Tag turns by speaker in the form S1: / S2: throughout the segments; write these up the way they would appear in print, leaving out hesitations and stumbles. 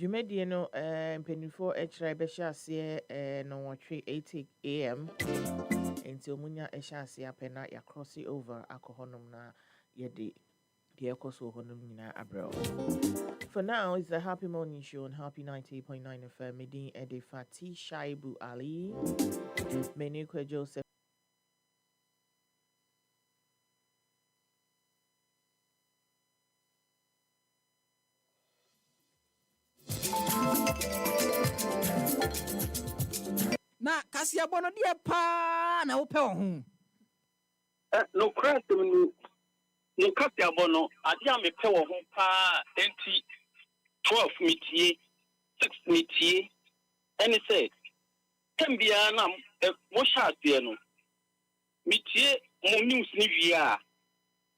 S1: Jumedi no mpanimfoɔ ɛkyerɛ bɛhyɛ aseɛ no wɔtwe 8 a.m. nti omunya ɛhyɛ aseɛ apɛ na ya cross over akɔhɔnom na yɛde deɛ ɛkɔ so hɔnom nyinaa abrɛw. For now, it's the Happy Morning Show on Happy 98.9 FM. Medin Ede FATI SHAIBU Ali. Menukwe Joseph.
S2: Na kasia bono die pa na wopɛ wo ho.
S3: No craft no kasia bono ade a mepɛ wo ho pa enti 12 metie 6 metie any say tambia na mo sha ase no metie mo news ni wia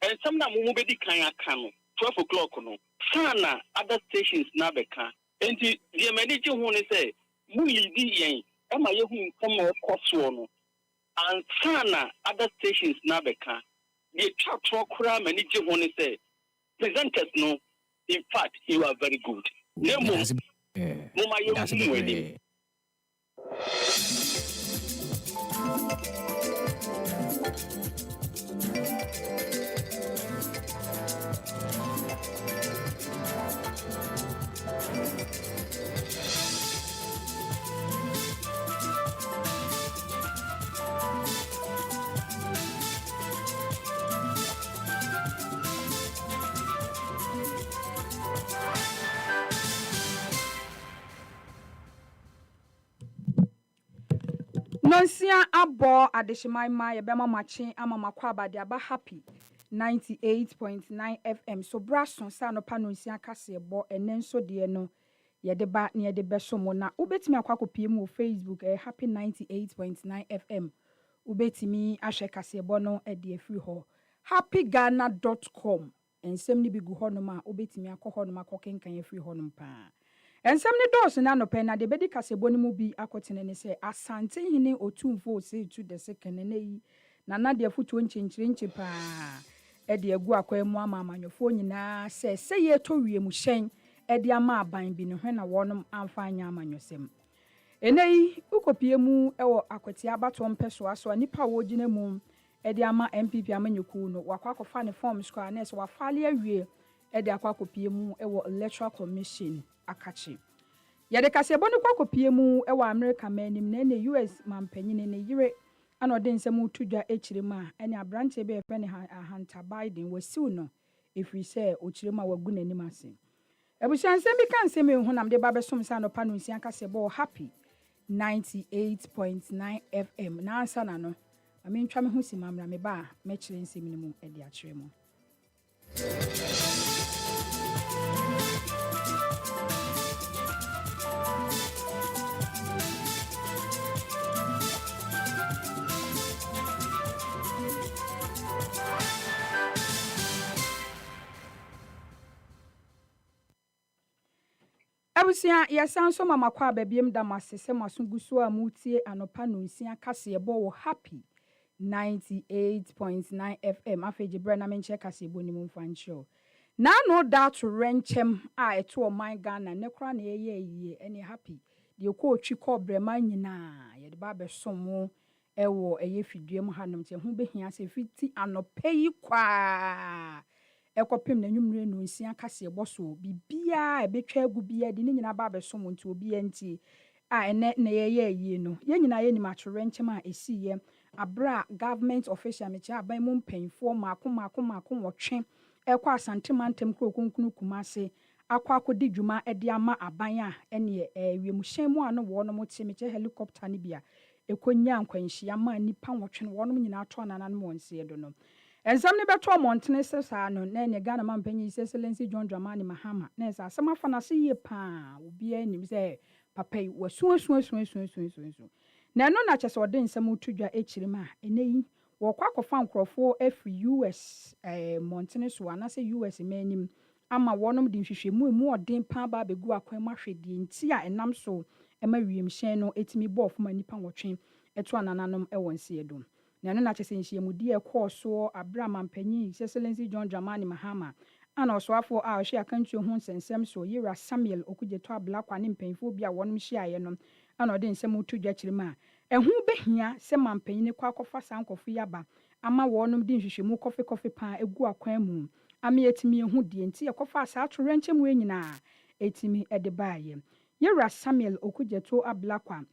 S3: and some na mo bedi kan aka no 12 o'clock no sana other stations na beka enti die manage ho ne say mo lidi yen Emma Yehu come or no and Sana other stations na beka. The chat for Kura manager when say presenters no. In fact, you are very good. No more. Mama Yehu wedding.
S4: Nonsia abo adeshimaima yebema machi ama makwaba de aba happy 98.9 FM so brason sa no pa nonsia kase bo enenso de no yede ba ne yede beso mo na ubetimi akwakopie mu Facebook happy 98.9 FM ubetimi ahwe kase bo no de afiri ho happyghana.com ensem ni bigu ho no ma ubetimi akọ no makokenkan afiri ho no pa. Ensem ni dos na no pena de bedi kasebo ni mu bi akotene ne se asante hini otumfo se tu de second ne yi na de afutu nchinchinchi pa e de agu akwemu ama amanyofo nyina se ye to wiem hyen e de ama aban bi ne hwe na wonom amfa anya amanyosem eneyi ukopie mu ewo akwati abato mpeso aso nipa wo gina mu e de ama MPP amanyoku no wakwakofa ne form score na se wafale awie e de akwakopie mu ewo electoral commission akachi yede kasebo ne kwakopie mu ewa America manim na ne US mampanyine ne yire anode nsem tudwa echirema ene abrante be efe ne Hunter Biden wasiu no efiri se ochirema wagu nanim ase ebusansem bi kan sem ehunam de babesom sa no pa no nsia kasebo happy 98.9 FM na ansa na no amintwa me ho simamra me ba me kire nsem ne mu ede a kire mu Abusia yasanso mama kwa babiem da masese masunguso a mutie anopa no nsia kasebo wo happy 98.9 FM afeje bre na menche kasebo ni mumfancho na no that renchem a eto o my Ghana ne kra na yeye ene happy de ko otwi ko brema nyina ye de ba besom ewo eye fiduem hanom che ho behia se fiti anopa yi kwa ekopem na nwumre no nsia kase boso bibia ebetwa agu bia de nyina ba besom nti obi anti a ene na yeye no ye nyina ye ni matwere nchem a esiye abra government official mechi aban mu mpanfo mako wotwe ekwa asantemantam krokonkunu kumase akwa akodi dwuma ede ama aban a ene wiemhyen mu ano wo no mote meche helicopter ni bia ekonya nkwanhia ma nipa wotwe no wonom nyina ato ananan mo nse do no ensam ne beto montene sesa no na ne Ghana mampanyi Excellency John Dramani Mahama na esa asama fa na se ye pa obi anim se papai wasu na no na chese ode nsam utudwa echirima eneyi wo kwa kofa nkrofo afri US montene so anase US manim ama wonom de nhwehwemu mu ode pa ba begu akwan mahwede nti a enam so ema wiemhyen no etimi bof ma nipa wotwe eto anananom ewonse edum na no na chese nhyiemudi e course so Abraham Ampanyi Excellency John Dramani Mahama ana ɔsoafo a ɔhwe akantuo ho nsɛnsɛm so yira Samuel Okudzeto Ablakwa ne mpanyinfo bi a wɔnom hyiaeɛ no ana ɔde nsɛm to dwa kyerɛ mu a ɛho behia sɛ mampanyini kɔ akɔfa saa nkɔfo yaba ama wɔnom de nhwehwɛmu kɔfe paa egu akwan mu ama yɛtumi ehu die nti yɛkɔfa saa atorɛnkyɛm wɔ nyinaa etimi ɛde baayɛ yira Samuel Okudzeto Ablakwa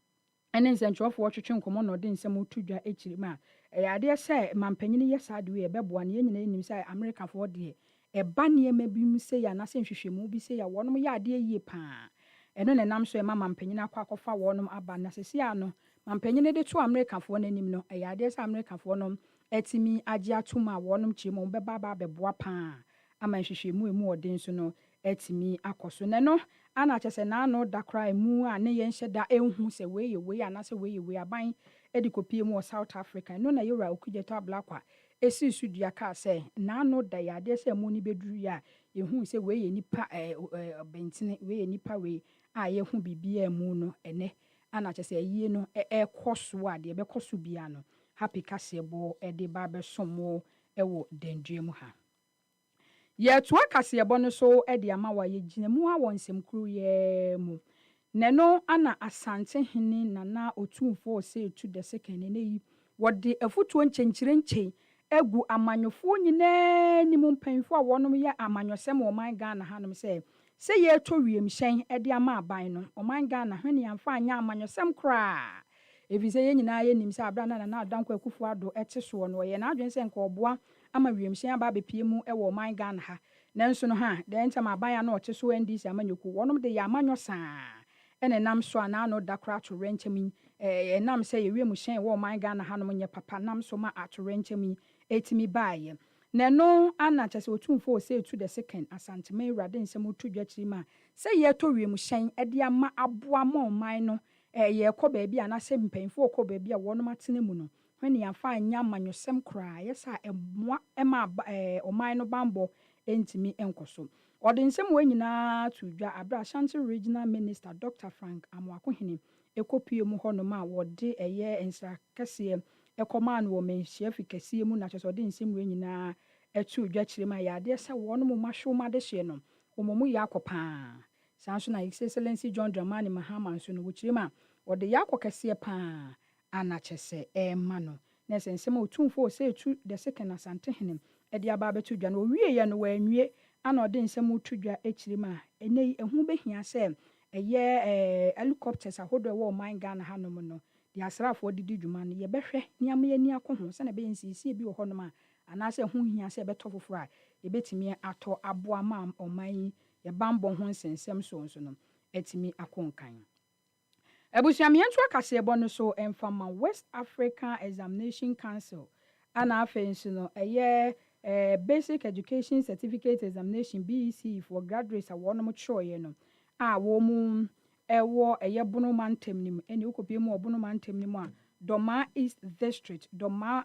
S4: ɛne nsɛntwerɛfoɔ twetwe nkɔmmɔ na ɔde nsɛm to dwa akyiri mu a ɛyɛ adeɛ sɛ mampanyini yɛ saa de wei ɛbɛboa ne nyinaa nim sɛ Amerikafoɔ deɛ ɛba nneɛma bi mu sɛ yɛ anasɛ nhwehwɛmu bi sɛ yɛ wɔnom yɛ adeɛ yie paa ɛno na nam so ɛma mampanyini akɔfa wɔnom aba na sɛsi ano mampanyini de to Amerikafoɔ n'anim no ɛyɛ adeɛ sɛ Amerikafoɔ no ɛtumi agye atom a wɔnom kyerɛ mu bɛba bɛboa paa ama nhwehwɛmu emu ɔden so no ɛtumi akɔ so na no ana kyɛ sɛ naano da koraa mu a ne yɛn hyɛ da ɛnhu sɛ wei anasɛ wei aban ɛde kɔpie mu wɔ South Africa no na yɛwura Okudzeto Ablakwa esi so dua kaa sɛ naano da yɛ adeɛ sɛ mu ni bɛduru yɛ a yɛhu sɛ wei yɛ nipa bɛntene wei yɛ nipa wei a yɛhu biribiara mu no ɛnɛ ana kyɛ sɛ ayie no ɛkɔ so a deɛ ɛbɛkɔ so bia no happy kaseɛ bɔ ɛde ba bɛsom mo ɛwɔ dendue mu ha yɛtoa kaseɛbɔ no so de ama wa yɛgyina mu a wɔ nsɛmkuru yɛ mu nɛno ana asantehene nana otumfoɔ sɛ etu the second ne yi wɔde afutuo nkyɛnkyerɛnkyɛn egu amanyofoɔ nyinaa ne mu mpanyinfoɔ a wɔnom yɛ amanyɔsɛm wɔ ɔman Ghana hanom sɛ yɛtɔ wiemhyɛn de ama aban no ɔman Ghana hwene yɛmfa anya amanyɔsɛm koraa efisɛ yɛn nyinaa yɛnim sɛ abra na adanko Akufo-Addo ɛte soɔ no yɛ n'adwene sɛ nka ɔboa ama wiemhyɛn aba abɛpie mu ɛwɔ ɔman Ghana ha nanso no ha deɛ ntam aban a na ɔte so NDC amanyɔku wɔnom de yɛ amanyɔ saa ɛna nam so a naano da koraa atorɛnkyɛm yi ɛnam sɛ yɛwiemhyɛn wɔ ɔman Ghana hanom nyɛ papa nam so ma atorɛnkyɛm yi etimi baayɛ na no ana kyɛ sɛ otumfoɔ sɛ etu the second asantema Awurade nsɛm to dwa kyerɛ mu a sɛ yɛtɔ wiemhyɛn de ama aboa ma ɔman no yɛkɔ baabi a anasɛ mpanyinfoɔ kɔ baabi a wɔnom atena mu no hwene yɛmfa anya amanyɔsɛm koraa yɛsɛ ɛmoa ɛma ɔman no bambɔ ntimi nkɔ so ɔde nsɛm wɔ nyinaa to dwa abra Ashanti Regional Minister Dr. Frank Amoakohene ekopie mu hɔnom a wɔde ɛyɛ nsra kɛseɛ ɛkɔmaa no wɔ menhyia fi kɛseɛ mu na kyɛ sɛ ɔde nsɛm wɔ nyinaa ɛto dwa kyerɛ mu a yɛ adeɛ sɛ wɔnom mahwe ma de hye no wɔn yɛ akɔ paa saa nso na His Excellency John Dramani Mahama nso no wɔkyerɛ mu a wɔde yɛ akɔ kɛseɛ paa ana kyɛ sɛ ɛma no na sɛ nsɛm a otumfoɔ sɛ etu the second asantehene ɛde aba abɛto dwa no owie yɛ no wɔanwie ana ɔde nsɛm to dwa akyire mu a ɛnɛ yi ɛho behia sɛ ɛyɛ helicopters ahodoɔ ɛwɔ ɔman Ghana hanom no de asraafoɔ didi dwuma no yɛbɛhwɛ nneɛma yɛni akɔ ho sɛ na ɛbɛyɛ nsiesie bi wɔ hɔnom a anaasɛ ho hia sɛ ɛbɛtɔ foforɔ a yɛbɛtumi atɔ aboa ma ɔman yi yɛbambɔ ho nsɛnsɛm so nso no ɛtumi akɔ nkan abusuamiɛnto akaseɛbɔ no so ɛmfama West African Examination Council ana afei nso no ɛyɛ Basic Education Certificate Examination BEC for graduates a wɔnom kyerɛeɛ no a wɔn ɛwɔ ɛyɛ Bonoma Ntem nim ɛne okopie mu Bonoma Ntem nim a Doma East District Doma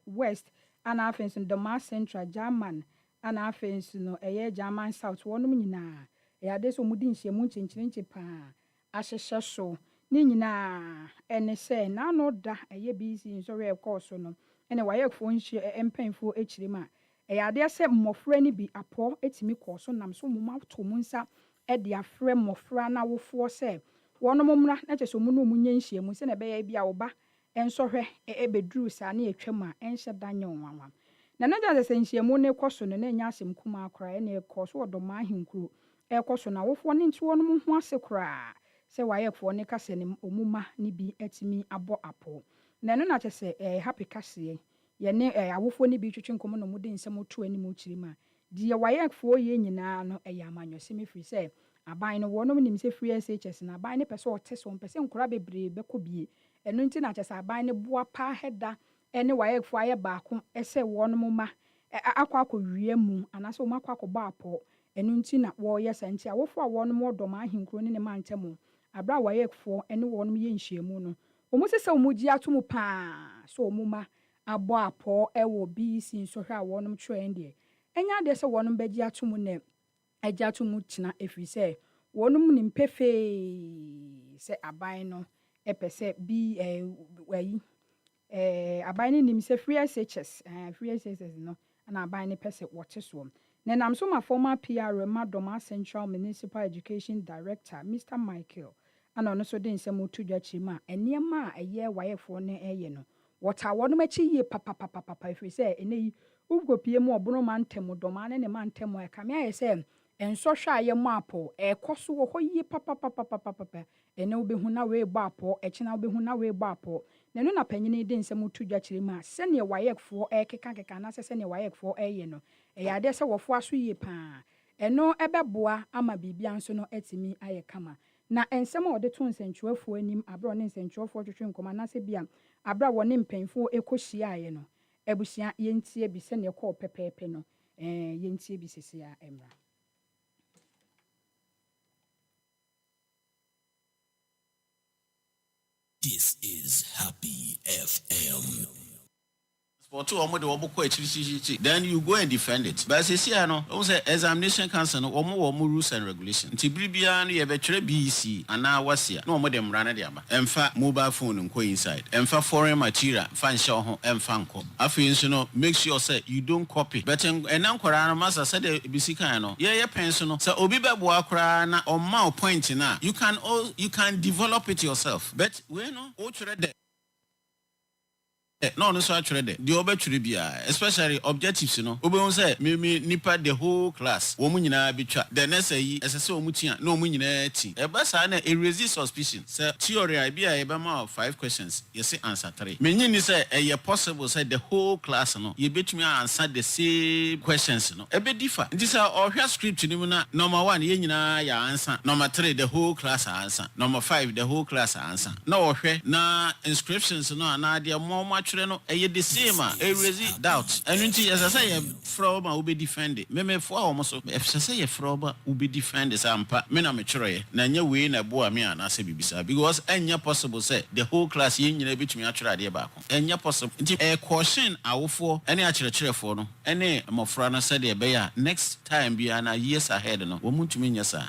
S4: West ana afei nso Doma Central German ana afei nso no ɛyɛ German South wɔnom nyinaa ɛyɛ ade sɛ wɔn di nhyiamu nkyɛnkyerɛnkyɛ paa ahyehyɛ so ne nyinaa ɛne sɛ naano da ɛyɛ BEC nsɔre ɛkɔɔ so no ɛna wayɛfoɔ nhyia mpanyinfoɔ akyire mu a ɛyɛ adeɛ sɛ mmɔfra no bi apɔ etimi kɔɔ so nam so wɔn ato mu nsa ɛde afrɛ mmɔfra na awofoɔ sɛ wɔn mmra na kyɛ sɛ wɔn no wɔn nyɛ nhyiamu sɛ na ɛbɛyɛ bi a wɔba ɛnsɔhwɛ ɛbɛduru saa ne atwa mu a ɛnhyɛ da nyɛ nwanwa na n'agya sɛ nhyiamu no kɔ so no na ɛnya asɛm kumaa koraa ɛna ɛkɔ so wɔ Dɔmaa ahenkuro ɛkɔ so na awofoɔ ne nti wɔn ho ase koraa sɛ wayɛfoɔ ne kasa ne ɔmuma ne bi etimi abɔ apɔ na ɛno na kyɛ sɛ happy kaseɛ yɛne awofoɔ ne bi twetwe nkɔmɔ na wɔn de nsɛm to anim kyerɛ mu a deɛ wayɛfoɔ yɛ nyinaa no ɛyɛ amanyɔsɛm efiri sɛ aban no wɔnom nim sɛ free SHS na aban ne pɛ sɛ ɔte so mpɛ sɛ nkora bebree bɛkɔ bie ɛno nti na kyɛ sɛ aban ne boa paa hɛda ɛne wayɛfoɔ ayɛ baako ɛsɛ wɔnom ma akɔ wie mu anaasɛ wɔn akɔ bɔ apɔ ɛno nti na wɔyɛ sɛ nti awofoɔ a wɔnom wɔ Dɔmaa ahenkuro ne mantɛm abra wayɛfoɔ ɛne wɔnom yɛ nhyiamu no wɔn sɛ wɔn gye ato mu paa so wɔn ma abɔ apɔ ɛwɔ BEC nsɔhwɛ a wɔnom twɛn deɛ ɛnya adeɛ sɛ wɔnom bɛgye ato mu na ɛgye ato mu tena efiri sɛ wɔnom nim pefee sɛ aban no ɛpɛ sɛ bi aban no nim sɛ free SHS no ana aban no pɛ sɛ wɔte so Nenam so my former PR Madoma Central Municipal Education Director, Mr. Michael, and on also den some to Jachima, and near ma a year wife for ne ayeno. What I want to ye papa, if we say, and Ugo PM Broman Temo Doman and a man Temo, I say, and so shy a mapo, a cosu ye papa, and no be huna way bapo, a china be huna way bapo. Nenuna penny den some to Jachima, send your wife for a cacan, send your wife for a yeno. Eya de se wofo aso yie pa eno ebeboa ama bibia nso no etimi aye kama na ensem a ode to nsentwefo anim abro ne nsentwefo twetwe nkoma na se bia abra woni mpenfo ekohia aye no ebusia yentie bi se ne ko pepepe no yentie bi sese ya emra.
S2: This is Happy FM.
S5: Then you go and defend it. But as you see, examination council no rules and regulations. Tibibia no yebetre BC and now was here. No more them run diaba. Emfa mobile phone and go inside. Emfa foreign material fan show home emfanko. Afin no make sure say you don't copy. But and now Korana master said the BC no. Yeah pension. So obi be boa kra na o ma point na. You can develop it yourself. But we no o chre no, so actually, the obituary be especially objectives, Obe say, me nipa the whole class, womunina bicha, the next year, as I say, Mutia, no munina, a basana, a resist suspicion. Sir, theory, I be a bama of 5 questions, you say answer 3. Meaning, say, a possible, say, the whole class, you bet me answer the same questions, a bit different. This are all your script, number 1, yenina, ya answer, number 3, the whole class answer, number 5, the whole class answer. No, na inscriptions, no, na, dear more much. No, the same, a resist doubt. And as I say, Froba will be defended. Meme for almost if I say a Froba will be defended, Sampa, Mena mature, Nanya win a boa me and I say Bibisa, because any possible say the whole class in a bit me actually idea back. Any possible a caution our for any actual chair for no, any Mofrana said a bear next time be an years ahead, no, woman to mean yes, sir.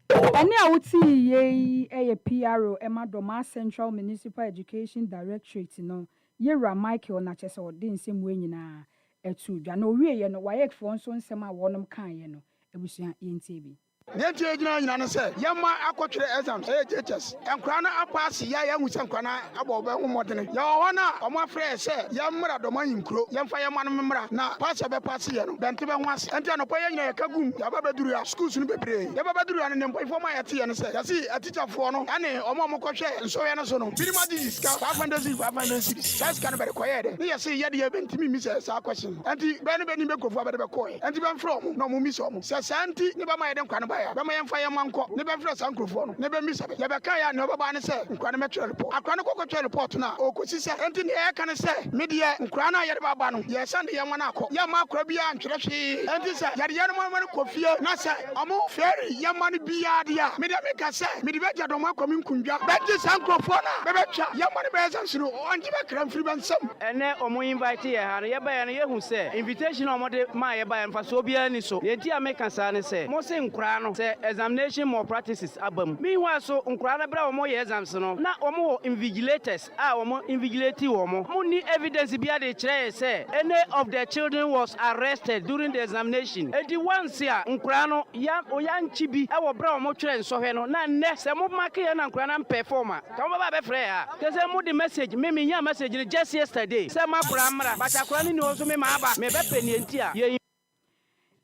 S4: Ene a wuti ye PRO Emadoma Central Municipal Education Directorate no Yera Michael na chese odi nsem we nyina etu dwa na owie ye no wayek fo nso nsem a wonom kan ye no ebusua yentie bi.
S6: Nenti ejina nyina no se yamma akotwere exams JHS enkura na apasi ya hu se nkura na abobe hu modene ya hona omo afre se yamra do man yinkro yamfa yamma no mmra na pass be pass ye no bente be ho ase enti anopo ye nyina ye kagum ya baba duru ya schools no bebre ya baba duru ne mpo informa ya te ye no se ya si teacher fo no ane omo mokɔhwɛ nso ye no so no minimum dis ka 500 cities just can be required ne ye se ye de ye bentimi mi se sa question enti be ne be kofo be kɔ enti be from no mo mi so mo se santi ne ba ma ye den kwa no Bama yamfa yamanko ne be frɛ sankrofo no ne be misa be ye be kan ya ne obaba ne se nkwa ne metwe report akwa ne kokotwe report na okosi se enti ne e kan se media nkwa na ye de baba no ye sande ye ma na akɔ ye ma akwa bia ntwere hwe enti se ye de ye no ma ne kofie na se omo feri ye ma ne bia de a media me ka se media be jado ma akwa me nkundwa be de sankrofo na be twa ye ma ne be sansuro onji be kram firi bansam
S7: ene omo invite ye ha ye ba ye no ye hu se invitation omo de ma ye ba ye mfa so bia ni so ye ti ameka sa ne se mo se nkwa no se examination more practices abam meanwhile so nkura na bra omo ye exams no na omo invigilators omo invigilate omo ni evidence bia de kire say any of the children was arrested during the examination edi once ya nkura no ya oyanchi bi e wo bra omo kire nsohwe no na nne se mo make ya na nkura na performer ka mo ba be frɛ ha ke se mo the message me nya message ni just yesterday se ma kura mra but akura ni o so me ma aba me be penienti a ye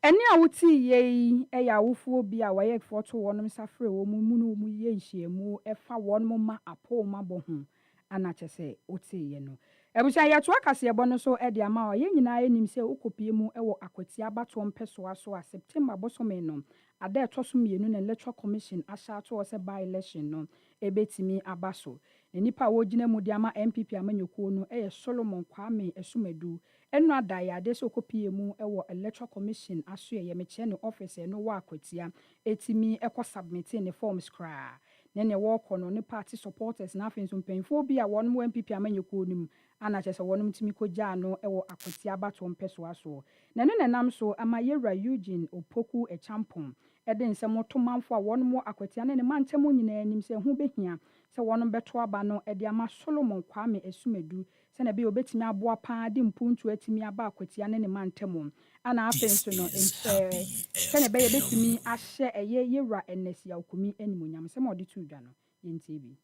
S4: Ene a wuti ye ya wufuo bi a wayek foto wonom safre wo mu no mu ye nhyiemu efa wonom ma apo ma bo hu ana kyese oti ye no ebusa ya to akase ebo no so e de ama o ye nyina enim se ukopie mu ewo akwati abato mpeso aso a September bosome no ada etoso mienu na electoral commission asha to se by election no ebetimi abaso nipa wo gina mu de ama MPP amanyokuo no Solomon Kwame Esumadu enu adaya de so kopie mu ewo electoral commission aso ye meche no office no wa akwatia etimi ekọ submit ne forms kra ne walk on ne party supporters na afin so mpanyinfo bi a wɔn mo MPP amanyekuo nim ana kyerɛ sɛ wɔn ntimi kɔgya no ɛwɔ akwati abato mpɛsoa so na ne nam so ama yɛwura Eugene Opoku Echampon ɛde nsɛm to manfo a wɔn mo akwati ne mantam nyinaa anim sɛ ho behia sɛ wɔn bɛto aba no ɛde ama Solomon Kwame Esumedu sɛ na bi obetimi aboa paa de mpuntu atimi aba akwati ne mantam ana afin so no sɛ na bɛyɛ betimi ahyɛ ɛyɛ yɛwura Enesia Okumi animonyam sɛ ma ɔde to dwa no yɛntie bi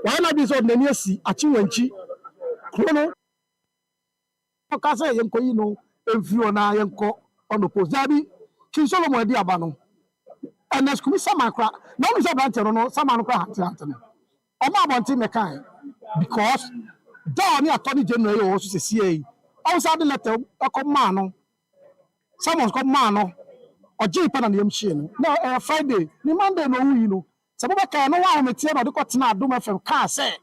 S6: wana bi so na ni asi achiwanchi krono ka say yenko yi no emfiri ona yenko ono pozabi kin Solomon di aba no enes kumi sama kra na mi say branch no sama no kra hanti no o ma bonti me kan because da oni attorney general yo so sesie yi o sa de letter e ko ma no someone ko ma no oje pa na yem hie no na Friday ni Monday no wu yi no se bo ka no wa metie no de ko tena adom fm ka say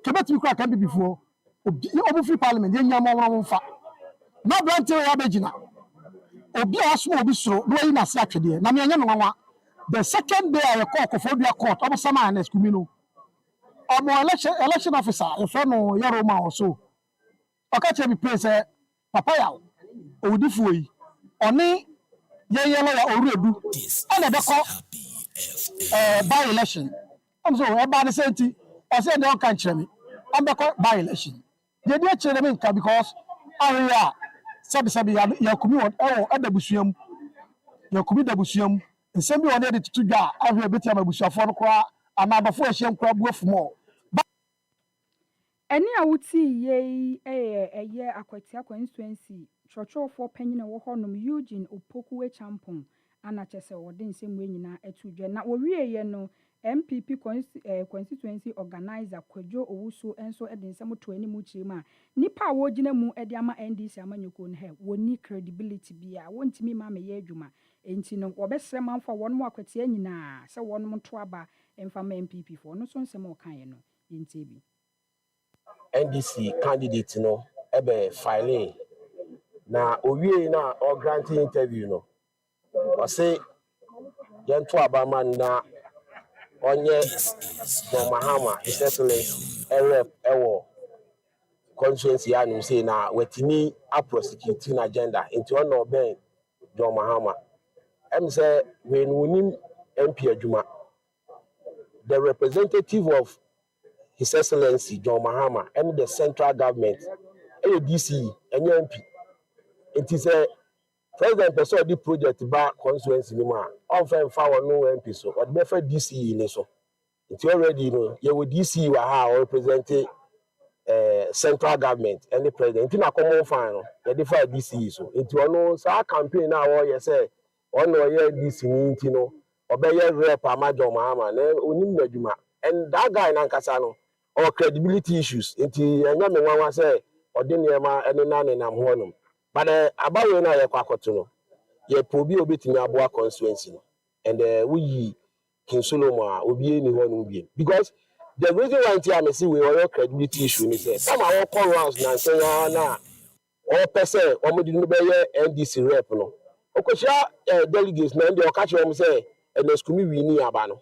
S6: kebetimi kra ka bibifo obi free parliament ye nyama won fa na branch ya begina obi asmo obi soro no yi na se atwede na me anya no nwa the second day I call Kofodua court obo sama na skumi no omo election officer if no Yaroma also okache bi pray say papa ya owudifu yi oni ye lawyer oruedu ana be ko by election am so e ba the senti I say they can chere me am be ko by election they dey chere me nka because area sabi ya kumi won adabusuam ya kumi dabusuam nsem bi won dey tutu dwa ahwe beti amabusuafo no kra anabafo ahye nkra buafumo
S4: ɛne a wuti yei ɛyɛ akwati constituency churchofo panyina wɔ hɔnom Eugene Opoku Echampon ana kyese wɔde nsɛm nyina atu dwa na wɔwie ye no MPP constituency organizer Kwadwo Owusu enso ɛde nsɛm to anim kyerema nipa a wɔgyina mu ɛde ama NDC amanyoko no he wɔni credibility bia wɔntimi ma me yɛ adwuma enti no wɔbɛsrɛ manfo wɔn mo akwati nyina sɛ wɔn mo to aba emfa ma MPP fo no so nsɛm ɔkan ye no yɛntie bi
S8: NDC candidate no ebe filing na owie na o grant interview no o say yento abama na onye no Mahama His Excellency rep ewo constituency anu say na wetimi a prosecuting agenda into ono ben John Mahama em say when unim MP adwuma the representative of His Excellency John Mahama and the central government, DC and MP. It is a president person the project bar constituency anymore. Often found no MP so, but never DC in so. It's already you with DC or representing central government and the president. In a common final, the different DC so. It's no so campaign now or you say on no year DC obey rep John Mahama ne and that guy Nankasano. Or credibility issues. Inti enya me nwanwa say ode niema ene na ne nam ho nom. But abawe na ye kwakoto no. Ye probi obetimi aboa constituency no. And we King Solomon obi eni ho no bi. Because the reason why inti am say we all credibility issue ni say some our call rounds na nsenya na all person omodi no be ye NDC rep no. Okoshia delegates na ndi okache om say eneskumi wini aba no.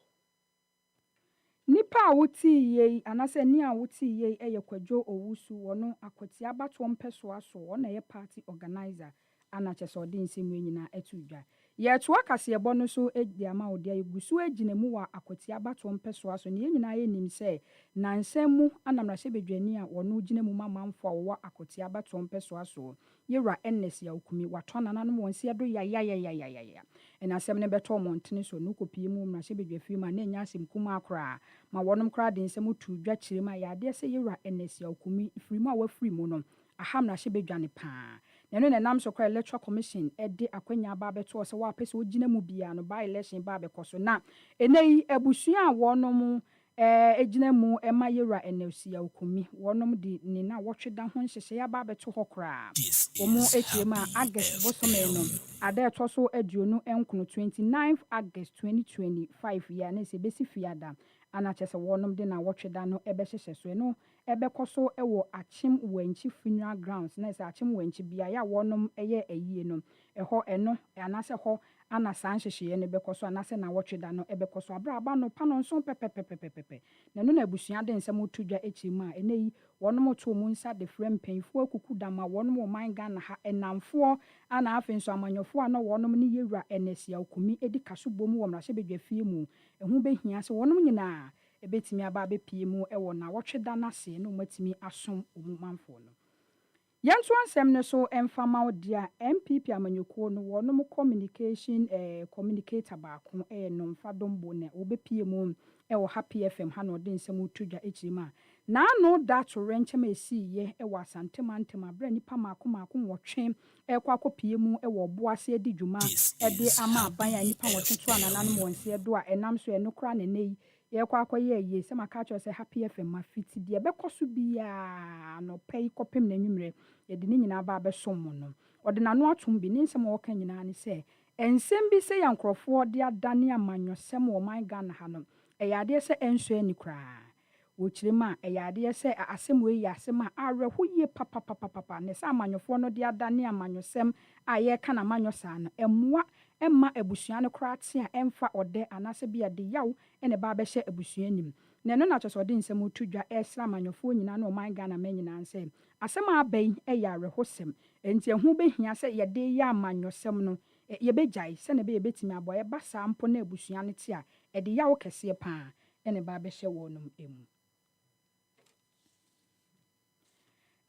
S4: Nipa a wuti yei anase ni a wuti yei eye Kwadwo Owusu wono akwati abato mpeso aso wona ye party organizer ana kyese odi nsemu nyina atudwa ye to akase ye bono so edi ama odi agusu agina mu wa akwati abato mpeso aso ne nyina ye nim se na nsemu anamra hye bedwani a wono gina mu mamamfo wa akwati abato mpeso aso yewra Enesia Okumi watona nanom wonse do ya ena asem ne beto montene so no kopie mu mra hye bedwafi ma na nya asem kuma akra ma wonom kra de nsem tu dwa kyerema ya de se yewra Enesia Okumi ifirimu a wafiri mu no aham na hye bedwane pa na no nam so kra electoral commission ede akwanya ba beto se wa pese ogina mu bia no by election ba be koso na enei abusua wonom ejina mu ema yewra Enesia Okumi wonom di ni na wotweda ho nhyehyɛ ya ba beto hokra omo ekyema August bosome no ada eto so aduonu enkono 29th August 2025 ya na se besi fiada ana kyese wonom de na wotweda no ebehyehyɛ so no ɛbɛkɔ so ɛwɔ Achim Wenchi Funeral Grounds na ɛsɛ Achim Wenchi bia ya wɔnom ɛyɛ ayie no ɛhɔ ɛno anasɛ hɔ ana saa nhyehyɛeɛ no bɛkɔ so anasɛ na wɔtwe da no ɛbɛkɔ so abraba no pa no nso pɛpɛpɛpɛpɛ na no na abusua de nsɛm otu dwa akyi mu a ɛnɛ yi wɔnom to mu nsa de frɛ mpanyinfoɔ akuku dama wɔnom ɔman Ghana ha ɛnamfoɔ ana afei nso amanyɔfoɔ a na wɔnom ne yɛwura ɛnɛsia okumi edi kaso bom wɔ mmarahyɛbadwa fie mu ɛho bɛhia sɛ wɔnom nyinaa ebetimi aba abɛpie mu ɛwɔ na wɔtwe da n'ase no matimi asom omumanfoɔ no yɛnso ansɛm ne so ɛmfama odia MPP amanyɔkuo no wɔnom communication communicator baako no mfa dombo na wɔbɛpie mu ɛwɔ Happy FM ha no de nsɛm otu dwa akyiri ma na no da to renkyɛm esiye ɛwɔ asantema ntema bra nipa maako wɔtwe ɛkɔ akɔpie mu ɛwɔ boase adi dwuma ɛde ama aban a nipa wɔtoto anananom wɔnse do a ɛnam so ɛno kora ne nei yɛkɔ akɔyɛ yie sɛ maka kyerɛ sɛ Happy FM afiti deɛ ɛbɛkɔ so biaa no pɛi kɔpem na nwummerɛ yɛde ne nyinaa ba abɛsom mu no ɔde n'ano atom bi ne nsɛm a wɔka nyinaa ne sɛ ɛnsɛm bi sɛ yɛ nkurɔfoɔ de adane amanyɔsɛm wɔ ɔman Ghana ha no ɛyɛ adeɛ sɛ ɛnso ani koraa wɔkyerɛ mu a ɛyɛ adeɛ sɛ asɛm wei yɛ asɛm a awerɛho yie papapapapa ne sɛ amanyɔfoɔ no de adane amanyɔsɛm a yɛreka na amanyɔ saa no ɛmmoa ɛmma abusua no koraa te a ɛmfa ɔdɛ anaasɛ bi a de yaw ɛne ba bɛhyɛ abusua nim na ɛno na kyerɛ sɛ ɔde nsɛm otu dwa ɛsra amanyɔfoɔ nyinaa na ɔman Ghana ma nyinaa sɛ asɛm a aba yi ɛyɛ awerɛhosɛm enti ɛho bɛhia sɛ yɛde yɛ amanyɔsɛm no yɛbɛgyae sɛne yɛbɛtumi abɔ yɛba saa mpo na abusua no te a ɛde yaw kɛseɛ paa ɛne ba bɛhyɛ wɔnom mu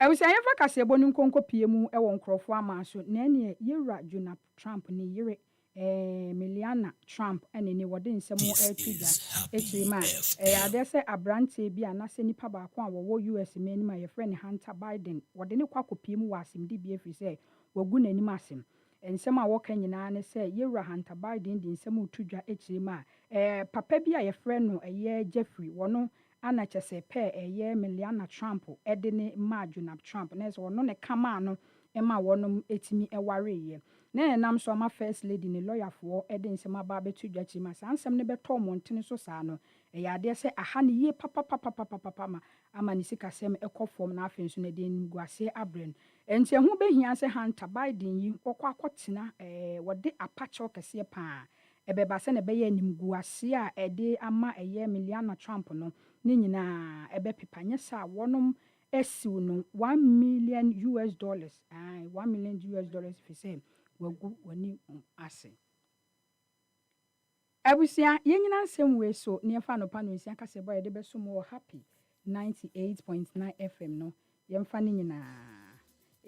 S4: awusia yɛfa kaseɛbɔ no nkonko pie mu ɛwɔ nkurɔfoɔ ama so na ɛne yɛwura Donald Trump ne yere Melania Trump ɛne ne wɔde nsɛm ɛtu dwa ɛkyiri ma ɛyɛ adeɛ sɛ aberanteɛ bi a nasɛ nipa baako a wɔwɔ US manim a yɛfrɛ ne Hunter Biden wɔde ne kɔ akɔpie mu wɔ asɛmdi bi afiri sɛ wagu n'anim asɛm nsɛm a wɔka nyinaa ne sɛ yɛwura Hunter Biden de nsɛm otu dwa ɛkyiri ma papa bi a yɛfrɛ no ɛyɛ Jeffrey wɔno ana kyɛsɛ pɛ ɛyɛ Melania Trump ɛde ne ma Donald Trump na ɛsɛ wɔno ne kama no ɛma wɔnom ɛtumi ɛwareyɛ na ɛnam so ama first lady ne lawyerfoɔ ɛde nsɛm aba abɛto dwa kyiri ma saa nsɛm ne bɛtɔ mmɔntene so saa no ɛyɛ adeɛ sɛ aha ne yie papapapapapa ma ama ne sikasɛm ɛkɔ fam na afei nso na ɛde animguaseɛ abrɛ no ɛnti ɛho bɛhia sɛ Hunter Biden yi wɔkɔ akɔtena wɔde apakyɛw kɛseɛ paa ɛbɛba sɛ na ɛbɛyɛ animguaseɛ a ɛde ama ɛyɛ Melania Trump no ne nyinaa ɛbɛpepa nyɛ sɛ a wɔnom ɛsiw no $1 million $1 million fi sɛ wagu wani ase abusua yɛnyina nsɛm wei so ne yɛfa no pa no nsia kasɛ bɔ yɛde bɛso mu wɔ Happy 98.9 FM no yɛmfa ne nyinaa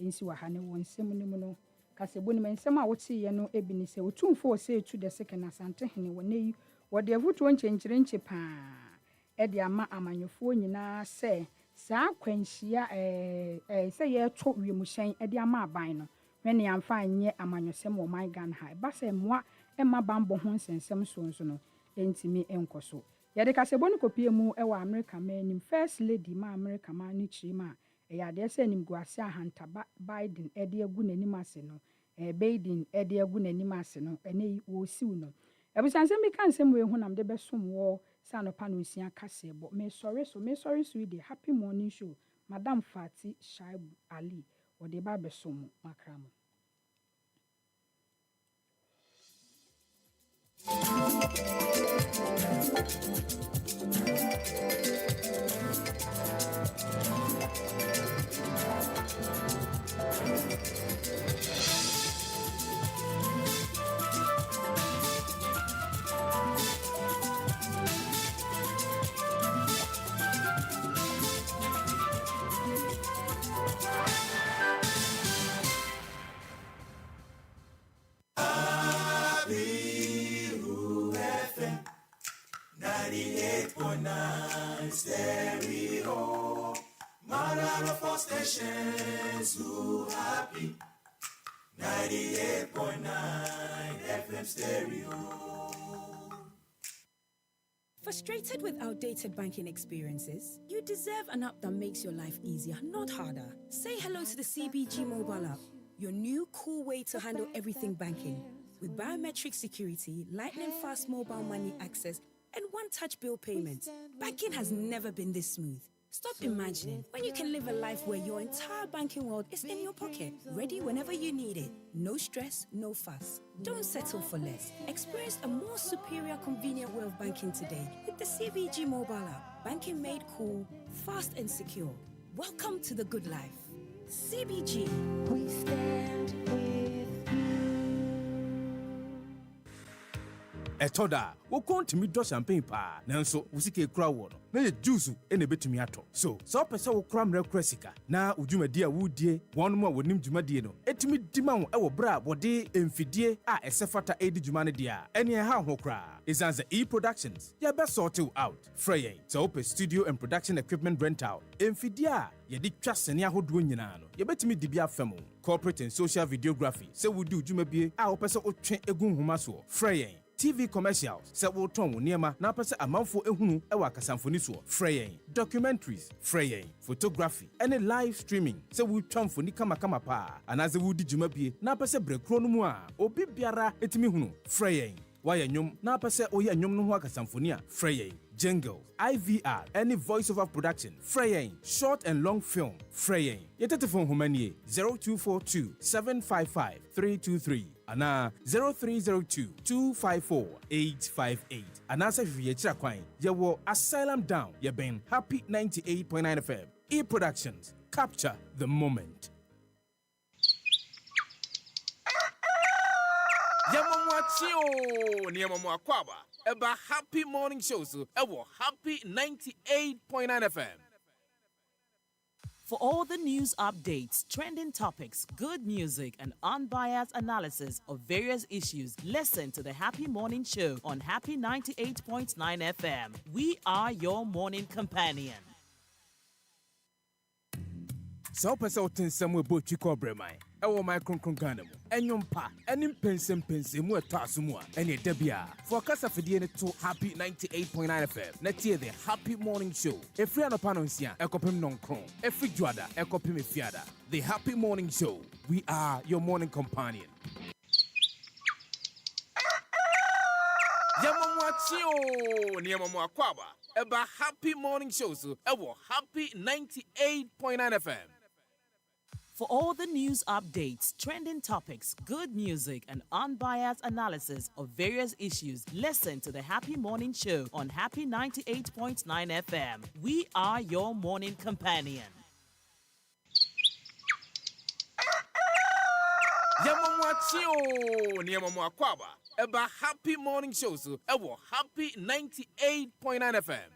S4: ɛnsi wɔ ha ne wɔ nsɛm no mu no kasɛ bɔ ne nsɛm a woteeɛ no ebi ne sɛ otumfo sɛ etu de second asante hene wɔ ne yi wɔde avutuo nkyɛnkyerɛnkyɛ paa ɛde ama amanyofoɔ nyinaa sɛ saa kwanhyia sɛ yɛtɔ wiemhyɛn ɛde ama aban no when yɛmfa nyɛ amanyɔsɛm wɔ man Ghana ha ɛba sɛ mmoa ɛma bambɔ ho nsɛnsɛm so nso no ɛntimi ɛnkɔ so yɛde kasɛbɔ no kɔpie mu ɛwɔ America manim first lady ma America ma no kyiri ma ɛyɛ adeɛ sɛ nimguase a Hunter Biden ɛde agu n'anim ase no Biden ɛde agu n'anim ase no ɛne yi wɔsiw no abusansɛm bi ka nsɛm wei ho nam de bɛsom wɔ sa no pa no nsia kasɛbɔ mesɔre so yi de Happy Morning Show Madam Fati Shaibu Ali wɔde ba bɛsom makramo
S9: Stereo, Manana for stations who happy 98.9 FM stereo.
S2: Frustrated with outdated banking experiences? You deserve an app that makes your life easier, not harder. Say hello to the CBG mobile app, your new cool way to handle everything banking. With biometric security, lightning fast mobile money access, and one-touch bill payments, banking has never been this smooth. Stop imagining when you can live a life where your entire banking world is in your pocket, ready whenever you need it. No stress, no fuss. Don't settle for less. Experience a more superior, convenient way of banking today with the CBG mobile app. Banking made cool, fast and secure. Welcome to the good life. CBG. We stand with you.
S10: Etoda, wo kontimi do champagne pa, nanso wo sike kura wo no. Na ye juice ene betumi ato. So pese wo kura mre kura sika. Na udwumadi a wudie, wonum a wonim dwumadi no. Etimi dima wo e wo bra bode emfidie a esefata edi dwuma ne dia. Ene ha ho kura. Isanze E-Productions. Ya be sort you out. Frey. So open studio and production equipment rental. Emfidie a ye di twa sene ahodo nyina no. Ye betumi dibia famo. Corporate and social videography. Se wo do dwumabie a wo pese wo twen egun homa so. Frey. TV commercials, se wo ton wo niema na pese amanfo ehunu e wa kasamfoni so. Freying, documentaries, freying, photography, any live streaming. Se wo twamfoni kama pa. Anaze wo di dwumabie na pese brekro no mu a obi biara etimi hunu. Freying, why nyom na pese oye nyom no ho akasamfoni a. Freying, jingles, IVR, any voice-over production. Freying, short and long film. Freying, yetete phone humanie 0242 755 323. Ana 0302-254-858. Ana se fiye chira kwine. Yewo Asylum Down. Ye ben Happy 98.9 FM. E-Productions. Capture the moment. Yamamwachio ni yamamwakwaba. Eba Happy Morning Shows. Ewo Happy 98.9 FM.
S11: For all the news updates, trending topics, good music, and unbiased analysis of various issues, listen to the Happy Morning Show on Happy 98.9 FM. We are your morning companion.
S10: So pese otin samu ebo twiko bremai. Ewo my kronkron Ghana mu. Enyom pa, enim pensem mu eto asomu a. Ene da bia. For kasa fidie ne to Happy 98.9 FM. Na tie the Happy Morning Show. Efri anopa no nsia, ekopem nonkron. Efri juada, ekopem efiada. The Happy Morning Show. We are your morning companion. Yamamwachio ni yamamwakwaba. Eba Happy Morning Shows. Ewo Happy 98.9 FM.
S11: For all the news updates, trending topics, good music, and unbiased analysis of various issues, listen to the Happy Morning Show on Happy 98.9 FM. We are your morning companion.
S10: Yamamwachio ni yamamwakwaba. Eba Happy Morning Shows. Ewo Happy 98.9 FM.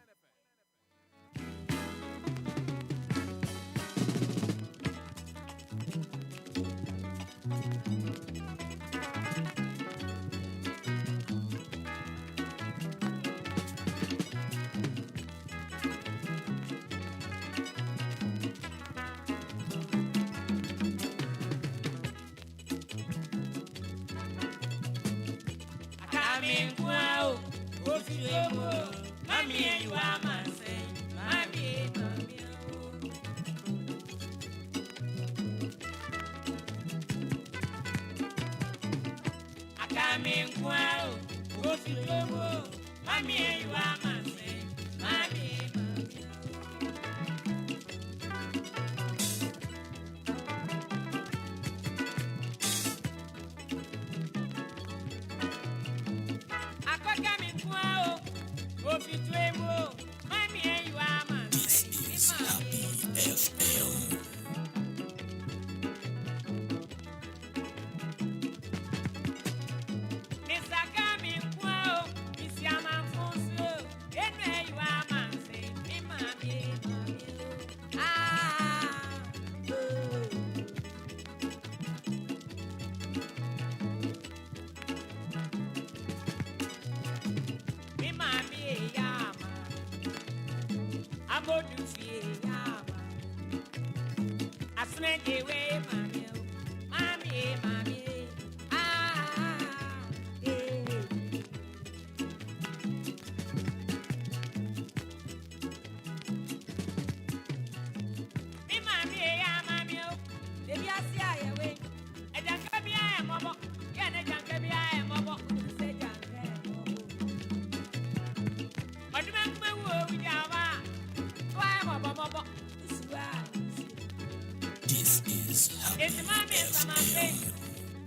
S12: It's my miss, my face.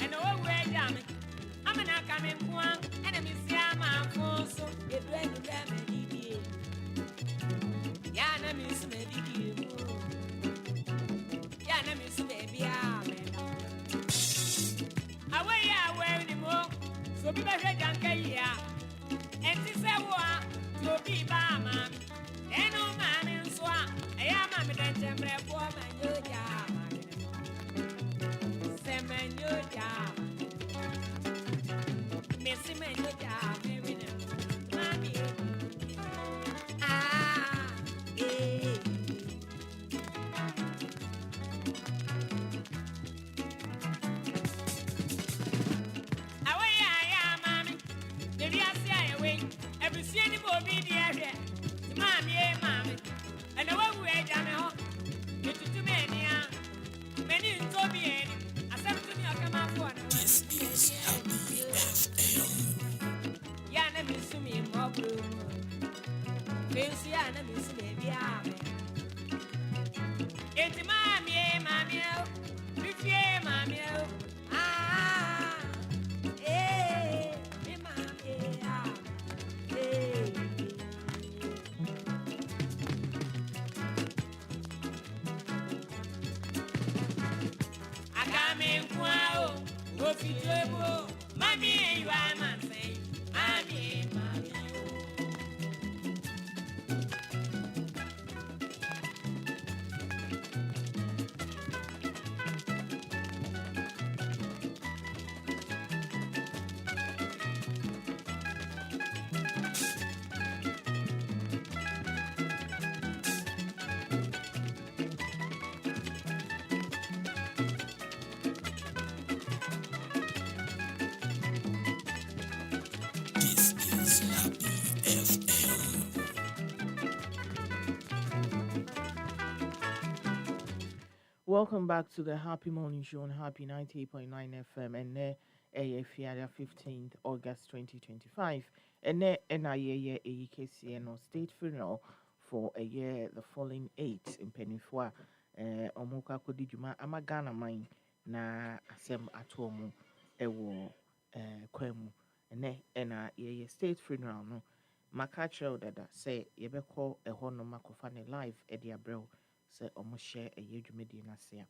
S12: And oh, where damn it. I'm not coming one, and I'm my phone, so it's ready to remedy. Yana miss me, Yana miss baby. Away, I wear anymore, so be better than Kaya. And this I want to be by man. And no man in Swan, I am a man, woman, your job. Semen, your job. Missy, man, your job, Mammy. Ah, eh. Away, I am, Mammy. Maybe I say away. Every city will be the area. Mammy, Mammy. And the one way down the to many, many told me. I said to me, I come out for this is Happy FM. Yana miss me, more blue. Fancy Yana miss baby. It's Mammy, Mammy. If you, Mammy. Ah, eh, Mammy. Eh. Go to Jobo, Mammy, you are man say, Mammy, Mammy.
S1: Welcome back to the Happy Morning Show on Happy 98.9 FM and AFIA 15th August 2025. And NIA AEKCN State Funeral for a year the following 8 in Penifua. Omoka Kodijuma Amagana Mine na Asem Atomu Ewo Kwemu. And State Funeral no. Makacho dada say Yebeko a hono makofane live Eddie Abreu. Say almost share a year media nasia.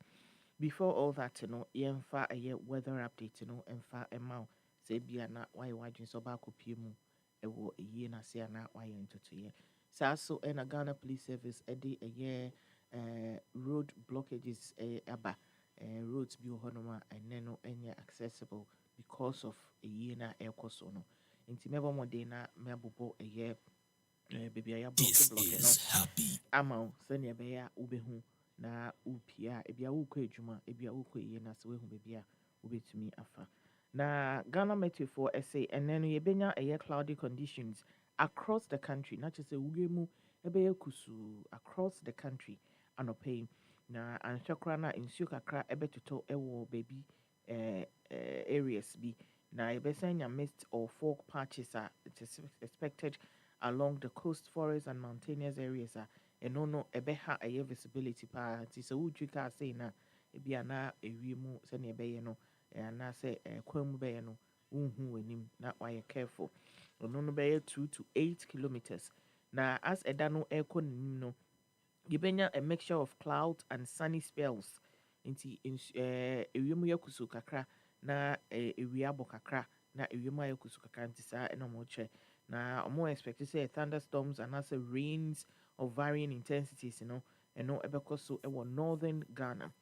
S1: Before all that, you know, a year weather update, you know, and fa a mouth, say be a not why watching so back up pimu, a war a year nasia not why into 2 year. So and a Ghana police service a day a year, road blockages aba, roads be honoma and neno any accessible because of a year na air cosono. Inti never more day na meabubo a year. Baby, I block happy. Amount, send your bear, ubehu, na upia, ebia ukwe juma, ebia ukwe yena, so we baby, ube to me afa. Na Ghana Meteo for essay, and then ye benya a year cloudy conditions across the country, not just a ugemu, ebe kusu across the country, anopay. Na anshokrana in sukakra, ebe to ewo baby areas be. Na ebe senya mist or fog patches are expected along the coast, forest, and mountainous areas. And no, ebeha a visibility party. So, would you can say na ebiana a rimu, send a bayano, and I say a quem bayano, not why you're careful. No, bay 2 to 8 kilometers. Now, as a dano aircon, no, gibenya a mixture of cloud and sunny spells. Inti a rimu yakusu kakra, na a riabo kakra, na a rimu yakusu kakantisa, and no more chair. Now, I'm more expect to say thunderstorms and also rains of varying intensities, you know, and no ebekoso ewo northern Ghana.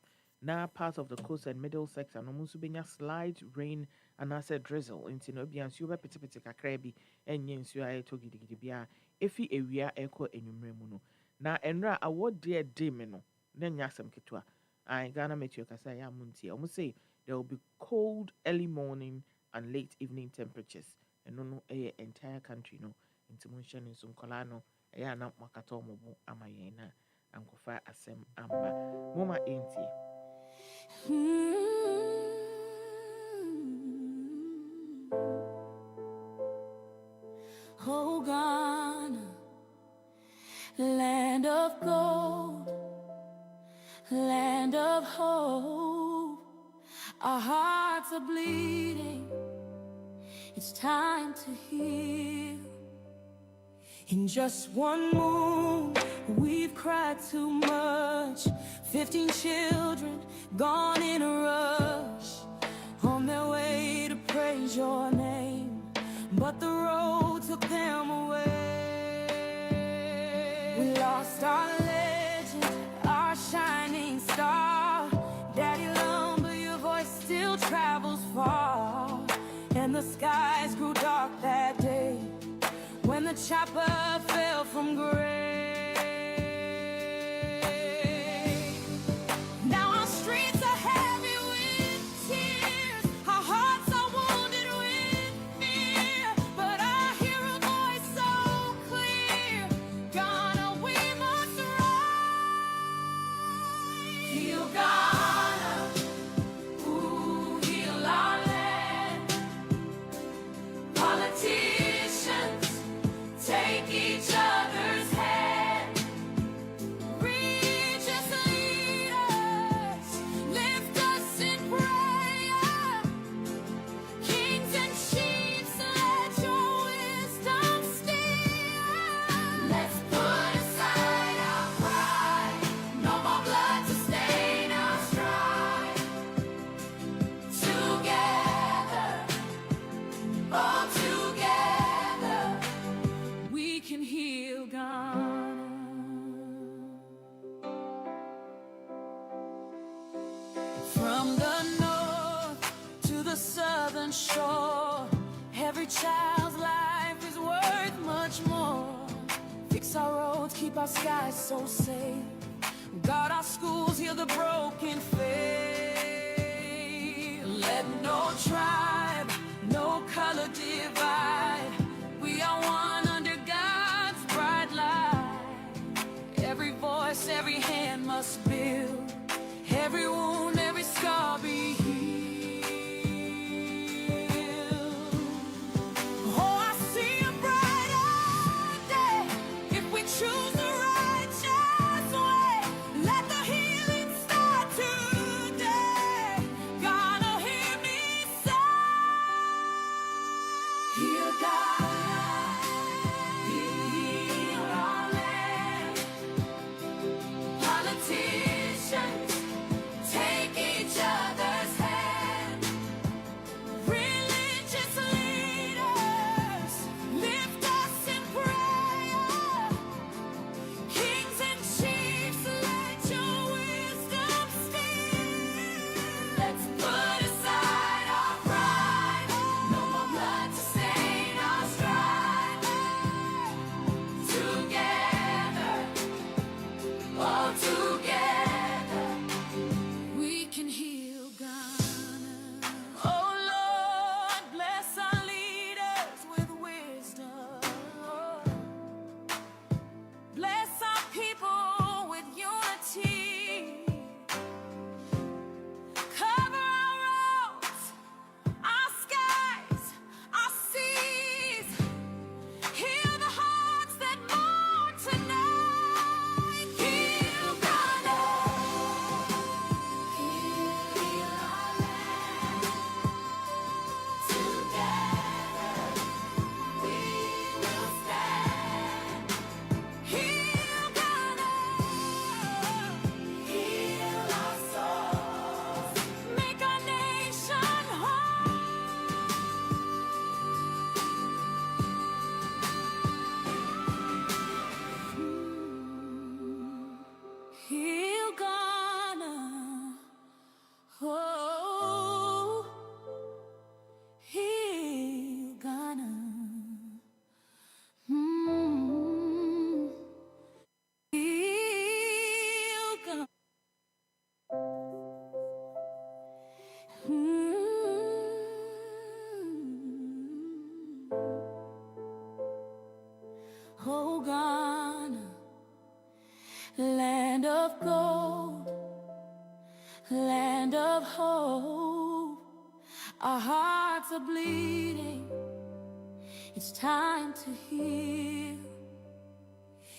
S1: Now, part of the coast and middle section, almost been slight rain and also drizzle. Into no be ansuba pitipiti kakrebi and yensua to gidibia. Efi area echo enumremuno. Now, enra award dear dimeno. Then yasam kitwa. I Ghana Meteo Kasaya Munti. Almost say there will be cold early morning and late evening temperatures. And no entire country no into motion in some colano a na makato mobu amayena and kofa asem amba moma enti
S13: Oh Ghana, land of gold, land of hope, Our hearts are bleeding. It's time to heal. In just one moon, we've cried too much. 15 children gone in a rush, on their way to praise your name, but the road took them away. We lost our legend, our shining star. Daddy Lumber, your voice still travels far. And the skies grew dark that day when the chopper fell from grace. Now our streets are heavy with tears, our hearts are wounded with fear, but I hear a voice so clear, Ghana, we must rise. Heal Ghana, ooh, heal our land. Politicians, take each other's hand. Religious leaders, lift us in prayer. Kings and chiefs, let your wisdom steer. Let's put aside our pride, no more blood to stain our stride. Together, all together, we can heal Ghana. From the north to the southern shore, every child's life is worth much more. Fix our roads, keep our skies so safe. Guard our schools, heal the broken faith. Let no tribe, no color divide. We are one under God's bright light. Every voice, every hand must build. Every wound, every scar be healed. Oh, I see a brighter day if we choose the righteous way. Let the healing start today. Gotta hear me say, heal Ghana, heal our land. Politicians, take each other's hand. Religious leaders, lift us in prayer. Kings and chiefs, let your wisdom steer. Let's put aside our pride, no more blood to stain our stride. Together, all together, we can heal Ghana. Oh Lord, bless our leaders with wisdom. Bless our people with unity. Cover our roads, our skies, our seas. Heal the hearts that mourn tonight. Heal Ghana. Heal our land. Together we will stand. Heal Ghana. Heal our souls. Make our nation whole. Heal Ghana. Oh, heal Ghana. Heal Ghana. Oh, Ghana, land of gold, land of hope. Our hearts are bleeding. It's time to heal.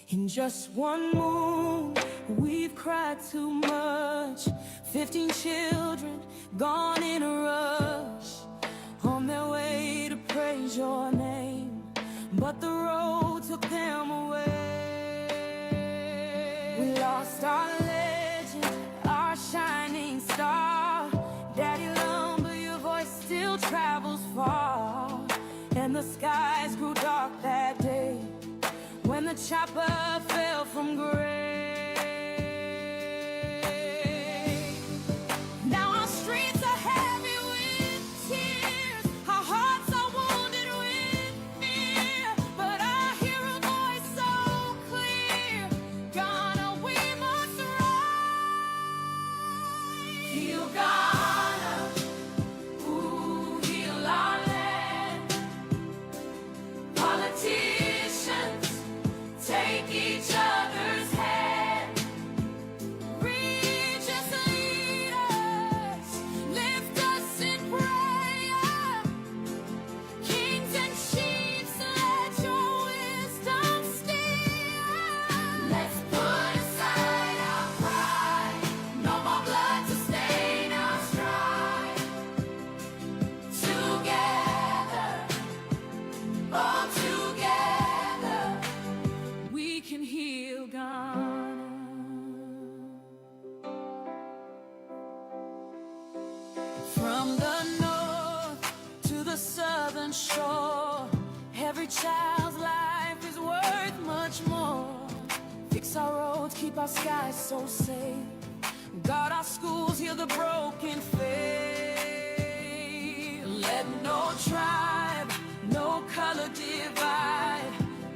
S13: In just one moon, we've cried too much. 15 children gone in a rush, on their way to praise your name, but the road took them away. We lost our legend, our shining star. Daddy Lumber, your voice still travels far, and the skies grew dark that day when the chopper fell from grace. Now our streets are heavy with tears, our hearts are wounded with fear, but I hear a voice so clear, Ghana, we must rise. Heal Ghana, ooh, heal our land. Politicians, take each other's hand. Religious leaders, lift us in prayer. Kings and chiefs, let your wisdom steer. Let's put aside our pride, no more blood to stain our stride. Together, all together, we can heal Ghana. From the north to the southern shore, every child's life is worth much more. Fix our roads, keep our skies so safe. Guard our schools, heal the broken faith. Let no tribe, no color divide.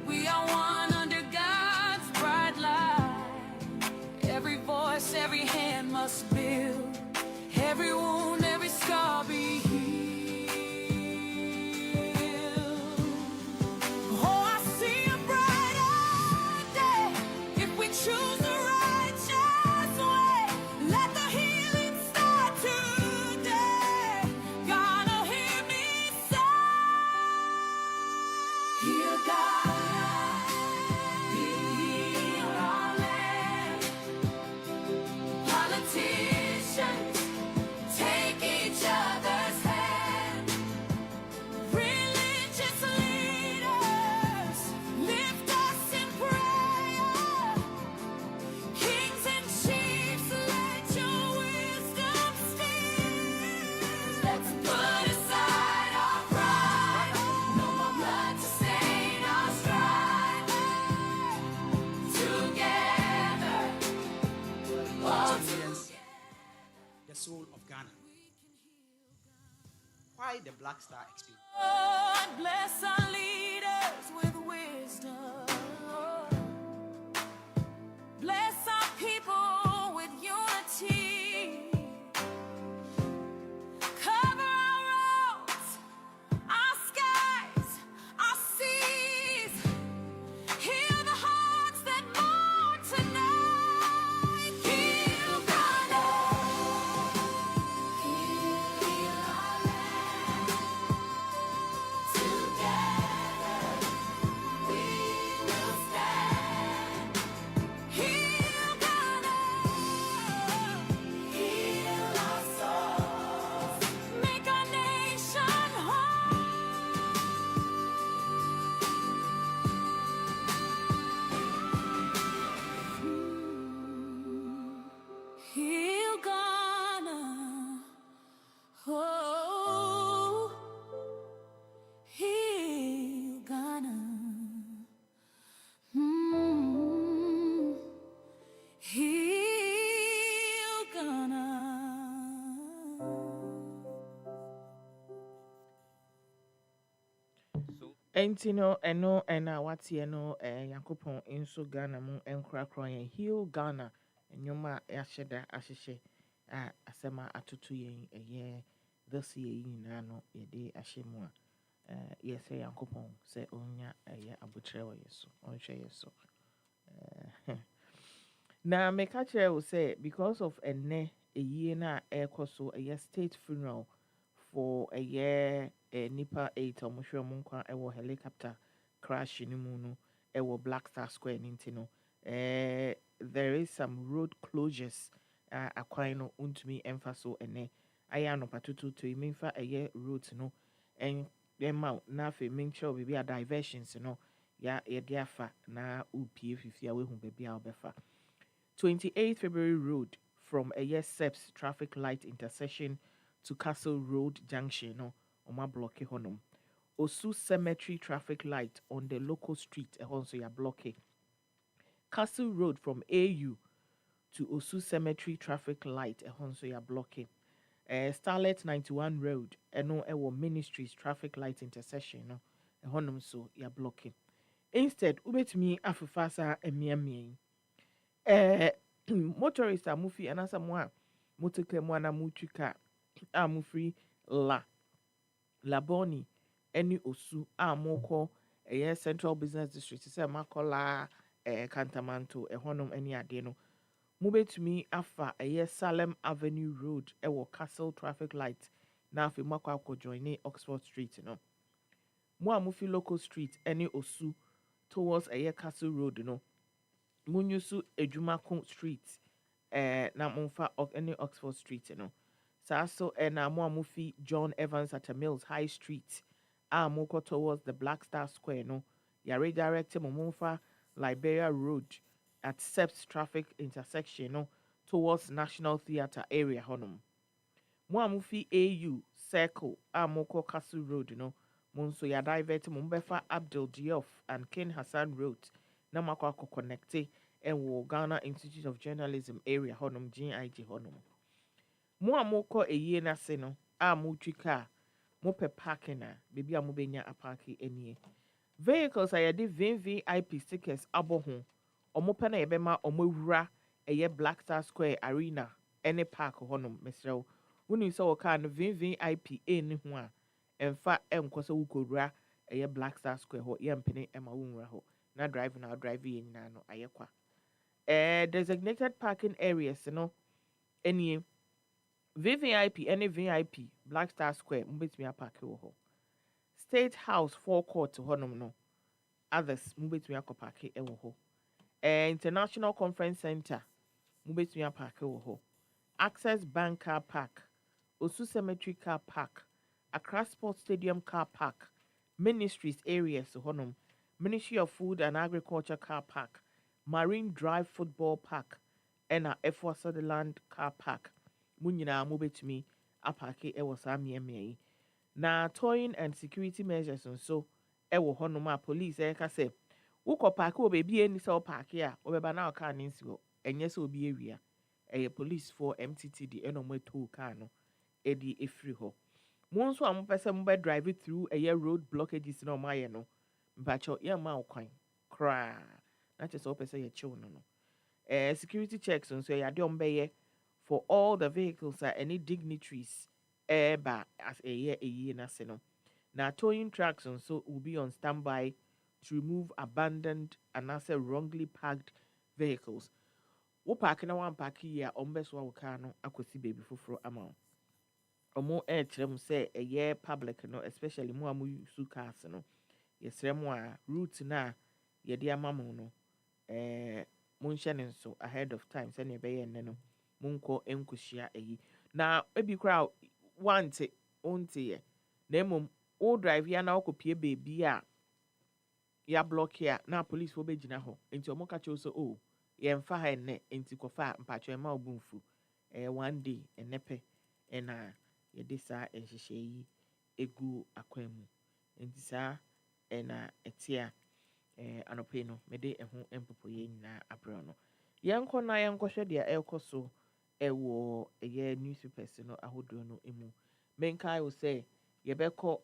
S13: We are one under God's bright light. Every voice, every hand must build. Every wound, every scar be healed. Oh, I see a brighter day if we choose the righteous way. Let the healing start today. Gotta hear me say, heal Ghana, heal our land. Politicians, take each other's hand. Religious leaders, lift us in prayer. Kings and chiefs, let your wisdom steer. Let's put aside our pride, no more blood to stain our stride. Together, all
S14: Experience the soul of Ghana. Why the Black Star experience?
S13: God bless our leaders with wisdom. Bless our people with unity. Cover our roads, our skies, our seas. Heal the hearts that mourn tonight. Heal Ghana. Heal our land. Together we will stand. Heal Ghana. Heal our souls. Make our nation whole. Heal Ghana. Oh, heal Ghana. Heal Ghana.
S1: Enti no eno ena watie no Yakopon inso Ghana mu enkrakra yen heal Ghana enyoma yaheda ahyehye a asema atutu yen eye this year nyina no yede ahyemu a yese Yakopon se onya eye abotre wo yeso onhwe yeso na meka kire wo say because of ene eyie na ekoso eye state funeral for a year nipa 8 omohwe mo nkwa ewo helicopter crash ni mu no ɛwɔ Black Star Square Nintino. There is some road closures. Akwan no untumi emfa so ene. Aya no patutu to iminfa eye route no. En ma na afi make sure be a diversions no. Ya yɛde afa na upie fifia we hu baby a obefa. 28th February Road from eye Seps traffic light intersection to Castle Road Junction no. Oma block honom. Osu Cemetery traffic light on the local street so ya block. Castle Road from AU to Osu Cemetery traffic light so ya block. Starlet 91 Road eno ewo Ministries traffic light intersection no honum so ya blocking. Instead ubetumi afufasa emiamie. Motorists are mufi anasa mwa motokle mwana mutuka amufri Laboni any Osu moko Central Business District se makola Cantamanto honum any adeno. Mubetumi afa Salem Avenue Road ewo Castle traffic light na afi makwa ko join Oxford Street no. Mo amufi local street any Osu towards Castle Road no. Munyusu Ejumako Street na mumfa any Oxford Street no. Saso na mo amufi John Evans at Mills High Street moko towards the Black Star Square no. Ya redirect mo mumfa Liberia Road at Seps traffic intersection no towards National Theatre area honum. Muamufi AU Circle Moko Castle Road no Monso ya divert Mumbefa Abdul Diouf and Ken Hassan Road na makwa ko connecte and Ghana Institute of Journalism area honum GIG honum. Muamoko na se no mutwika mo pe parking na bebi amubenya apaki enie. Vehicles ayade VVIP stickers aboho omo pena yebema omo wura Black Star Square Arena any park honum mesrew woni so woka no VVIP ni ho a emfa enkoso wukowura Black Star Square ho yempene ema wunwura ho na drive ye nyina no ayekwa designated parking areas no any VVIP any VIP Black Star Square mbetumi apake ho State House forecourt honum no others mbetumi akopake ewo ho International Conference Center mubetumi apake wo ho Access Bank Car Park Osu Cemetery Car Park Accra Sports Stadium Car Park Ministries areas honum Ministry of Food and Agriculture Car Park Marine Drive Football Park ena F4 Sutherland Car Park munyina mubetumi apake ewo saa miemie na towing and security measures nso ewo honum a police ka say wukọ park wo baby eni se park a obeba na car ni nsi ho enye se obi ewia police for MTTD eno mo to car no edi efiri ho mo nso a mo pese mo be drive through road blockages na o maye no mpacho ye ma okwan kra na che se o pese ye chill no security checks nso ya de ombeye for all the vehicles are any dignitaries eba as a na se no na towing trucks nso will be on standby to remove abandoned and also wrongly parked vehicles. Wo park na one park here ombeso wa car no akosi baby foforo ama. Omo kyerem say public no especially mo amu use cars no. Yesrem a route na ye de amamu no mo nhye ne nso ahead of time say ne be ye ne no. Monko enkohia na ebi kra want onte ye. Na emom o drive ya na okopie baby a ya block here na police fo begina ho enti omo ka che so ye mfa ha enne enti kofa mpacho ma obunfu one day enepe na ye de sa enhyehyɛ yi egu akwan mu enti sa na etia anope no me de eho empopo ye nyina abro no yenko na yenko hwɛ de ekoso ewo newspapers no ahodro no emu menkai wo say ye beko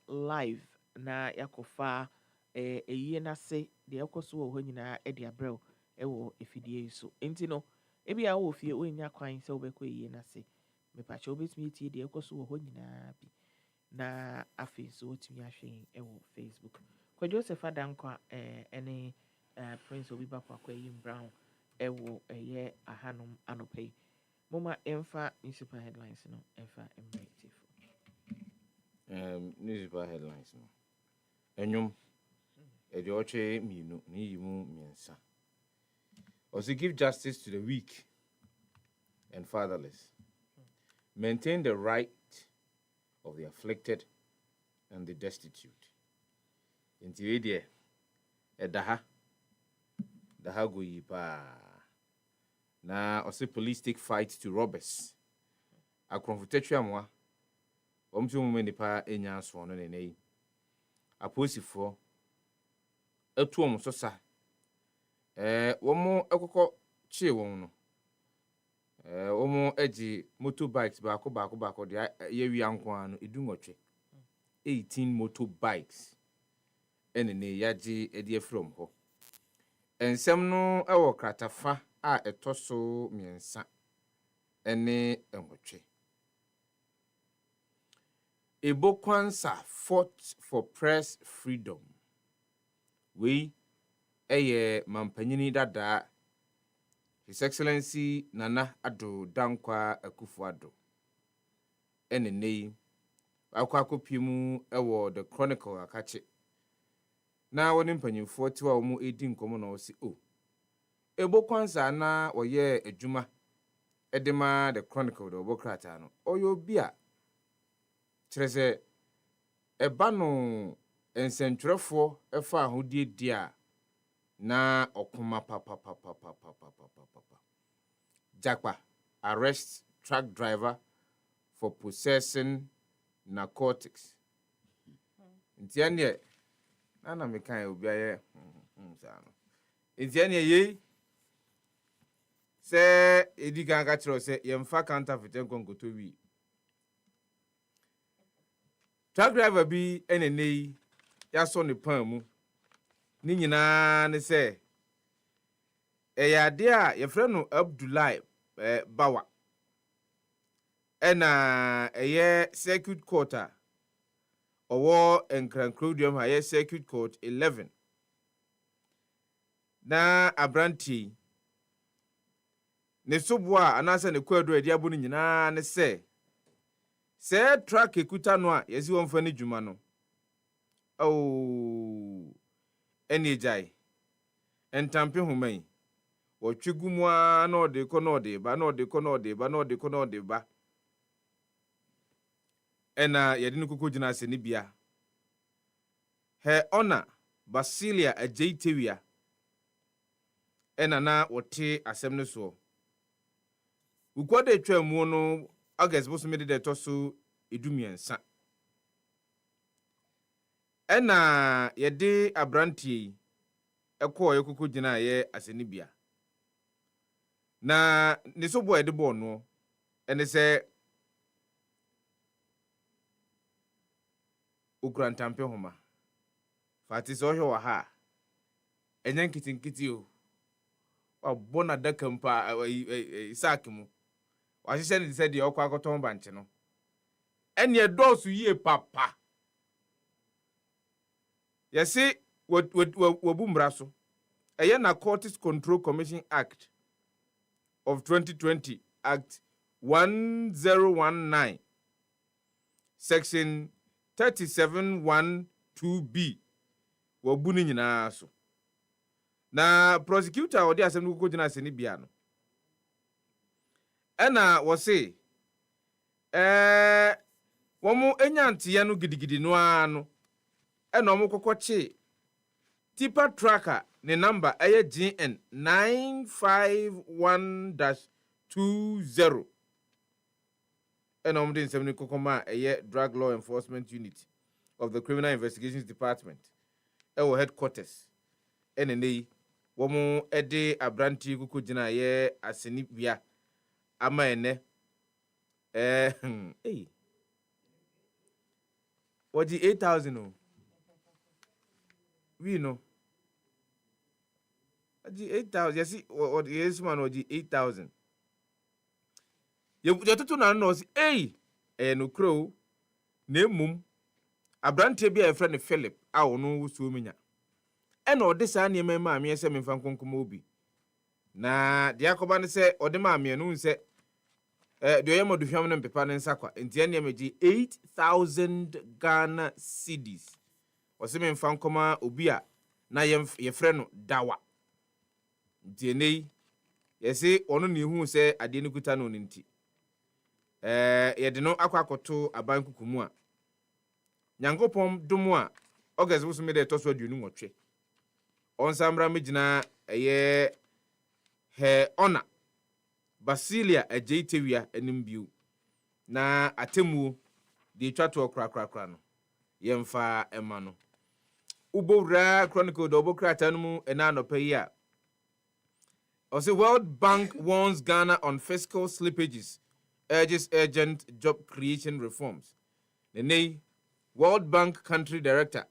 S1: live na yakofa eyi na se de ekoso wo ho nyina e de abrɛw ewo efidie so enti no ebi a wo fie onya kwan se obeko eyi na se me pa che obetumi tie de ekoso wo ho nyina bi na afi so otumi ahwe ewo Facebook kwa Joseph Adankwa ene Prince Obi Bakwa kwa Yim Brown ewo ahanum anopai moma emfa newspaper headlines no emfa embrative
S15: newspaper headlines no enyum Edioche minu ni yimu miensa. Also give justice to the weak and fatherless. Maintain the right of the afflicted and the destitute. Inti die daha go yipa. Na also police take fight to robbers. Akonfotetwa mwa. Omtu mu nipa enya so no ne nei. Aposifo atu om so sa. Womo ekoko chie won no. Womo eji motorbikes baako de ye wi anko ano edunwotwe. 18 motorbikes. Ene ne yaji edie from ho. Ensem no ewo kratafa a etoso miensa. Ene enwotwe. Ebo Kwanzaa fought for press freedom. We mampanyini dada His Excellency Nana Addo Dankwa Akufo-Addo. Ene nei akwa kopimu ewo the Chronicle akache. Na woni mpanyimfo ti wa omu edi nkomo na osi o. Ebo Kwanzaa na woye adwuma edema the Chronicle do bokrata no. Oyo bia Trese eba no ensentwerefo efa ahodie dia na okuma papa. Jakpa arrest truck driver for possessing narcotics. Ntiane na me kan obi aye sa no. Ntiane ye se edi kan ka tro se yemfa counterfeit nkonkoto wi. Truck driver bi enenei ya so ne pan mu ni nyina ne se ade a ye frɛ no Abdullahi Bawa ena circuit court a owo Enkrankrodum ha circuit court 11 na abranti ne sobua anase ne kwadu ade abo ni nyina ne se truck ekuta no a yesi wonfa ne dwuma no eni jai entampe human wotwegumu a na ode ko na ode ba ena yede ne kokko gina ase ne bia he ona Basilia Ajeitewia ena na wote asem ne so ukwade twamu no August boso me de toso edumiensa ena yede abrantie ekọ yekoko gina ye asenibia na ne so boy de bo no ene se ukrantampe homa fati so hwe wa ha enyan kitinkiti o wa bona daka mpa isakimu wa hye ne se de okwa akoton banche no ene dosu yie papa yesi wabumra so eye Narcotics Control Commission Act of 2020 Act 1019 Section 3712B wabuni nyina so na prosecutor odi asem no kokko gina sene bia no ena wo se womu enyantiye no gidigidi no ano ena omo kokkoche tipa tracker ne number eye GN 951-20 ena omo den semni kokoma eye Drug Law Enforcement Unit of the Criminal Investigations Department ewo headquarters ena nei womu ede abranti kokko gina ye aseni bia ama ene what the 8,000 we know the 8,000 you see what yes man what the 8,000 you to na no say no crow na mum abrante bia e friend Philip a ono wusu menya e na ode sa na ema ma me se me fan konkoma obi na de akoba ne se ode ma me no nse de yemo do hwam no pepa ne nsakwa enti ne meji 8,000 Ghana cedis wose me fan koma obi a na yɛfrɛ no dawa nti enei yɛse ɔno ne hu sɛ adeɛ no kuta no nti yɛde no akɔto aban kukumu a nyankopɔn dom a August bosome de ɛtɔ so aduonu nwɔtwe ɔnsamra megyina ɛyɛ he ona Basilia Ajeitewia anim bio na atemuo de twa to krakrakra no yɛmfa ɛma no ubowra chronicle do bokrata no mu ɛna anɔpa yi a ɔsɛ World Bank warns Ghana on fiscal slippages, urges urgent job creation reforms. Nene World Bank country director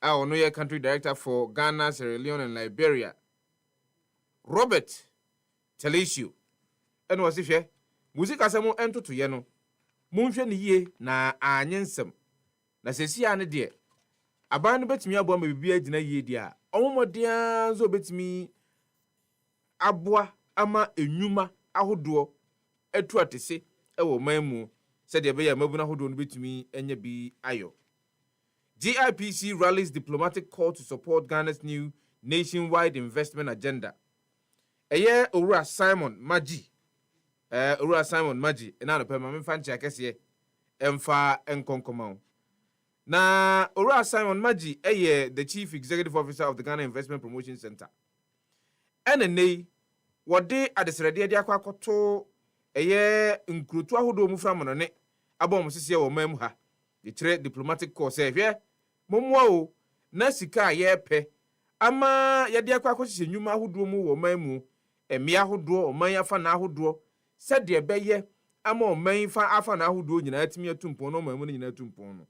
S15: ɔno yɛ country director for Ghana, Sierra Leone and Liberia, Robert Talisio ɛna ɔsɛ hwɛ music asɛm ɛntoto yɛ no monhwɛ ne yie na anye nsɛm na sesia ne deɛ aban no betumi aboa ma bibia gyina yie deɛ a ɔmomɔdea nso betumi aboa ama enwuma ahodoɔ atu atese ɛwɔ man mu sɛdeɛ ɛbɛyɛ mabuna ahodoɔ no betumi anya bi ayo. GIPC rallies diplomatic call to support Ghana's new nationwide investment agenda. Ɛyɛ Owura Simon Maji ɛna no pɛ ma memfa nkyɛ akɛseɛ ɛmfa nkonkoma na Owura Simon Maji ɛyɛ the chief executive officer of the Ghana Investment Promotion Center ɛna nei wɔde adesrɛdeɛ de akɔto ɛyɛ nkurutu ahodoɔ mu fra monone abɔ mo sisiɛ wɔ man mu ha yɛkyerɛ diplomatic call sɛ hwɛ mommoa o na sika a yɛpɛ ama yɛde akɔhyehyɛ nnwuma ahodoɔ mu wɔ man mu mmea ahodoɔ ɔman afa na ahodoɔ sɛdeɛ ɛbɛyɛ ama ɔman fa afa na ahodoɔ nyinaa tumi atumpɔn no ɔman mu no nyinaa atumpɔn no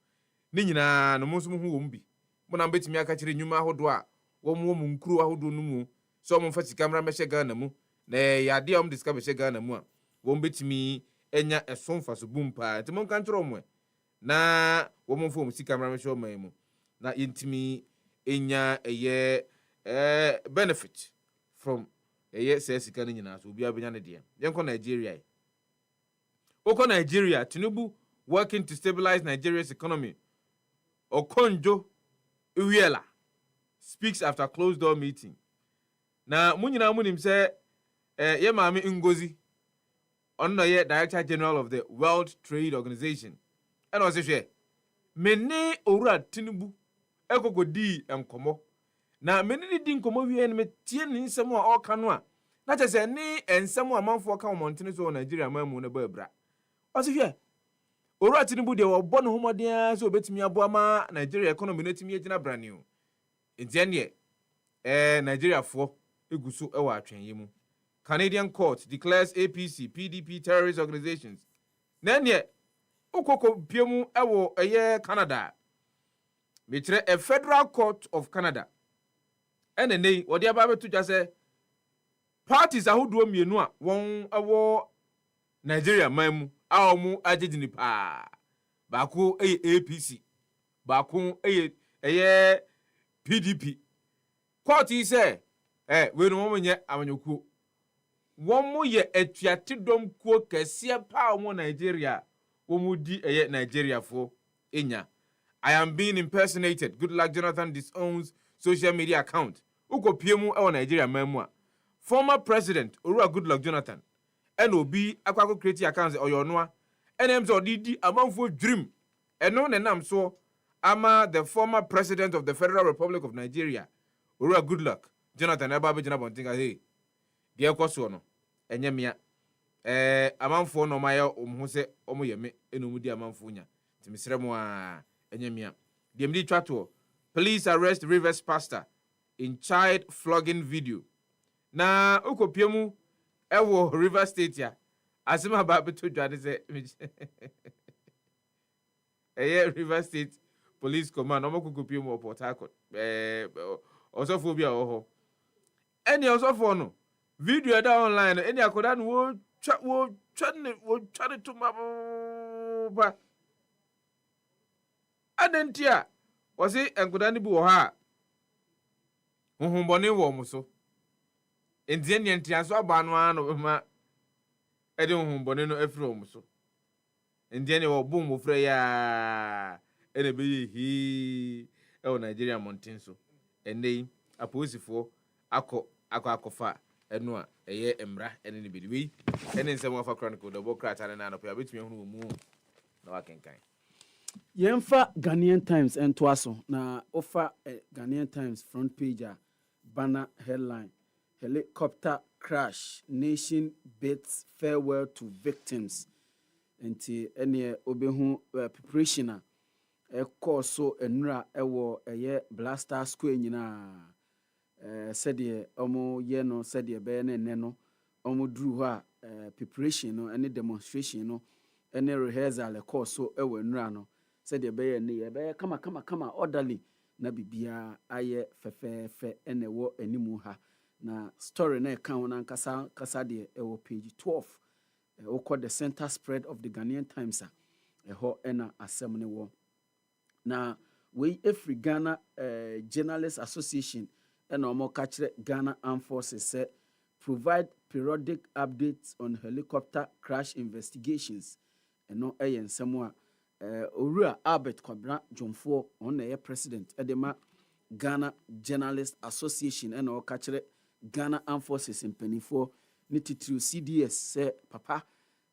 S15: ne nyinaa no mo nso mo ho wɔ mu bi mo na betumi aka kyerɛ nnwuma ahodoɔ a wɔn wɔ mu nkuro ahodoɔ no mu sɛ ɔmo fa sika mmra mɛhyɛ Ghana mu na yɛade a ɔmo de sika bɛhyɛ Ghana mu a wɔn betumi anya ɛso mfa so bum paa nti mo nka nkyerɛ ɔmo na wɔn mfa ɔmo sika mmra mɛhyɛ ɔman mu na yɛntumi enya ɛyɛ benefit from ɛyɛ sɛ sika no nyinaa so obi abenya ne deɛ yɛnkɔ Nigeria okɔ Nigeria Tinubu working to stabilize Nigeria's economy Okonjo Iweala speaks after closed door meeting na mo nyinaa mo nim sɛ yɛ maame Ngozi ɔno yɛ director general of the World Trade Organization ɛna ɔsɛ hwɛ mene Owura Tinubu ekokodi enkomo na mene di nkomo wie ne metie ne nsɛm a ɔka no a na kyɛ sɛ ne nsɛm a manfo ka ɔmontene so wɔ Nigeria mamu no baabra ɔsɛ hwɛ Owura Tinubu de wɔbɔ ne homɔden so obetumi aboa ma Nigeria economy no tumi agyina brane o enti ne Nigeria fo egu so ɛwɔ atwenye mu. Canadian court declares APC PDP terrorist organizations na ne okoko piemu ɛwɔ ɛyɛ Canada mekyerɛ a federal court of Canada ɛna nei wɔde aba beto dwa sɛ parties ahodoɔ mmienu a wɔn ɛwɔ Nigeria man mu a wɔn agyegyini paa baako ɛyɛ APC baako ɛyɛ PDP court yi sɛ we no wɔn nyɛ amanyokuo wɔn mo yɛ atuate dɔm kuo kɛseɛ paa wɔn Nigeria wɔn mo di ɛyɛ Nigeria fo enya. I am being impersonated. Good luck, Jonathan disowns social media account. Uko piemu ewa Nigeria memua. Former President Owura Goodluck Jonathan. NOB akwako create accounts oyonwa. NMZ didi amanfo dream. Eno nenam so ama the former President of the Federal Republic of Nigeria Owura Goodluck Jonathan eba be jina bontinga hey. Die kwaso no. Enye mia. Amanfo no maye omho se omo yeme enomu di amanfo nya. Timisrɛ mo a enyemia DMD twato police arrest Rivers pastor in child flogging video na okopiemu ewo Rivers State ya asema ba beto dwade se Rivers State Police Command omokokopiemu Port Harcourt osofo bia oho eni osofo no video da online eni akoda no wo twa to maba adentia wose enkoda ne bi wo ha honhombone wo mo so entie ne ntiaso aba no ano ma ede honhombone no afiri wo mo so entie ne wo bom mo fra ya ene be hi e wo Nigeria mountain so ene aposifo akɔfa ɛno a ɛyɛ mmra ɛne ne bedi wei ɛne nsɛm afa chronicle dɔbɔ krata ne na anɔpɛ abɛtumi ahunu wɔ mu na wakenkan
S7: yɛmfa Ghanaian Times ɛntoa so na ofa Ghanaian Times front page a banner headline helicopter crash nation bids farewell to victims nti ɛneɛ obehu preparation a ɛkɔɔ so nnura ɛwɔ ɛyɛ blaster square nyinaa sɛdeɛ ɔmo yɛ no sɛdeɛ bɛyɛ no nnɛ no ɔmo duru hɔ a preparation no ɛne demonstration no ɛne rehearsal ɛkɔɔ so ɛwɔ nnura no sɛdeɛ bɛyɛ ne yɛ bɛyɛ kama orderly na biribiara ayɛ fɛfɛɛfɛ ɛna ɛwɔ animu ha na story na ɛka ho nankasa kasa deɛ ɛwɔ page 12 wokɔ the center spread of the Ghanaian Times a ɛhɔ ɛna asɛm ne wɔ na wei ɛfiri Ghana Journalists Association ɛna ɔmo ka kyerɛ Ghana Armed Forces sɛ provide periodic updates on helicopter crash investigations ɛno ɛyɛ nsɛm a Owura Albert Kwabena Jomfoɔ ɔno na ɛyɛ president ɛde ma Ghana Journalists Association ɛna ɔka kyerɛ Ghana Armed Forces mpanimfoɔ ne titiri CDS sɛ papa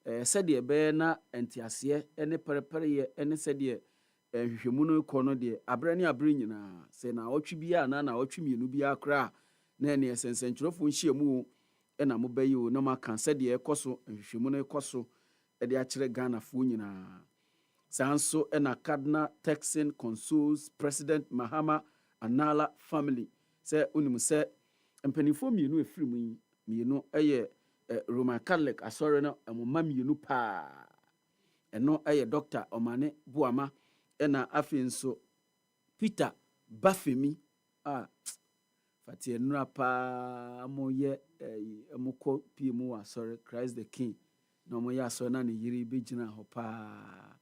S7: sɛdeɛ ɛbɛyɛ na ntiaseɛ ɛne pɛrɛpɛrɛyɛ ɛne sɛdeɛ hwehwɛmu no kɔ no deɛ abrɛ ne abrɛ nyinaa sɛ na ɔtwe biara na ɔtwe mmienu biara koraa na ɛne nsɛnsɛntwerɛfoɔ nhyia mu ɛna mobɛyi o na maka sɛdeɛ ɛkɔ so hwehwɛmu no ɛkɔ so ɛde akyerɛ Ghanafoɔ nyinaa saa nso ɛna Cardinal Texan Consoles President Mahama Anala family sɛ onim sɛ mpanimfoɔ mmienu efiri mu yi mmienu ɛyɛ Roman Catholic asɔre no ɛmoma mmienu paa ɛno ɛyɛ Dr. Omane Buama ɛna afei nso Peter Bafemi a fati enura paa mo yɛ ɛmokɔ pie mu wɔ asɔre Christ the King na mo yɛ asɔre na ne yiri bɛgyina hɔ paa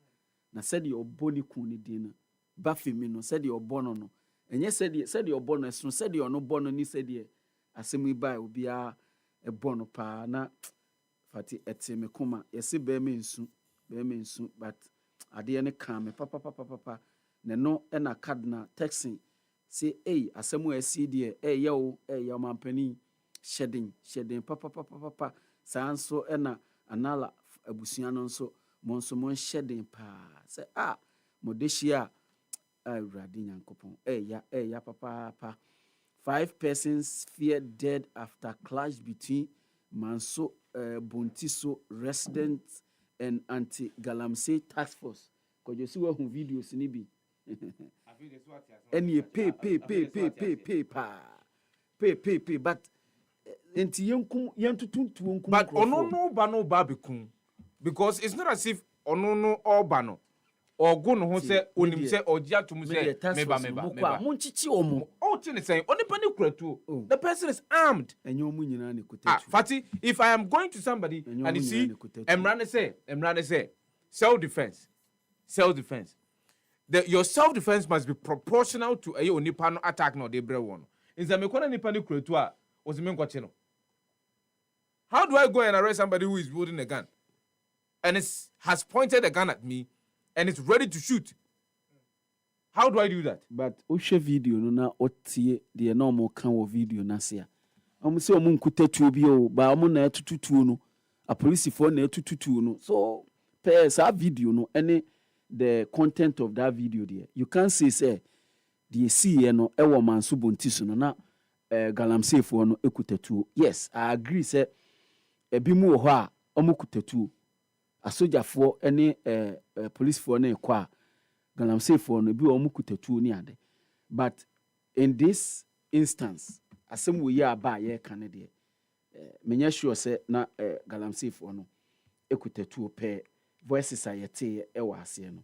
S7: na sɛdeɛ ɔbɔ ne kun ne din no Bafemi no sɛdeɛ ɔbɔ no no ɛnyɛ sɛdeɛ ɔbɔ no ɛsono sɛdeɛ ɔno bɔ no ne sɛdeɛ asɛm yi baa obiara ɛbɔ no paa na fati ɛte me koma yɛse bɛɛma nsu but adeɛ ne ka me papapapapa na no ɛna Cardinal Texan sɛ asɛm a ɛsi deɛ ɛyɛ wo ɛyɛ ɔmampanin hyɛden papapapapa saa nso ɛna Anala abusua no nso mo nso mo hyɛden paa sɛ mo de hyia Awurade Nyankopɔn ɛyɛ papaapa 5 persons feared dead after clash between Manso Bontiso residents and anti-Galamsey task force. Kojo si wa hu videos ni bi. Eni pay but enti yentutuntu onkum.
S15: But ono ba bekun because it's not as if ono no oba no ogo no ho se onim se ogia tum se meba
S7: munchichi omo
S15: o ti ne say onipa ne kuratu the person is armed
S7: enye omu nyina ne kutatu
S15: Fati, if I am going to somebody and you see emrane say self defense your self defense must be proportional to a onipa no attack no de bre won nza me kwana nipa ne kuratu a ozime nkwache no. How do I go and arrest somebody who is holding a gun and has pointed a gun at me and it's ready to shoot? How do I do that?
S7: But oshe video no na otie de na omo kan wo video na se a omo se omo nkutatu bi o ba omo na etututu no a police for na etututu no so per sa video no any the content of that video there you can say the see no e wo Manso Bontiso no na Galamsey for no ekutatu. Yes, I agree say ebi mu wo ho a omo kutatu asogyafoɔ ne policefoɔ ne kɔ a Galamseyfoɔ no bi wɔn kutatuo ne ade but in this instance asɛm wɔ yi aba a yɛreka ne deɛ menyɛ sure sɛ na Galamseyfoɔ no ekutatuo pɛ voices a yɛte ɛwɔ aseɛ no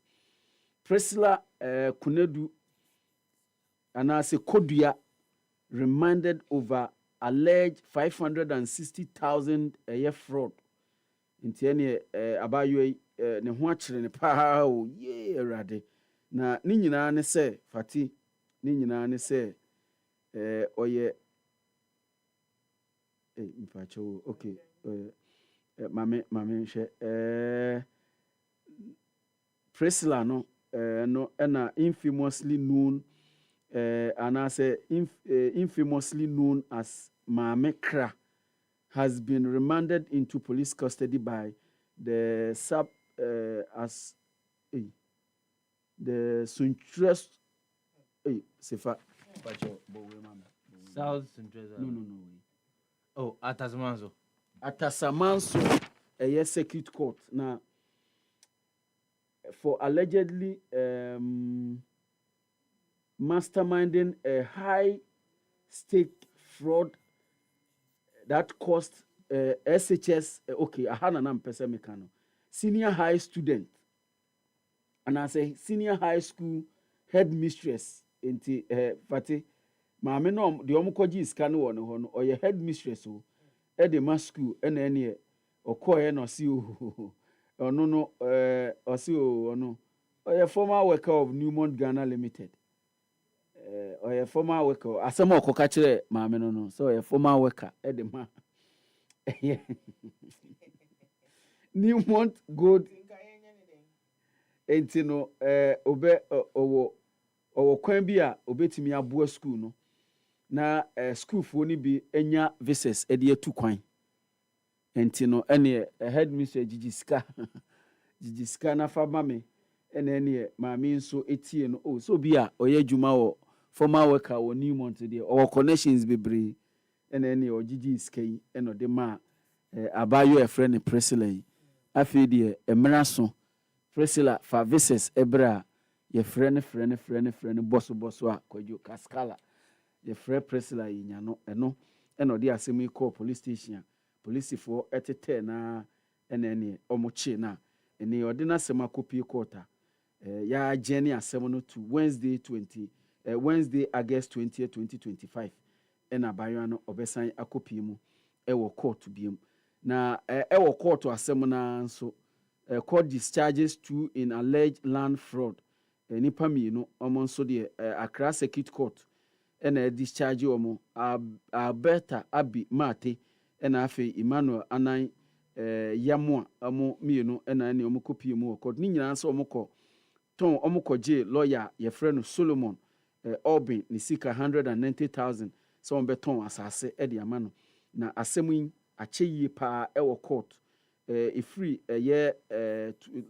S7: Priscilla Kunedu anaasɛ Kodua remanded over alleged 560,000 fraud nti ene abayo ne ho akyere ne paa o ye Awurade na ne nyinaa ne sɛ Fati ne nyinaa ne sɛ oye mpacho okay mame hwɛ Priscilla no no na infamously known
S16: and as infamously known as Mame Kra, has been remanded into police custody by the the Suntrust Sefa.
S15: South Central.
S16: No.
S15: Oh, Atasamanso.
S16: Atasamanso, a circuit court. Now, for allegedly masterminding a high stake fraud that cost SHS, senior high student, and as a senior high school headmistress in FATI. Maame no de omukwaji iska no no ho no oye headmistress o e de ma school e na ene okoye no si o ono no osi o ono oye former worker of Newmont Ghana Limited. Oye former worker asem okoka kire maame no so oye former worker e de ma Newmont Gold enti no obe owo kwan bi a obetimi aboa school no na school fo ni bi enya visas e de atu kwan enti no ene headmistress jijiska na fa mame ene maame nso etie no so bi a oye adwuma wo former worker wo Newmont de o connections bebre ene ojijiska yi eno de ma abayo e friend Priscilla yi afi de emra so Priscilla fa visas ebra ye friend bosso a kwadwo kaskala ye frɛ Priscilla yinya no eno de asɛm call police station police for etete na ene omoche na ene ode na asɛm akopie court ya agene asɛm no to Wednesday August 20, 2025 ena bayo no obesan akopie mu ewo court biem na ewo court asɛm na nso court discharges two in alleged land fraud nipa mienu omo nso de Accra Circuit Court ena discharge omo Alberta Abi Mate ena afi Emmanuel Anan Yamua omo mienu ena ne omo kopie mu court ni nyina nso omo kɔ ton omo kɔje lawyer ye frɛ no Solomon Obin ni sika 190,000 so on beton asase e de ama no na asɛm yi akyeyie pa ewo court free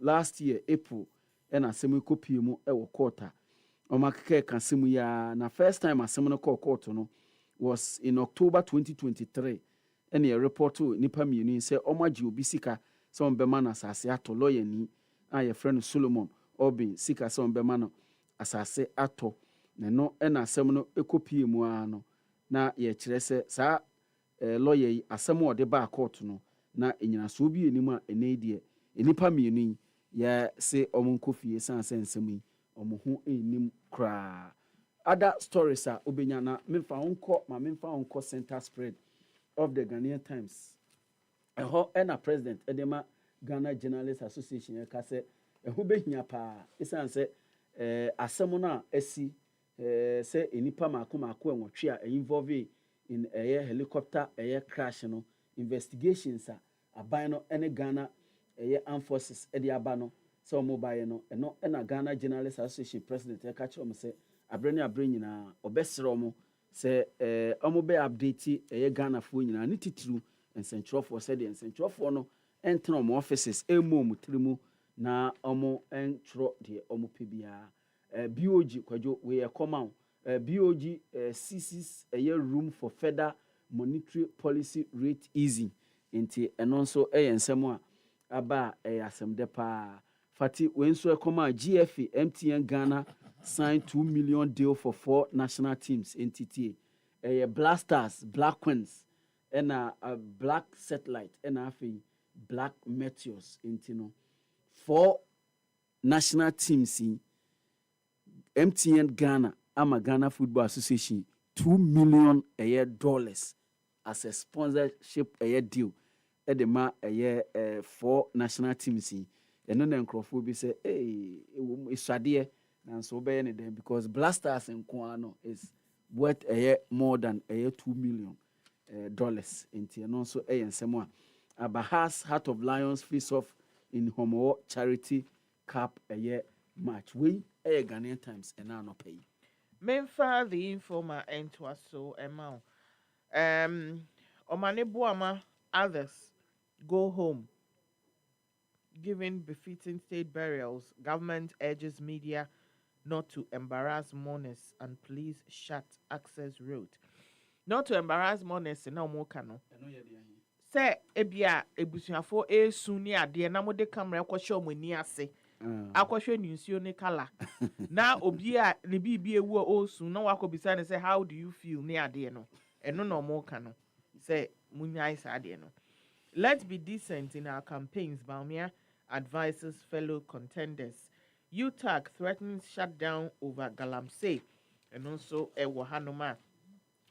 S16: last year April and asɛm kopie mu ewo court omakeke kasɛm ya na first time asɛm no court no was in October 2023 and a report to nipa mienu sɛ omaji obi sika sɛ on bema na asase ato lawyer ni a ye friend Solomon Obin sika sɛ on bema no asase ato na no na asɛm no ekopie mu no na ye kyerɛ sɛ saa lawyer yi asɛm ode ba court no na enyina so bi enim a ene die enipa mienu ya se omo nkofie san nsɛm yi omo ho enim kra other stories a obenya na memfa onko center spread of the Ghanaian Times eho na president edema Ghana Journalists Association ya ka se eho behia pa esan se asɛm no a asi se enipa mako enwotwe a involve in a helicopter crash no investigations a aban no ene Ghana armed forces edi aba no so mobile no eno na Ghana Journalists Association president e ka kire mo se abrani nyina obesere omo se omo be update Ghana fo nyina ne titiru ensentropho se de ensentropho no entena omo offices emu trimu na omo entro de omo pebia BOG kwadwo we common BOG seizes room for further monetary policy rate easing into eno nso ensem a aba asem de pa fati we nso ekoma GFA MTN Ghana signed 2 million deal for 4 national teams entity Black Stars, Black Queens and a Black Satellite and afi Black Meteors intino 4 national teams in MTN Ghana ama Ghana Football Association $2 million a year dollars as a sponsorship a year deal at the ma a year 4 national teams in and then Crawford be say it's sadie and so be any them because Blasters and Kwano is worth a year more than a year $2 million dollars into and also a and someone Bahas Heart of Lions face off in Homo Charity Cup a year match we a Ghanaian Times and now no pay.
S1: Memfa the informer into us so amount. Omane Buama, others go home. Given befitting state burials, government urges media not to embarrass mourners and police shut access road. Not to embarrass mourners no more cano. Say ebia ebusuafo esu ni ade na mo de camera kwhye omani ase. Akwhye nsuo ne kala. Na obi a ne bibi ewu osu na wakobisa ne say how do you feel ni ade no. Eno no mo cano. Say munyai sa ade no. Let's be decent in our campaigns, Baumia advises fellow contenders. UTAG threatens shutdown over Galamsey. And also Ewo Hanoma.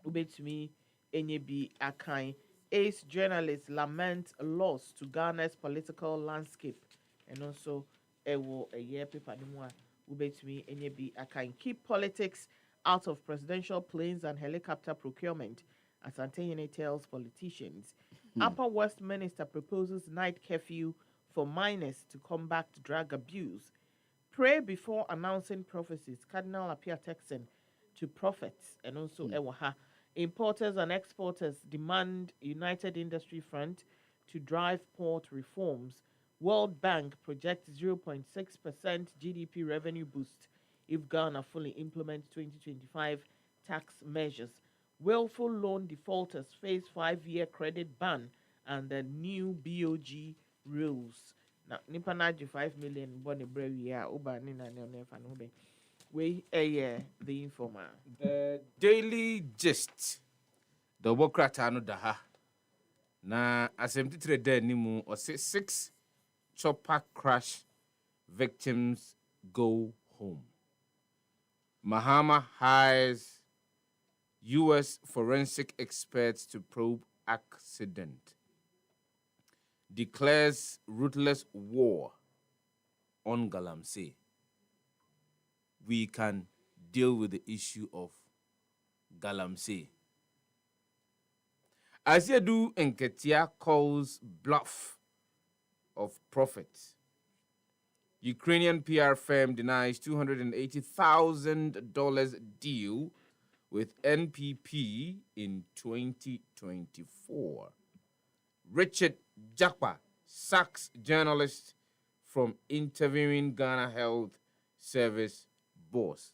S1: Ubetumi Enyebi Akai. Ace journalists lament loss to Ghana's political landscape. And also Ewo Eye Paper Nimwa. Ubetumi Enyebi Akai. Keep politics out of presidential planes and helicopter procurement. Asantehene tells politicians. Upper Westminster proposes night curfew for minors to combat drug abuse. Pray before announcing prophecies. Cardinal appear Texan to prophets and also Ewaha. Importers and exporters demand United Industry Front to drive port reforms. World Bank projects 0.6% GDP revenue boost if Ghana fully implements 2025 tax measures. Willful loan defaulters face 5-year credit ban and the new BOG rules. Now, nipa na 5 million bonne brevi ya uba ni na ne fa no be. We the informer.
S15: The Daily Gist. The Wokrata no daha. Na asemtitre de nimu or 6 chopper crash victims go home. Mahama hires U.S. forensic experts to probe accident. Declares ruthless war on Galamsey. We can deal with the issue of Galamsey. Aziedu Nketia calls bluff of profit. Ukrainian PR firm denies $280,000 deal with NPP in 2024. Richard Jakpa sacks journalist from interviewing Ghana Health Service boss.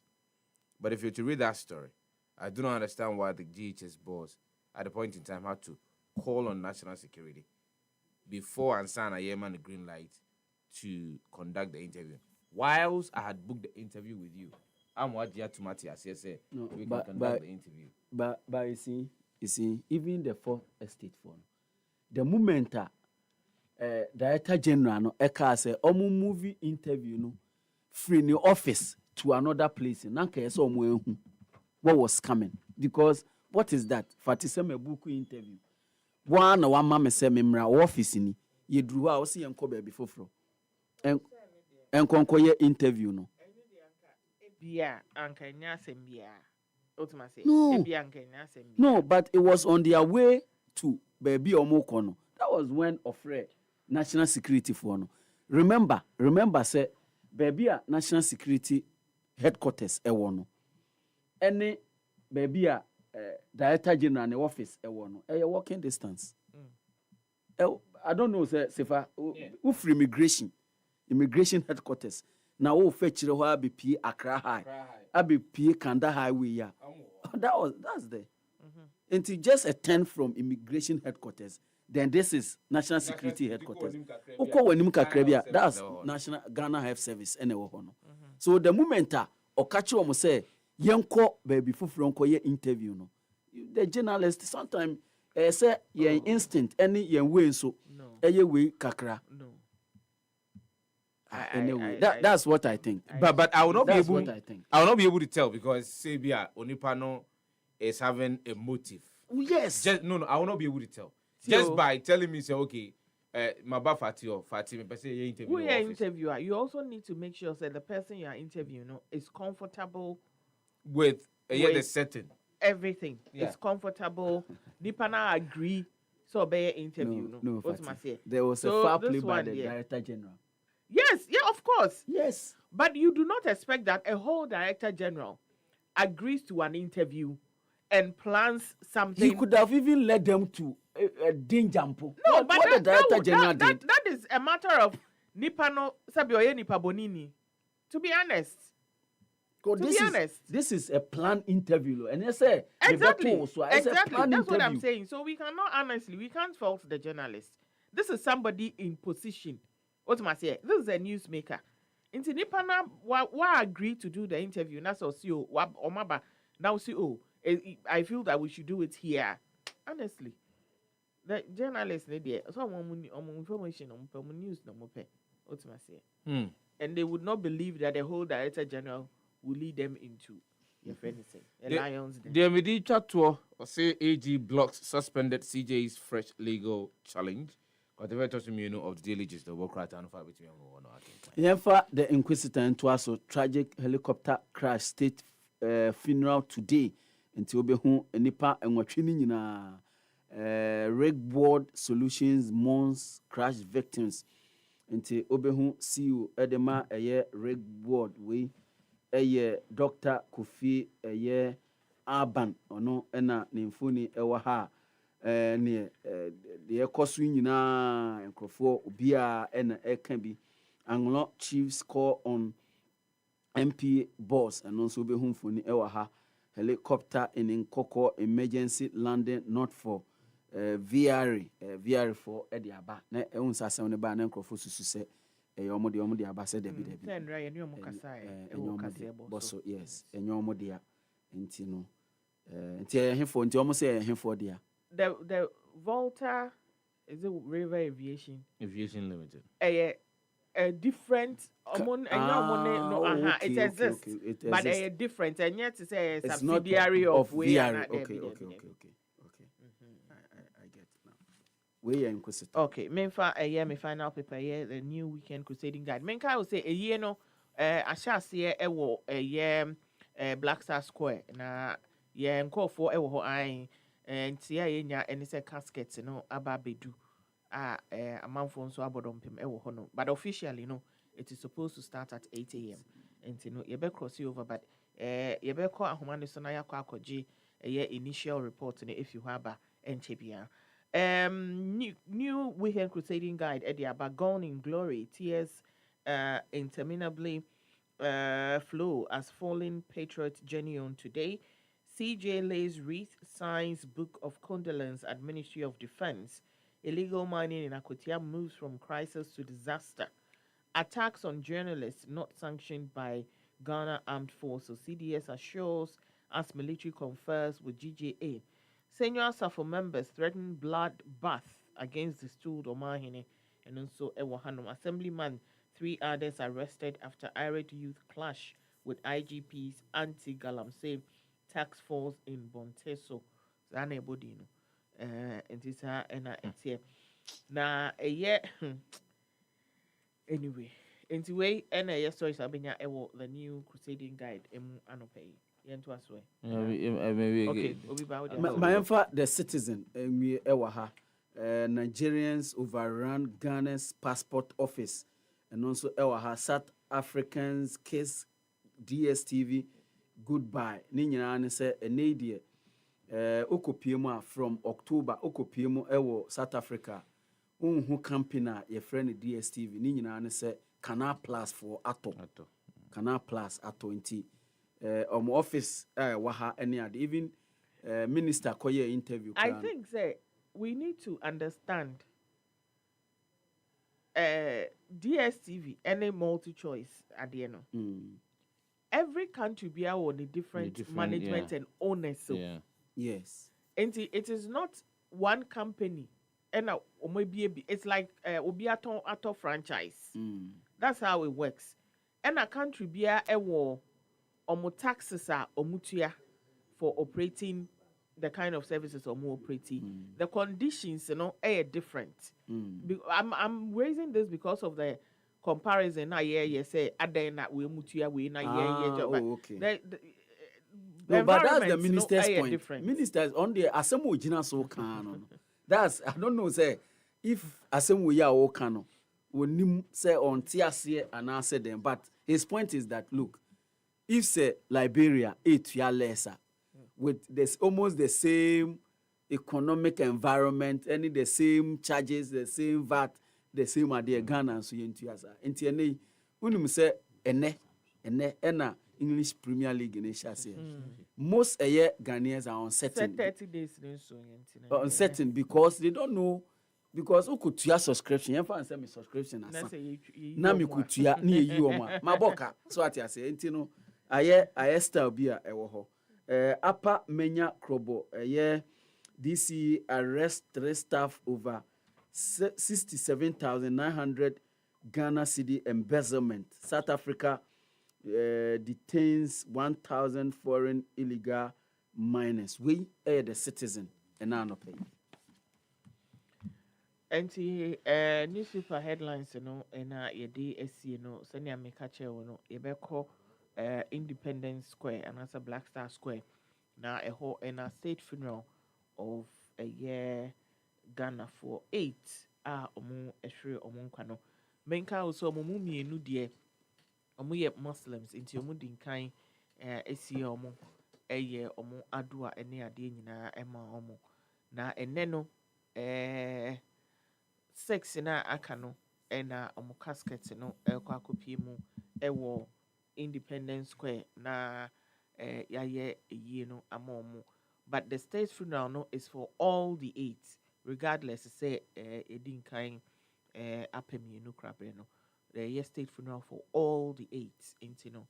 S15: But if you're to read that story, I do not understand why the GHS boss at the point in time had to call on national security before and sign a Yemen the green light to conduct the interview. Whilst I had booked the interview with you, I'm what you to Matty as you say. No, we can conduct the interview.
S16: But you see, even the fourth estate phone, the moment Director General no eka say omu movie interview no free the office to another place. Nanka yes omu what was coming because what is that? FATI seme buku interview. One mama say memra office ni ye drew out see enko baby foforo. Enko ye interview no. No, but it was on their way to baby omokono. That was when Ofre national security for no. Remember, say baby national security headquarters no. Any baby director general in the office no. Walking distance. I don't know say Sefa who for immigration headquarters. Now who fetch the whole BP Accra High. ABP Kanda Highway ya. That's there. Until just a 10 from immigration headquarters. Then this is national security headquarters. That's national Ghana Health Service. So the moment Okachi say yenko baby fufronko ye interview no. The journalist sometimes say ye instinct any ye way so ye way kakra. No. Anyway, that's what I think.
S15: But I will not
S16: that's
S15: be able.
S16: What I think.
S15: I will not be able to tell because Sabia Onipano is having a motive.
S16: Yes.
S15: No, I will not be able to tell. Just by telling me, say, okay, my FATI or FATI, me say you interview.
S1: Who you interviewer? You also need to make sure that the person you are interviewing is comfortable
S15: with the setting.
S1: Everything is comfortable. Dipana agree. So be interview.
S16: No. There was a foul play by the Director General.
S1: Yes, of course.
S16: Yes.
S1: But you do not expect that a whole Director General agrees to an interview and plans something.
S16: He could have even led them to a danger.
S1: No,
S16: what,
S1: but
S16: what the director
S1: that,
S16: general
S1: that,
S16: did.
S1: that is a matter of Nipano Sabioye Nipa Bonini. To be honest.
S16: This is a planned interview, and I say
S1: exactly.
S16: That's
S1: Interview. What I'm saying. So we can't fault the journalist. This is somebody in position. What am I saying? This is a newsmaker. Into Nipana, why agree to do the interview? That's all. CEO. Omaba now CEO. I feel that we should do it here. Honestly, the journalists need there. So information on news no more. What am I saying? And they would not believe that the whole director general will lead them into your friend say the lions.
S15: The Medicha tour or say AG blocks suspended CJ's fresh legal challenge. Whatever touch me, of the daily gist, the work right and fight between one or
S16: Yenfa the Inquisitor and Twaso tragic helicopter crash state funeral today until be home nipa and watching Regboard Solutions Mons crash victims until Obehu CEO Edema a year Regboard we a year Dr. Kofi a year Urban or no ena Nimfuni Ewaha near the Ekoswin and Crofo Ubia and Ekambi Anglo Chiefs call on MP boss and also be home for Ewaha helicopter in Nkoko emergency landing not for VR for Ediaba. Na unsa se on ba na Nkofo susu se yomo aba se debi.
S1: Sendra ye nyomo kasa e
S16: boso yes enyomo dia enti no enti ehefo enti omo se ehefo dia.
S1: The Volta is it River Aviation
S15: Limited.
S1: A different it exists, but a different and yet it's a subsidiary of
S16: VR. Okay. I get it now. We are inquisitive.
S1: Okay, Menfa a year me final paper here, the new weekend crusading guide. Menka will say a year no I shall see a year Black Star Square na yeah call for a eye and see and it's a casket no ababedu. A month so abodom pim hono. But officially, no, it is supposed to start at 8 a.m. And you know, you better cross over, but you better call a human sonaya kwakoji a initial report if you have a NTBR. New weekend crusading guide Ediaba gone in glory, tears interminably flow as fallen patriot journey on today. CJ lays wreath, signs book of condolence at Ministry of Defense. Illegal mining in Akotia moves from crisis to disaster. Attacks on journalists not sanctioned by Ghana Armed Forces. CDS assures as military confers with GJA. Senior SAFO members threaten bloodbath against the steward Omahine and also Ewahanum. Assemblyman, 3 others arrested after irate youth clash with IGP's anti-Galamsey task force in Bonteso. Zane Bodino. And this and here now a year anyway and a year stories have been the new crusading guide anopay yentu aswe okay
S16: my for the citizen we ewaha Nigerians overrun Ghana's passport office and also ewaha South Africans case DSTV goodbye ni nyina ne se enedie Okopiemu from October Okopiemu ewo South Africa unhu company ye friend DSTV ni nyina ne se Canal Plus for ato Canal Plus ato nti office waha any ad even minister koye interview
S1: I think say we need to understand DSTV any multi choice at the end every country be on a different management and owners so
S16: yes.
S1: And it is not one company. And maybe it's like Obiaton franchise. That's how it works. And a country be a war or taxes are omutia for operating the kind of services or more operating. The conditions, are different. I'm raising this because of the comparison. I say adena we mutia we na
S16: okay. No, but that's the minister's point.
S1: Different.
S16: Ministers on the Asemu Jina so can. That's I don't know say if Asemu ya o can say on TSC and answer them. But his point is that look, if say Liberia, it ya lesser with this almost the same economic environment, any the same charges, the same VAT, the same idea Ghana so yentu asa. Enti ene unum say ene English Premier League in Asia. Most Ghanaians are uncertain.
S1: 30 days
S16: Uncertain because they don't know. Because who could your subscription? You find me subscription as na me could ya ni you oma. Maboka. So what I say, you know, style be a ewo upper menya krobo DC arrest 3 staff over 67,900 Ghana cedi embezzlement. South Africa detains 1,000 foreign illegal miners. We are the citizen and are not paying.
S1: Enti newspaper headlines no na yɛde asi no sɛnea meka kyerɛ no yɛbɛkɔ Independence Square and as a Black Star Square na ɛhɔ na state funeral of a year Ghana for 8 ɔmo ɛhwere ɔmo nkwa no menka also ɔmo mu mmienu deɛ ɔmo yɛ Muslims nti ɔmo di nkan asi ɔmo ɛyɛ ɔmo adoa ɛne adeɛ nyinaa ɛma ɔmo na ɛnɛ no 6 na aka no na ɔmo casket no ɛkɔ akɔpie mu ɛwɔ Independence Square na yɛayɛ ɛyie no ama ɔmo but the state funeral no is for all the 8 regardless say ɛdi nkan apɛ mmienu krabrɛ no the state funeral for all the 8 nti no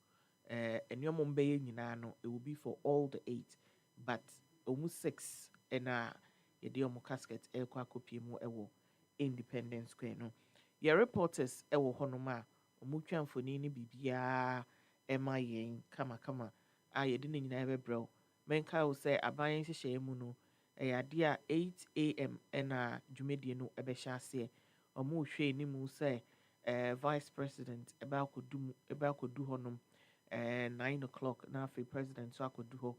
S1: ɛnneɛma mbɛyɛ nyinaa no it will be for all the 8 but ɔmo 6 na yɛde ɔmo casket ɛkɔ akɔpie mu ɛwɔ Independence Square no yɛ reporters ɛwɔ hɔnom a ɔmo twa mfoni ne biribiara ɛma yɛn kama a yɛde ne nyinaa bɛbrɛw menka wo sɛ aban hyehyɛ mu no ɛyɛ ade a 8 a.m. ɛna dwumadie no ɛbɛhyɛ aseɛ ɔmo hwɛ ne mu sɛ vice president ɛbɛakɔdu hɔnom 9 o'clock na afei president so akɔdu hɔ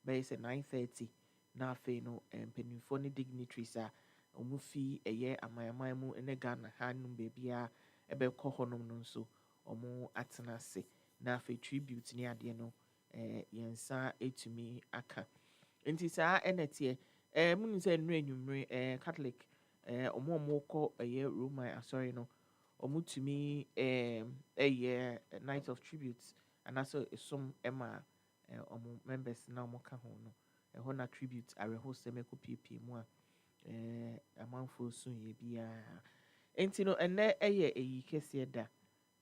S1: bɛyɛ sɛ 9:30 na afei no mpanimfoɔ ne dignitaries a ɔmo fi ɛyɛ aman mu ne Ghana ha nom baabia ɛbɛkɔ hɔnom no nso ɔmo atena ase na afei tribute ne adeɛ no yɛnsa etumi aka nti saa ɛnɛteɛ munu sɛ nnure nwumre Catholic ɔmo kɔ ɛyɛ Roman asɔre no ɔmo tumi ɛyɛ night of tribute anaso esom ɛma ɔmo members na ɔmo ka ho no ɛhɔ na tribute awerɛhosɛm ɛkɔ piepie mu a amanfoɔ so yɛ biara nti no ɛnɛ ɛyɛ ɛyi kɛseɛ da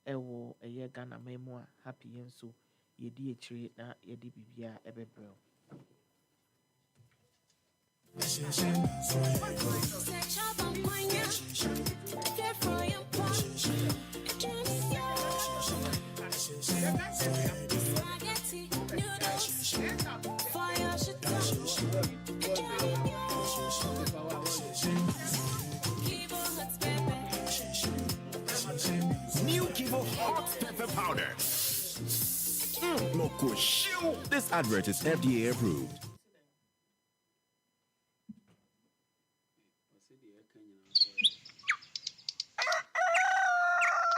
S1: ɛwɔ ɛyɛ Ghana man mu a happy yɛn so yɛdi akyire na yɛde biribiara ɛbɛbrɛw
S17: New Kivo hot pepper powder. Loco shoo. This advert is FDA approved.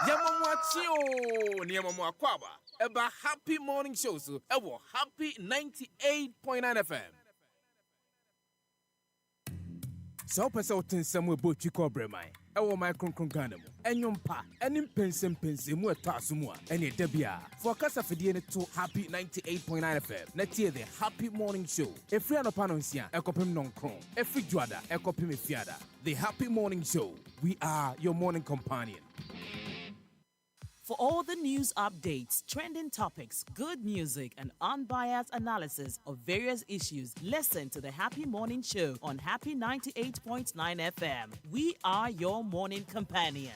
S10: Yamamwachio Niamakwaba about Happy Morning Show so ever Happy 98.9 FM. So person tin samu bo twiko bremai ewo my kronkron Ghana mu enyompa enim pensem mu etaso a ene da bia for kasa fidie ne to Happy 98.9 FM na tie the Happy Morning Show efri anopa no nsia ekopem nonkron efri juada ekopem efiada the Happy Morning Show, we are your morning companion.
S11: For all the news updates, trending topics, good music, and unbiased analysis of various issues, listen to the Happy Morning Show on Happy 98.9 FM. We are your morning companion.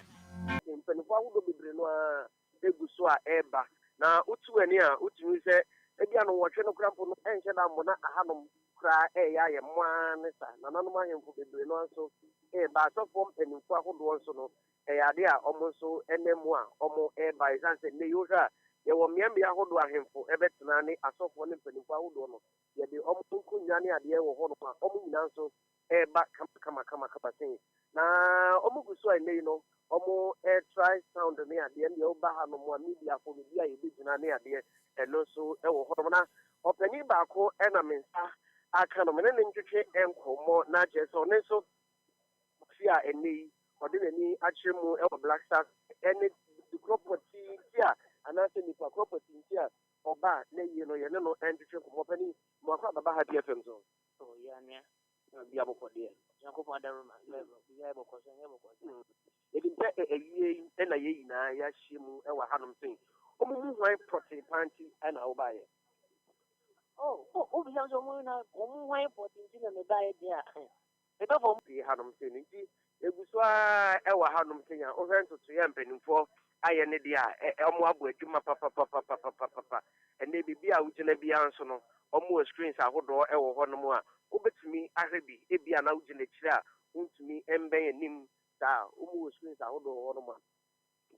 S8: Na utu eni a utumi se ebi anu wotwe no krampo no enche da mo na ahanom kra ya ye mwan sa na nanom ahemfo bebre no nso ba so form enimfo ahodo nso no ade a omo nso enemu a omo ba isanse ne yohwa
S18: ye wo miambi ahodo ahemfo ebetena ne asofo ne mpanimfo ahodo no ye de omunku nyane ade wo ho no ma omu nyina nso eba kama sen na omugu so ai no omu try sound ne ade ne oba ha no mo media fo media ye bigina ne ade eno so wo ho no na opani ba ko ena mensa aka no mene ne ntwetwe enkomo na je so ne so fia eni ode ni achemu Black Stars ene the property here and I say nipa property here oba na ye no ye no entwetwe ko mopani mo akwa baba ha DFM so
S19: oh ya nia
S18: bia boko de
S19: yanko fa daruma bia boko so boko
S18: e di pe ewie na ye yina ya hyemu e wa hanom sen omumu hwan property panty na oba ye
S19: oh bi yanso mo na omu hwan property na me ba ye dia e be bom
S18: bi hanom sen nti eguso a e wa hanom sen ya o hwan to ye mpanimfo aye ne dia omo abo adwuma papa ene bibi a ugina bia nso no omo screens ahodo e wo honom a obetumi ahwebi ebia na ugina kire a untumi emben anim da omo screens ahodo honom a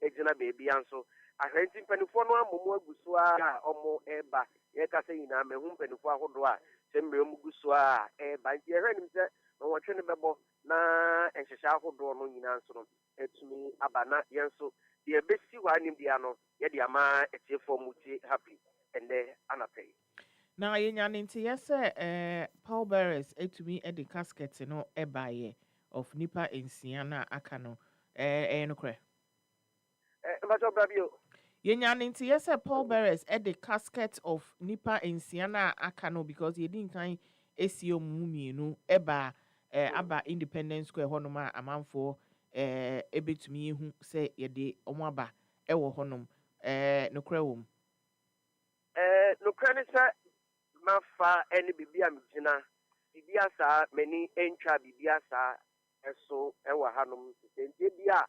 S18: ejina beebi anso ahwenti mpanimfo no amomo aguso a omo eba ye ka se nyina mehu mpanimfo ahodo a sembre omo guso a eba nti ehwenim se no wotwe ne bebo na enhyehya ahodo no nyina nso no etumi abana yenso the besi wanim dia no ye dia ma etiefo muti happy and anapay
S1: na yenya nti yese Paul Bearers etumi e de casket no ebaye of nipa ensia na aka no no kre
S18: macho brabio
S1: yenya nti yese Paul Bearers e de casket of nipa ensia na aka no because ye din kan esio mumienu eba aba Independence Square hono ma amanfo ebetumi ehu se ye de omo aba ewo honom nokre wom
S18: nokre ne sa mafa ene bibia mjina bibia sa meni entwa bibia sa eso ewa hanom ntie bia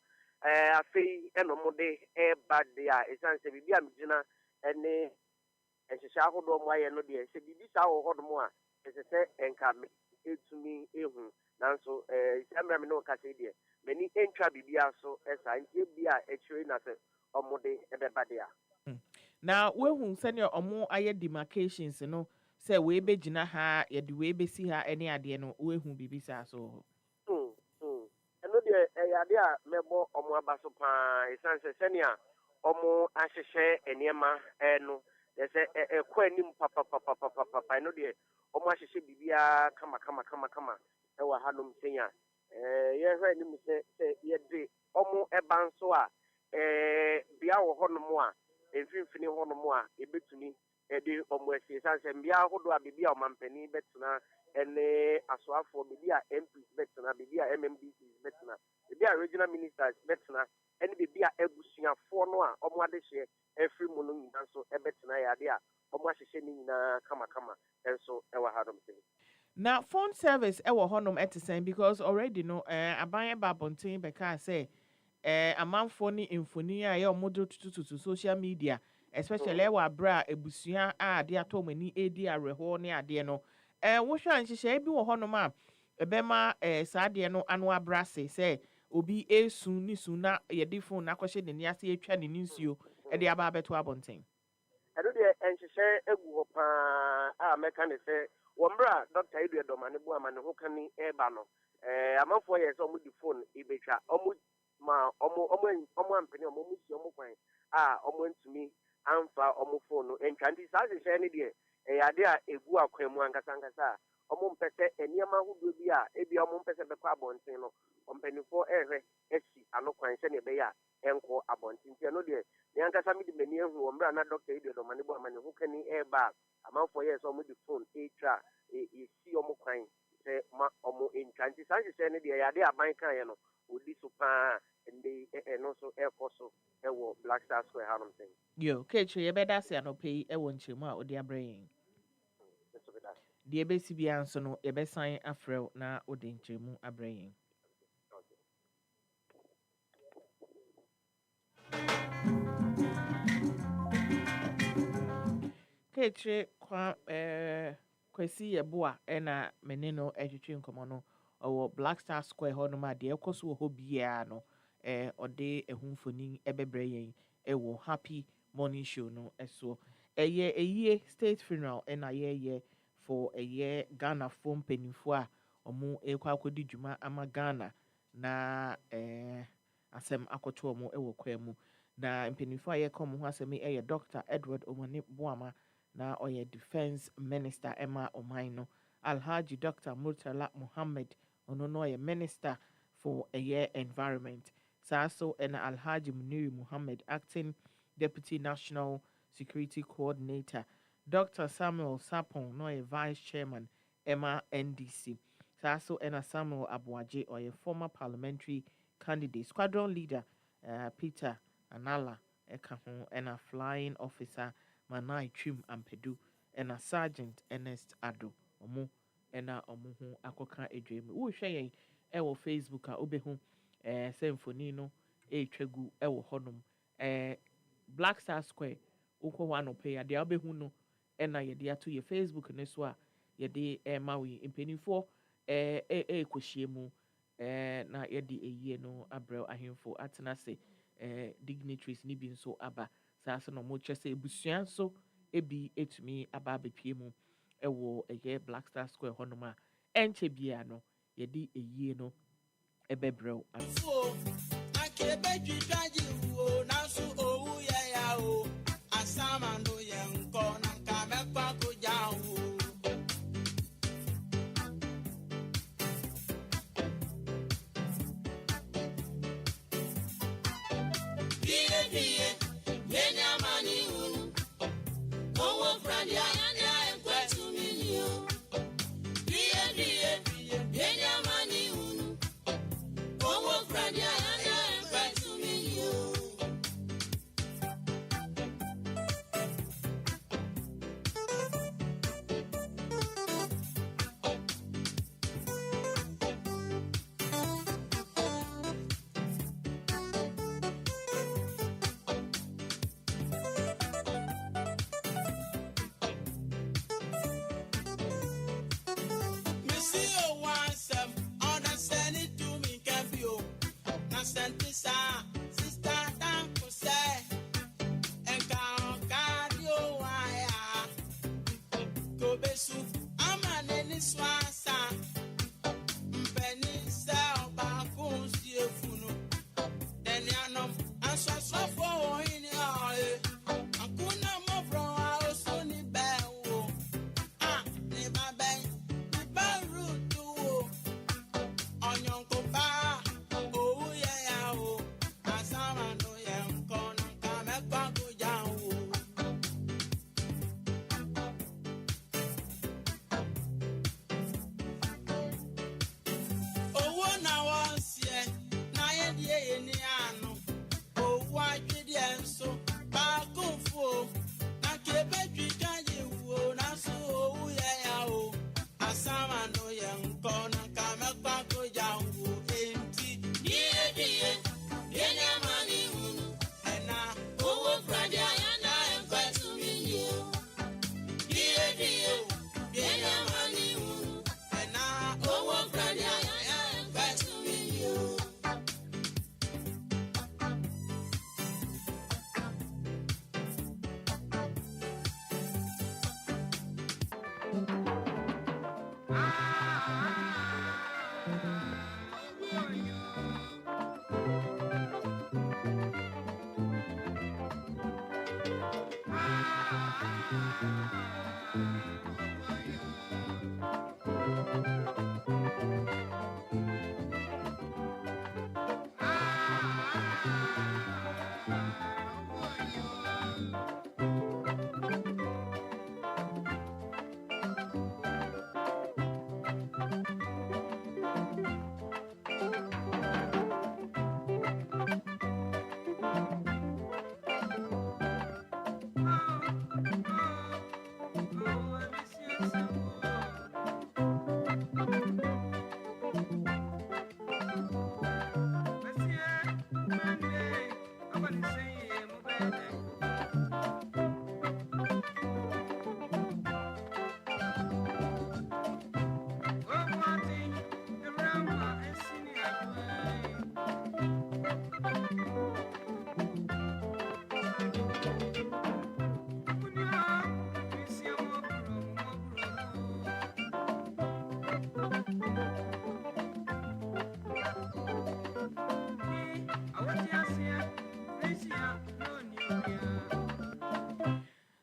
S18: afei eno mode bad ya esanse bibia mjina ene ehihya ahodo mo aye no de se bibi sa wo honom a esese enka me etumi ehu nanso samra me no ka se de meni entwa bibia so esa ntie bia echiri na se omode ebeba de ya
S1: na wehu senior omo aye demarcations no say we be gina ha ye de we be si ha ene ade no wehu bibisa so
S18: eno de ade a mebo omo abaso pa esanse senior omo ahyehyɛ enema no de se ekɔ anim papa eno de omo ahyehyɛ bibia kama ewa hanom senya ye hwɛ anim se ye de omo eba nso a bia wo honom a emfimfini honom a ebetuni ede omo asie sanse bia hodo a bibia omampani betena ene asoafo bibia MPs betena bibia MMDCs betena bibia regional ministers betena ene bibia ebusuafo no a omo adehye efri mu no nyina so ebetena ya de a omo ahyehye ni nyina kama enso ewa hadom se
S1: na phone service ewo honom etisen because already no aban ba bonten beka say amanfo ni mfoni a ye omodo tututu social media especially ewa bra ebusua a ade atomani edi areho ne ade no wo hwa nhyehyɛ bi wo honom a ebema saa ade no anu abrase say obi esu ni su na ye di phone na kwhye ne ase etwa ne nsuo ede aba abeto abonten
S18: eno de nhyehyɛ egu ho pa a meka ne se wombra Dr. Edu Edomane bu amane ho kani eba no amanfo ye se omo di phone ibetwa omo ampeni omo musi omo kwan a omo ntumi amfa omo phone no entwanti saa hyehyɛ ne de ade a egu akwan mu ankasa omo mpese eniema hodo bi a ebi omo mpese bekọ abonten no ompanifo ehwe esi anokwan se ne be ya enko abonten ti no de ne ankasa mi de mani ehu ombra na Dr. Edu Edomane bu amane ho kani eba amanfo ye se omo di phone etwa esi omo kwan se ma omo entwanti saa hyehyɛ ne de ade aban kan ye no odi so pa ende no so ekoso ewo Black Star Square hanom thing
S1: yo keche ye beda se anope ewo nchemu a odi abrayin de ebesi bia nso no ebesan afrew na odi nchemu abrayin keche kwa kwesi yeboa na meneno etwetwe nkomo no owo Black Star Square ho no ma de ekoso ho bia no ode ehumfoni ebebre yen ewo happy morning show no ɛso ɛyɛ state funeral ɛna yɛyɛ for Ghana for mpanimfoɔ a ɔmo ɛkɔ akɔdi dwuma ama Ghana na asɛm akɔto ɔmo ɛwɔ kwan mu na mpanimfoɔ a yɛka ɔmo ho asɛm yi ɛyɛ Dr. Edward Omane Boama na ɔyɛ defense minister ɛma ɔman no Alhaji Dr. Murtala Muhammad ɔno no ɔyɛ minister for environment saa so ɛna Alhaji Muniri Muhammad acting deputy national security coordinator Dr. Samuel Sapon no ɔyɛ vice chairman ɛma NDC saa so ɛna Samuel Abuaje ɔyɛ former parliamentary candidate squadron leader Peter Anala ɛka ho ɛna flying officer Manai Trim Ampedu ɛna sergeant Ernest Ado ɔmo ɛna ɔmo ho akɔka edwa mu wohwɛ yɛn ɛwɔ Facebook a wobɛhu sɛ mfoni no ɛretwa gu ɛwɔ hɔnom Black Star Square wokɔ hɔ anɔpɛ yi adeɛ a wobɛhu no ɛna yɛde ato yɛ Facebook ne so a yɛde ɛma wo yi mpanimfoɔ ɛrekɔhyia mu na yɛde ɛyie no abrɛ ahemfo atena ase dignitaries ne bi nso aba saa so na ɔmo kyerɛ sɛ ebusua nso ebi etumi aba abɛpie mu ɛwɔ Black Star Square hɔnom a ɛnkyɛ biara no yɛde ɛyie no ɛbɛbrɛ wo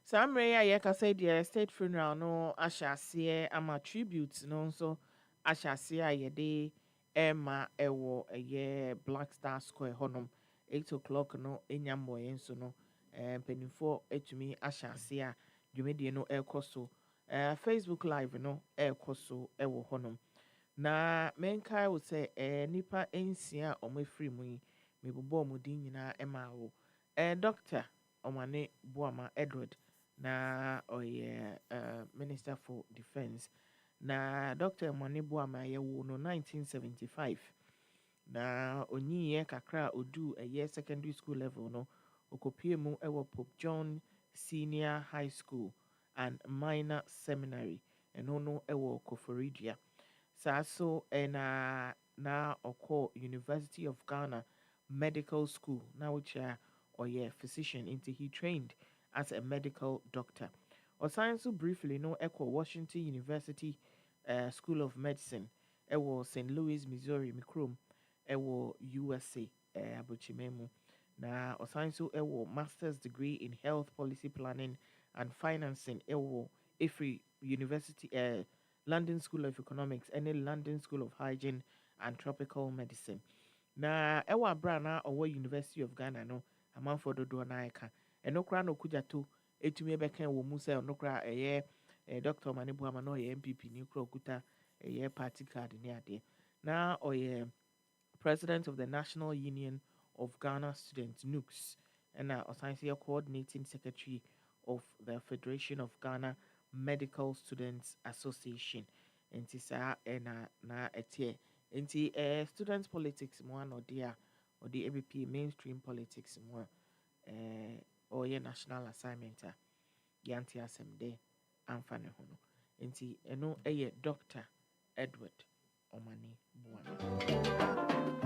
S1: saa mmerɛ yi a yɛkasa deɛ state funeral no ahyɛ aseɛ ama tribute no nso ahyɛ aseɛ a yɛde ɛma ɛwɔ ɛyɛ Black Star Square hɔnom 8 o'clock no ɛnya mmɔyɛ nso no mpanimfoɔ atumi ahyɛ aseɛ a dwumadie no ɛrekɔ so Facebook live no ɛrekɔ so ɛwɔ hɔnom na menkae wo sɛ nnipa nsia a wɔafiri mu yi mebobɔ wɔn din nyinaa ɛma wo Dr. Omane Boama Edward na ɔyɛ Minister for Defence na Dr. Omane Boama yɛwo no 1975 na onyiiɛ kakra a odu ɛyɛ secondary school level no okopie mu ɛwɔ Pope John Senior High School and Minor Seminary ɛno no ɛwɔ Koforidua saa so na ɔkɔ University of Ghana Medical School na wokyerɛ or physician into he trained as a medical doctor. Or science briefly no echo Washington University School of Medicine. Ewo St. Louis, Missouri, Mikrom. Ewo USA Abuchimemu. Na or science ewo master's degree in health policy planning and financing. Ewo Ifri University London School of Economics and London School of Hygiene and Tropical Medicine. Na ewa brana or University of Ghana no amanfo dodo na eka eno kra no kujato etumi ebeka wo mu se no kra Dr. Omane Boama no MPP ni kra okuta party card ni ade na oye president of the National Union of Ghana Students NUCS and osanse coordinating secretary of the Federation of Ghana Medical Students Association enti sa na etie enti students politics mo no dia or the ABP mainstream politics more or your national assignment yanti asem de amfane hono enti eno eye Dr. Edward Omane Boama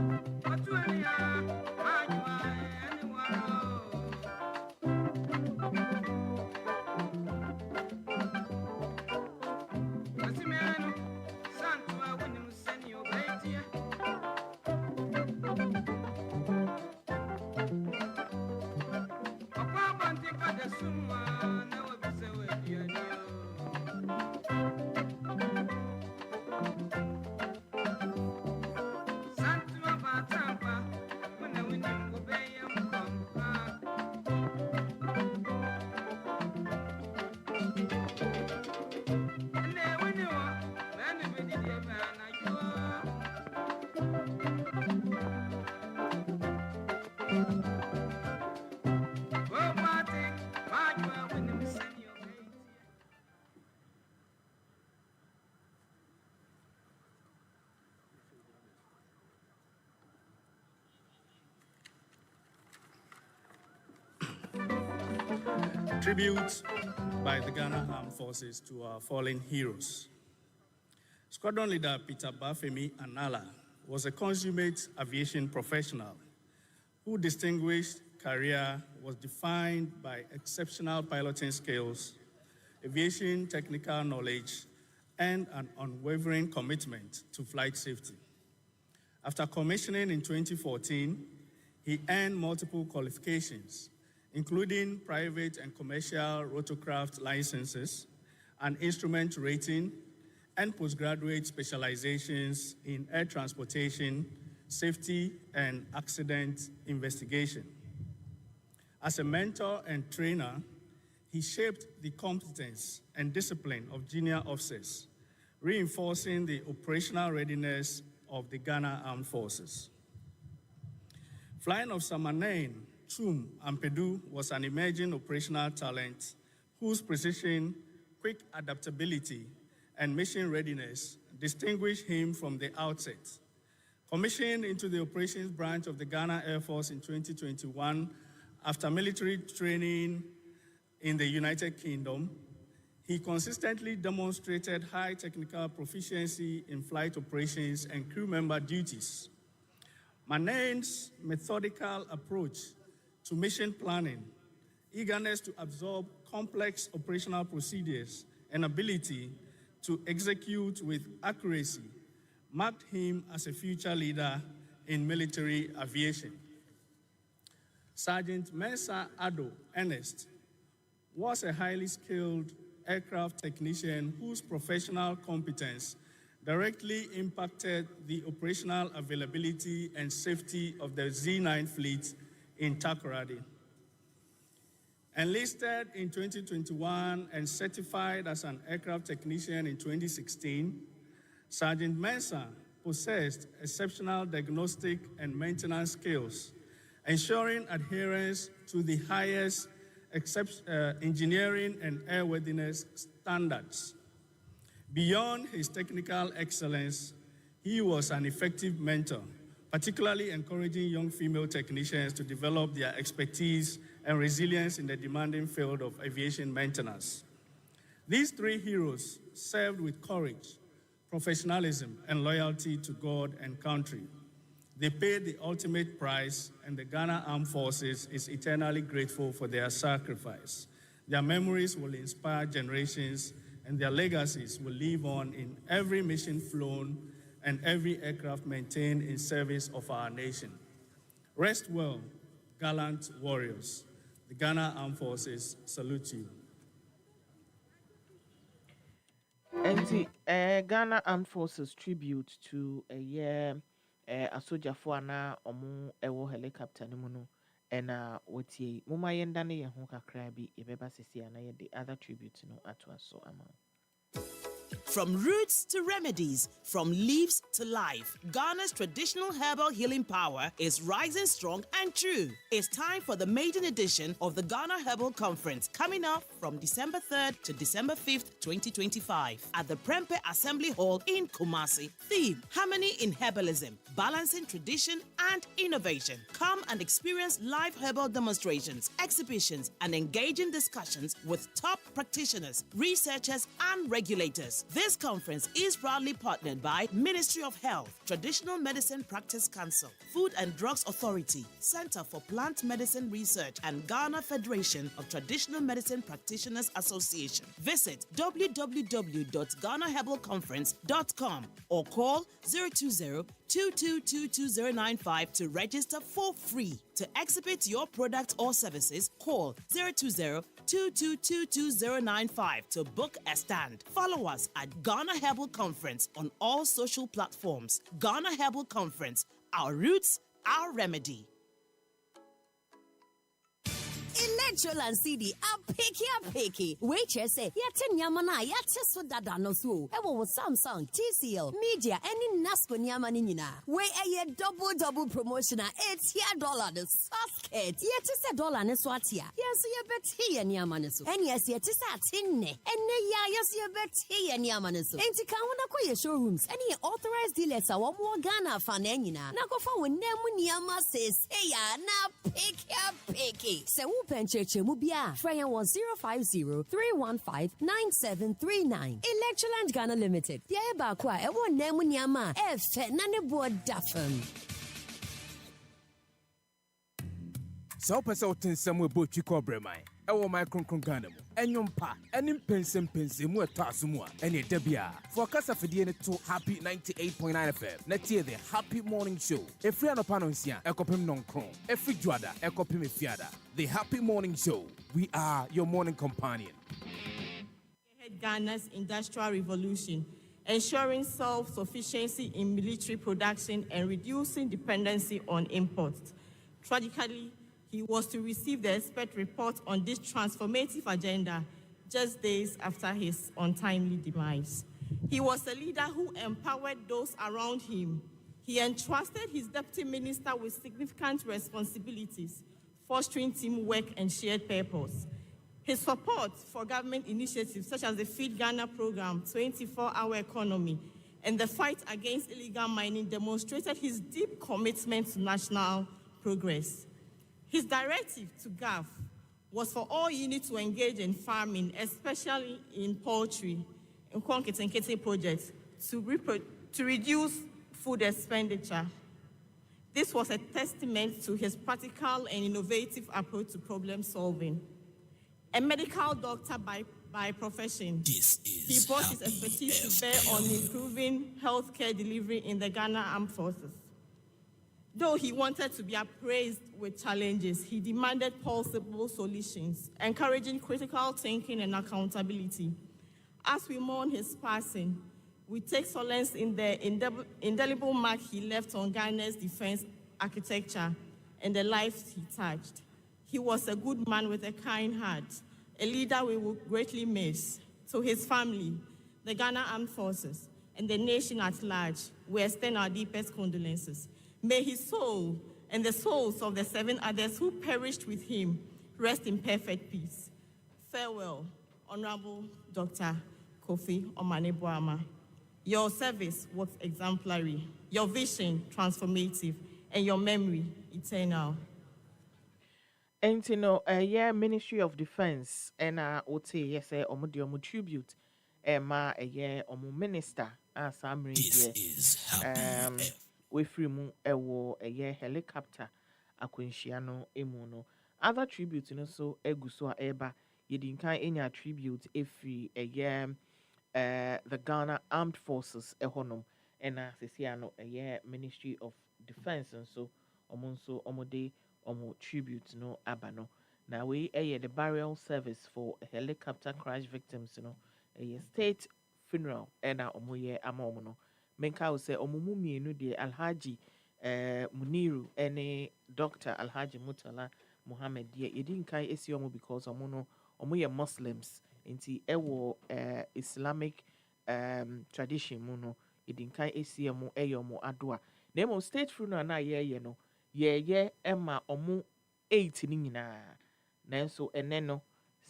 S20: Tribute by the Ghana Armed Forces to our fallen heroes. Squadron leader Peter Bafemi Anala was a consummate aviation professional whose distinguished career was defined by exceptional piloting skills, aviation technical knowledge, and an unwavering commitment to flight safety. After commissioning in 2014, he earned multiple qualifications, including private and commercial rotorcraft licenses, an instrument rating, and postgraduate specializations in air transportation, safety, and accident investigation. As a mentor and trainer, he shaped the competence and discipline of junior officers, reinforcing the operational readiness of the Ghana Armed Forces. Flying Officer Manane Chum Ampedu was an emerging operational talent whose precision, quick adaptability, and mission readiness distinguished him from the outset. Commissioned into the operations branch of the Ghana Air Force in 2021 after military training in the United Kingdom, he consistently demonstrated high technical proficiency in flight operations and crew member duties. Manane's methodical approach to mission planning, eagerness to absorb complex operational procedures, and ability to execute with accuracy marked him as a future leader in military aviation. Sergeant Mensa Ado Ernest was a highly skilled aircraft technician whose professional competence directly impacted the operational availability and safety of the Z9 fleet in Takoradi. Enlisted in 2021 and certified as an aircraft technician in 2016, Sergeant Mensah possessed exceptional diagnostic and maintenance skills, ensuring adherence to the highest engineering and airworthiness standards. Beyond his technical excellence, he was an effective mentor, particularly encouraging young female technicians to develop their expertise and resilience in the demanding field of aviation maintenance. These three heroes served with courage, professionalism, and loyalty to God and country. They paid the ultimate price, and the Ghana Armed Forces is eternally grateful for their sacrifice. Their memories will inspire generations, and their legacies will live on in every mission flown and every aircraft maintained in service of our nation. Rest well, gallant warriors. The Ghana Armed Forces salute you.
S1: And Ghana Armed Forces tribute to a year a soldier for na omu ewo helicopter no mu and woti muma yenda ne ye ho kakra bi e beba sesi ana ye the other tribute no ato aso ama.
S11: From roots to remedies, from leaves to life, Ghana's traditional herbal healing power is rising strong and true. It's time for the maiden edition of the Ghana Herbal Conference, coming up from December 3rd to December 5th, 2025 at the Prempeh Assembly Hall in Kumasi. Theme: Harmony in Herbalism, balancing tradition and innovation. Come and experience live herbal demonstrations, exhibitions, and engaging discussions with top practitioners, researchers, and regulators. This conference is proudly partnered by Ministry of Health, Traditional Medicine Practice Council, Food and Drugs Authority, Center for Plant Medicine Research, and Ghana Federation of Traditional Medicine Practitioners Association. Visit www.ghanaherbalconference.com or call 020-2222-095 to register for free. To exhibit your product or services, call 020-2222-095 to book a stand. Follow us at Ghana Herbal Conference on all social platforms. Ghana Herbal Conference, our roots, our remedy.
S21: Electroland CD, a picky. Wait, say, yet Yamana, yet so dada no so. Ewo Samsung, TCL, Media, any Nasco Yamanina. Way a double promotion, it's here $1. Basket, yet is $1 and swatia. Yes, you bet he and Yamanasu. And yes, yet is a tin. And yes, you bet he and Yamanasu. And to Kawana showrooms, any authorized dealers are more Ghana fanenina. Nako for when Nemuniama says, hey, na picky. So Pencheche Mubia, Fraya 050-315-9739. Electroland Ghana Limited. The Ebaqua, Ewo Nemunyama, Nane Board Daffam.
S10: So, Pessotin somewhere Bochi Cobremai. Ewo my Concon Ghana. Enyompa, any pensem mu tasumua, any debia. For Casa Fidiane to Happy 98.9 FM. Let's hear the Happy Morning Show. A free anopanonsia, Ecopim non cron. A free juada, Ecopim fiada. The Happy Morning Show. We are your morning companion.
S22: Ghana's industrial revolution, ensuring self-sufficiency in military production and reducing dependency on imports. Tragically, he was to receive the expert report on this transformative agenda just days after his untimely demise. He was a leader who empowered those around him. He entrusted his deputy minister with significant responsibilities, fostering teamwork and shared purpose. His support for government initiatives such as the Feed Ghana program, 24-hour economy, and the fight against illegal mining demonstrated his deep commitment to national progress. His directive to GAF was for all units to engage in farming, especially in poultry, in Kwanketenkete projects, to reduce food expenditure. This was a testament to his practical and innovative approach to problem solving. A medical doctor by profession, he brought his expertise to bear on improving healthcare delivery in the Ghana Armed Forces. Though he wanted to be appraised with challenges, he demanded possible solutions, encouraging critical thinking and accountability. As we mourn his passing, we take solace in the indelible mark he left on Ghana's defense architecture and the lives he touched. He was a good man with a kind heart, a leader we will greatly miss. To his family, the Ghana Armed Forces, and the nation at large, we extend our deepest condolences. May his soul and the souls of the 7 others who perished with him rest in perfect peace. Farewell, Honorable Dr. Kofi Omane-Boamah. Your service was exemplary, your vision transformative, and your memory eternal.
S1: And Ministry of Defense and OT yes omo tribute ma omo minister as amri we free mu ewo helicopter akwenhia no emu no other tribute no so eguso a eba yedinkan enya tribute efri the Ghana Armed Forces ehonom and sesia no Ministry of Defense and so omo de omo tribute no abano. Now we the burial service for helicopter crash victims, a state funeral and omo ama no. Menka will say omo mienu de Alhaji Muniru and Dr. Alhaji Mutala Muhammad de yedin kai esi omo because omo Muslims inti ewo Islamic tradition muno yedin kai esi omo omo adwa. Nemo state funeral na no Emma omu 8 ni nyinaa nanso ene no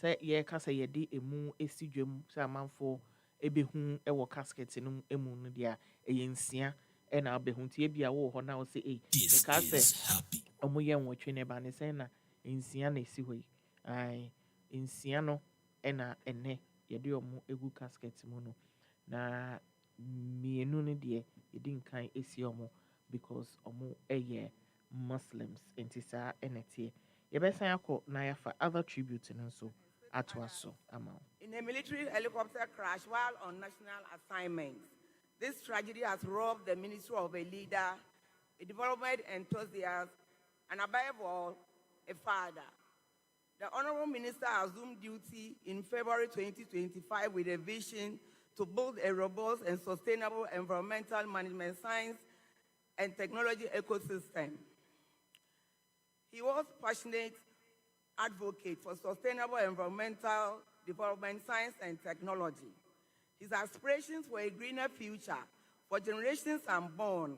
S1: sɛ ye ka sɛ yɛde emu esidwam sɛ amanfo ebehu ɛwɔ casket no emu no dia ɛyɛ nsia ɛna abehu tie bia wo hɔ na wo sɛ ka sɛ omu yɛ nwɔtwe ne ba ne sɛ na nsia na esi hɔ yi ai nsia no ɛna ene yɛde omu egu casket mu no na mienu no deɛ yɛde nkan esi omu because omu ɛyɛ Muslims intisa enetie yebesan akọ na yafa other tribute and so atwaso amount.
S3: In a military helicopter crash while on national assignments, this tragedy has robbed the ministry of a leader, a development enthusiast, and above all, a father. The Honorable Minister assumed duty in February 2025 with a vision to build a robust and sustainable environmental management science and technology ecosystem. He was passionate advocate for sustainable environmental development, science, and technology. His aspirations for a greener future for generations unborn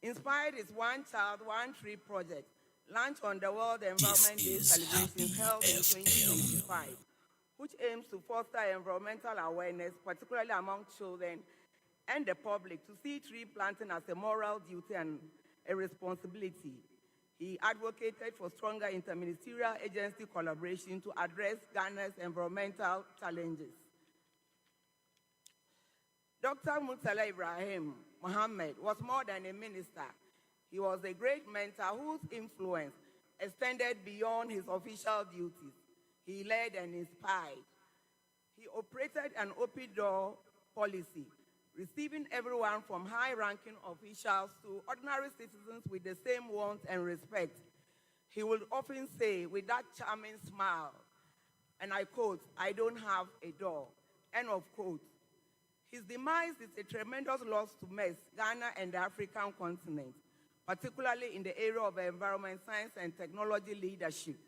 S3: inspired his One Child, One Tree project, launched on the World Environment Day celebrations held in 2025, which aims to foster environmental awareness, particularly among children and the public, to see tree planting as a moral duty and a responsibility. He advocated for stronger interministerial agency collaboration to address Ghana's environmental challenges. Dr. Murtala Ibrahim Mohammed was more than a minister. He was a great mentor whose influence extended beyond his official duties. He led and inspired. He operated an open door policy, receiving everyone from high-ranking officials to ordinary citizens with the same warmth and respect. He would often say with that charming smile, and I quote, "I don't have a door," end of quote. His demise is a tremendous loss to Ghana and the African continent, particularly in the area of environment, science, and technology leadership.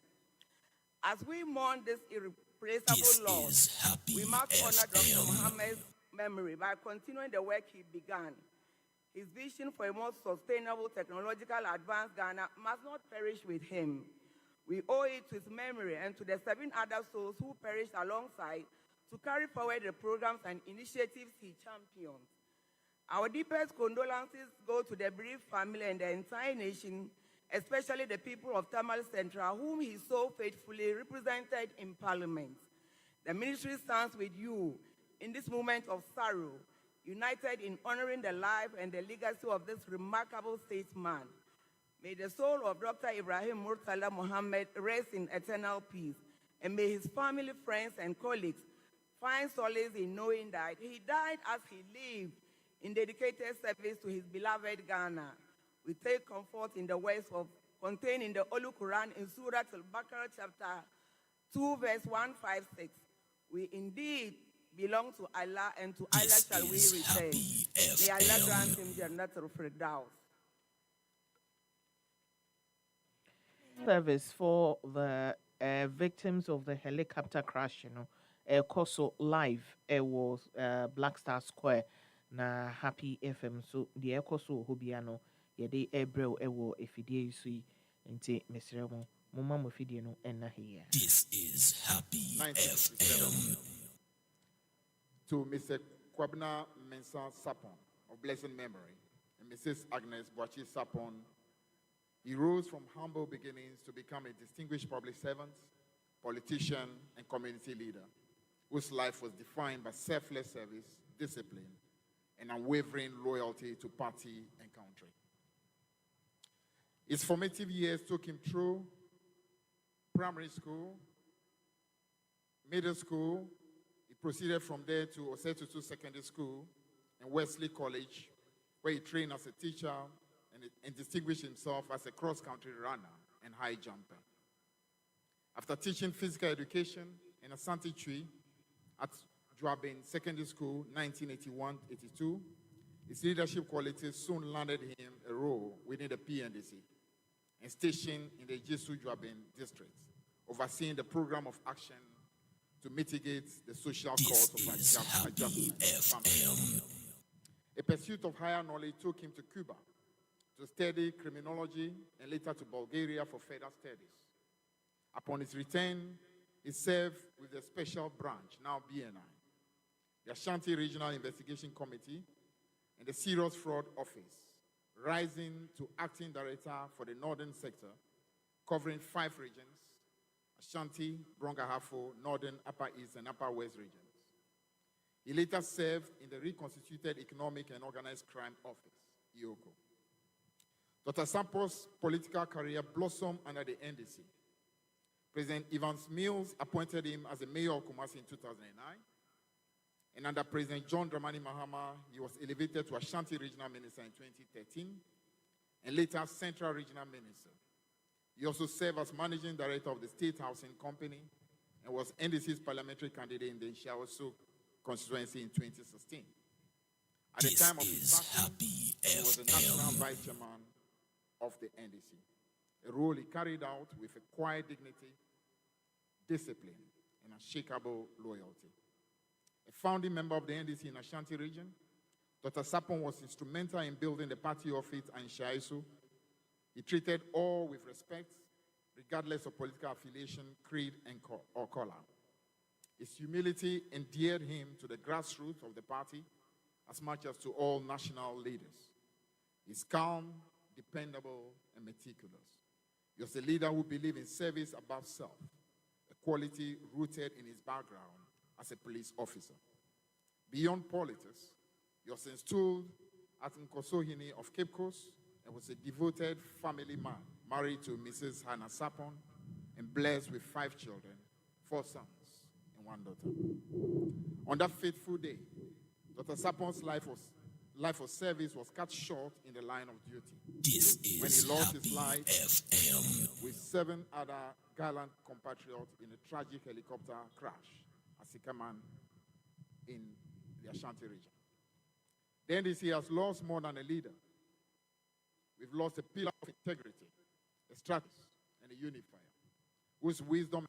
S3: As we mourn this irreplaceable loss, we must honor Dr. Mohammed's memory by continuing the work he began. His vision for a more sustainable, technological advanced Ghana must not perish with him. We owe it to his memory and to the 7 other souls who perished alongside to carry forward the programs and initiatives he championed. Our deepest condolences go to the bereaved family and the entire nation, especially the people of Tamale Central, whom he so faithfully represented in Parliament. The ministry stands with you in this moment of sorrow, united in honoring the life and the legacy of this remarkable statesman. May the soul of Dr. Ibrahim Murtala Mohammed rest in eternal peace, and may his family, friends, and colleagues find solace in knowing that he died as he lived in dedicated service to his beloved Ghana. We take comfort in the words of contained in the Holy Quran in Surah Al-Baqarah chapter 2 verse 156. We indeed belong to Allah, and to Allah shall we return. May Allah grant him Jannatul Firdaus.
S1: Service for the victims of the helicopter crash, Koso live, was Black Star Square na Happy FM. So the Koso Hobiano, Yede Ebrel Ewo Efidie Sui, Nte Mesremo, Mumma Mofidiano, and Nahia.
S5: This is Happy FM.
S6: To Mr. Kwabna Mensah Sapon of blessed memory and Mrs. Agnes Boachi Sapon, he rose from humble beginnings to become a distinguished public servant, politician, and community leader, whose life was defined by selfless service, discipline, and unwavering loyalty to party and country. His formative years took him through primary school, middle school. He proceeded from there to Osetutu Secondary School and Wesley College, where he trained as a teacher and distinguished himself as a cross-country runner and high jumper. After teaching physical education in Asante Tree at Juabin Secondary School, 1981-82, his leadership qualities soon landed him a role within the PNDC and stationed in the Jesu Juabin district, overseeing the program of action to mitigate the social cost of adjustment. A pursuit of higher knowledge took him to Cuba to study criminology and later to Bulgaria for further studies. Upon his return, he served with the Special Branch, now BNI, the Ashanti Regional Investigation Committee, and the Serious Fraud Office, rising to acting director for the Northern Sector, covering 5 regions: Ashanti, Brongahafo, Northern, Upper East, and Upper West regions. He later served in the reconstituted Economic and Organized Crime Office, EOCO. Dr. Sampos' political career blossomed under the NDC. President Evans Mills appointed him as the mayor of Kumasi in 2009. And under President John Dramani Mahama, he was elevated to Ashanti Regional Minister in 2013, and later Central Regional Minister. He also served as Managing Director of the State Housing Company and was NDC's parliamentary candidate in the Nshawasu constituency in 2016. At the time of his passing, he was the National Vice Chairman of the NDC, a role he carried out with a quiet dignity, discipline, and unshakable loyalty. A founding member of the NDC in Ashanti region, Dr. Sapon was instrumental in building the party office in Shaisu. He treated all with respect, regardless of political affiliation, creed, or color. His humility endeared him to the grassroots of the party as much as to all national leaders. He's calm, dependable, and meticulous. He was a leader who believed in service above self, a quality rooted in his background as a police officer. Beyond politics, he was installed at Nkosohini of Cape Coast and was a devoted family man, married to Mrs. Hannah Sapon and blessed with 5 children, 4 sons and 1 daughter. On that fateful day, Dr. Sapon's life of service was cut short in the line of duty.
S5: This is
S6: when he lost his life
S5: FM.
S6: with 7 other gallant compatriots in a tragic helicopter crash at Sikaman in the Ashanti region. The NDC has lost more than a leader. We've lost a pillar of integrity, a strategist, and a unifier, whose wisdom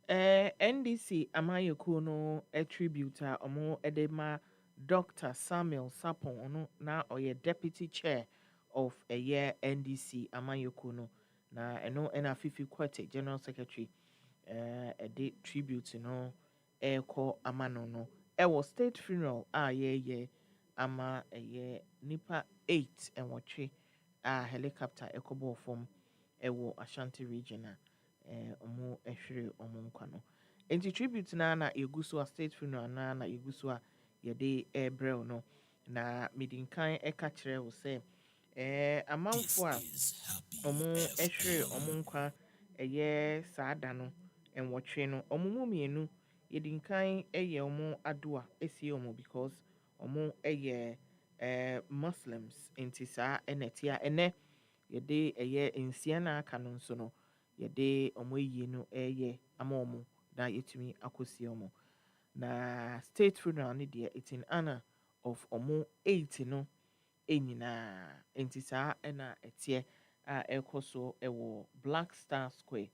S1: NDC Amayoku no attributor omo edema Dr. Samuel Sapon ono na oye deputy chair of a year NDC Amayoku no na eno ena Fifi Kwete general secretary ede tribute no eko amano no was state funeral ye ama nipa 8 enwotwe helicopter ekobo from ewo Ashanti region omo ehwere omo nkwa no enti tribute na yeguso a state funeral na yeguso a yede ebrel no na midinkan eka kire wo se amanfo a omo ehwere omo nkwa saada no enwotwe no omo mu mienu yedinkan omo adoa esie omo because omo Muslims nti saa ɛna ɛte a ɛnɛ yɛde ɛyɛ nsia na aka no nso no yɛde ɔmo ayie no ɛyɛ ama ɔmo na yɛtumi akɔsie ɔmo na state funeral no deɛ it's in honor of ɔmo 8 no nyinaa nti saa ɛna ɛteɛ a ɛkɔ so ɛwɔ Black Star Square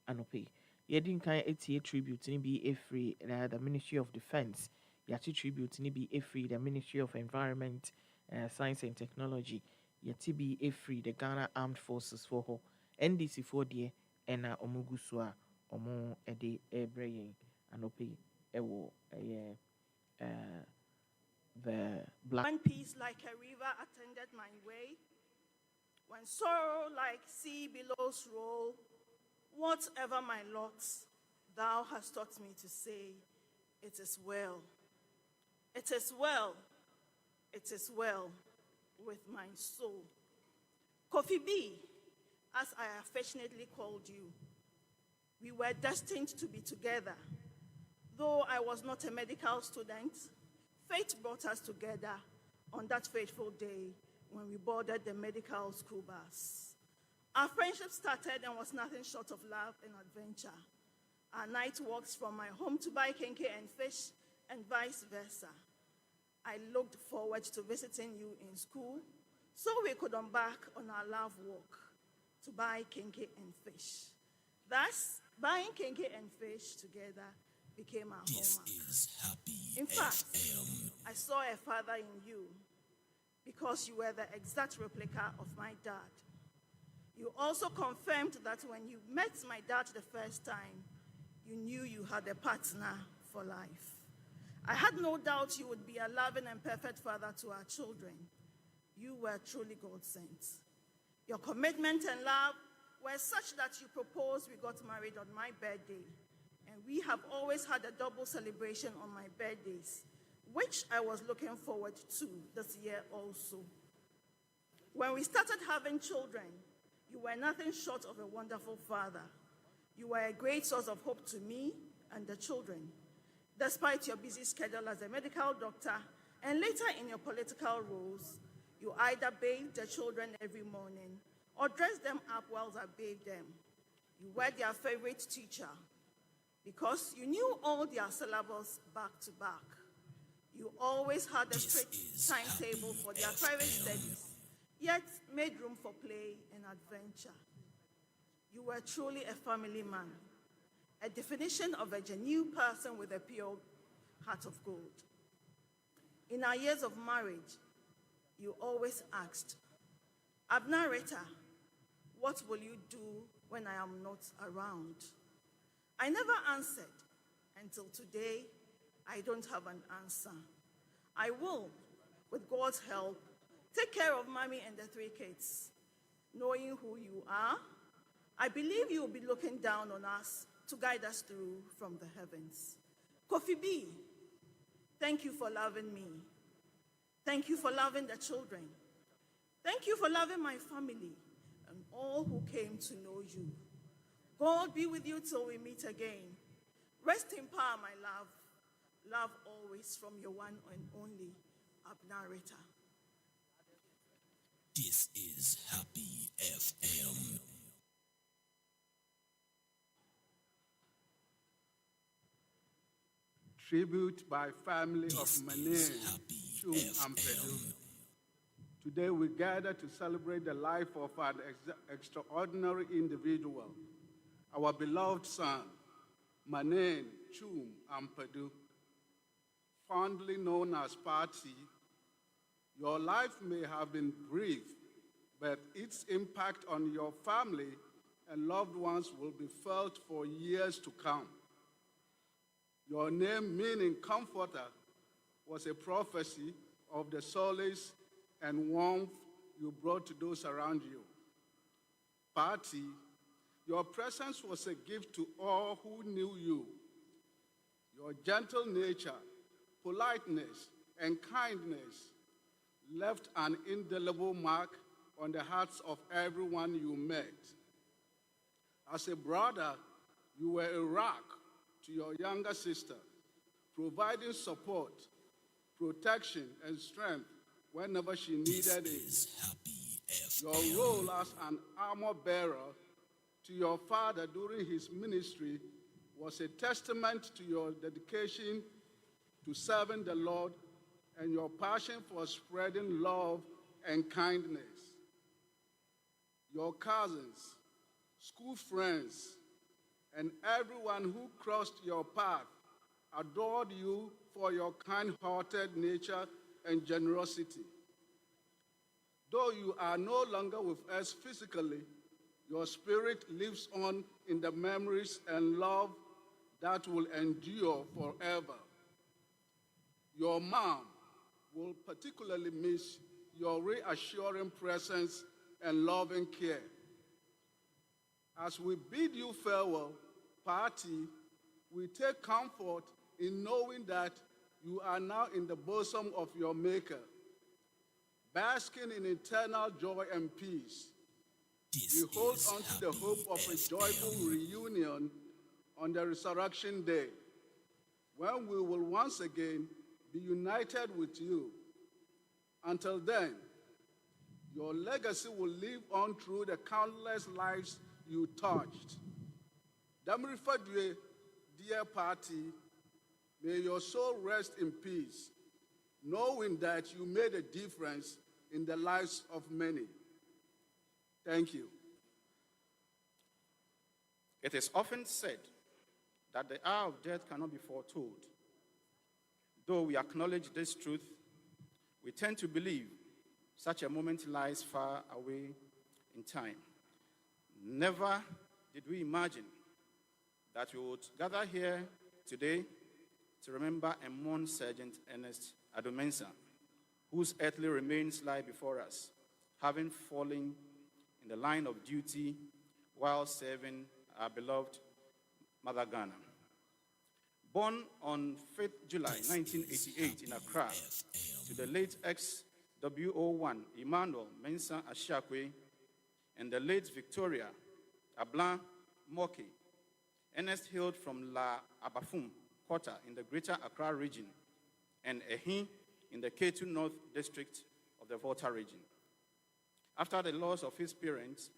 S1: anɔpɛ yi yɛde nkan ɛtie tribute no bi ɛfiri the Ministry of Defence yɛate tribute no bi ɛfiri the Ministry of Environment, Science and Technology yɛte bi ɛfiri the Ghana Armed Forces for hɔ NDC foɔ deɛ ɛna ɔmo gu so a ɔmo ɛde ɛbrɛ yɛn anɔpɛ yi ɛwɔ ɛyɛ the Black.
S4: When peace like a river attended my way, when sorrow like sea billows roll, whatever my lot, thou hast taught me to say, it is well. It is well. It is well with my soul. Kofi B, as I affectionately called you, we were destined to be together. Though I was not a medical student, fate brought us together on that fateful day when we boarded the medical school bus. Our friendship started and was nothing short of love and adventure. Our night walks from my home to buy kenke and fish and vice versa. I looked forward to visiting you in school so we could embark on our love walk to buy kenke and fish. Thus, buying kenke and fish together became our hallmark. In fact, I saw a father in you because you were the exact replica of my dad. You also confirmed that when you met my dad the first time, you knew you had a partner for life. I had no doubt you would be a loving and perfect father to our children. You were truly God sent. Your commitment and love were such that you proposed we got married on my birthday. And we have always had a double celebration on my birthdays, which I was looking forward to this year also. When we started having children, you were nothing short of a wonderful father. You were a great source of hope to me and the children. Despite your busy schedule as a medical doctor and later in your political roles, you either bathed the children every morning or dressed them up whilst I bathed them. You were their favorite teacher because you knew all their syllables back to back. You always had a strict timetable for their private studies, yet made room for play and adventure. You were truly a family man, a definition of a genuine person with a pure heart of gold. In our years of marriage, you always asked, Abner Rita, what will you do when I am not around? I never answered. Until today, I don't have an answer. I will, with God's help, take care of Mommy and the 3 kids. Knowing who you are, I believe you will be looking down on us to guide us through from the heavens. Kofi B, thank you for loving me. Thank you for loving the children. Thank you for loving my family and all who came to know you. God be with you till we meet again. Rest in power, my love. Love always from your one and only Abner Rita.
S5: This is Happy FM.
S9: Tribute by family of Manin, Chum, and Pedu. Today we gather to celebrate the life of an extraordinary individual, our beloved son, Manin, Chum, and Pedu. Fondly known as FATI, your life may have been brief, but its impact on your family and loved ones will be felt for years to come. Your name, meaning comforter, was a prophecy of the solace and warmth you brought to those around you. FATI, your presence was a gift to all who knew you. Your gentle nature, politeness, and kindness left an indelible mark on the hearts of everyone you met. As a brother, you were a rock to your younger sister, providing support, protection, and strength whenever she needed it. Your role as an armor bearer to your father during his ministry was a testament to your dedication to serving the Lord and your passion for spreading love and kindness. Your cousins, school friends, and everyone who crossed your path adored you for your kind-hearted nature and generosity. Though you are no longer with us physically, your spirit lives on in the memories and love that will endure forever. Your mom will particularly miss your reassuring presence and loving care. As we bid you farewell, Party, we take comfort in knowing that you are now in the bosom of your Maker, basking in eternal joy and peace. We hold on to the hope of a joyful reunion on the resurrection day, when we will once again be united with you. Until then, your legacy will live on through the countless lives you touched. Damri Fadwe, dear Party, may your soul rest in peace, knowing that you made a difference in the lives of many. Thank you.
S2: It is often said that the hour of death cannot be foretold. Though we acknowledge this truth, we tend to believe such a moment lies far away in time. Never did we imagine that we would gather here today to remember and mourn Sergeant Ernest Adomensah, whose earthly remains lie before us, having fallen in the line of duty while serving our beloved Mother Ghana. Born on 5th July 1988 in Accra to the late ex-WO1 Emmanuel Mensah Ashiakwe and the late Victoria Ablan Moke, Ernest hailed from La Abafum Quarter in the Greater Accra region and Ehi in the Ketu North District of the Volta region. After the loss of his parents,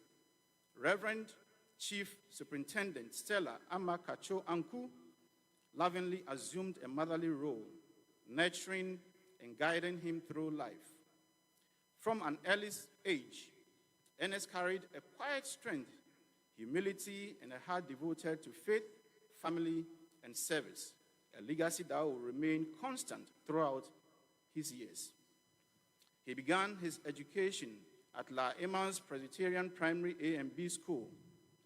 S2: Reverend Chief Superintendent Stella Amakacho Anku lovingly assumed a motherly role, nurturing and guiding him through life. From an early age, Ernest carried a quiet strength, humility, and a heart devoted to faith, family, and service, a legacy that will remain constant throughout his years. He began his education at La Emma's Presbyterian Primary A and B School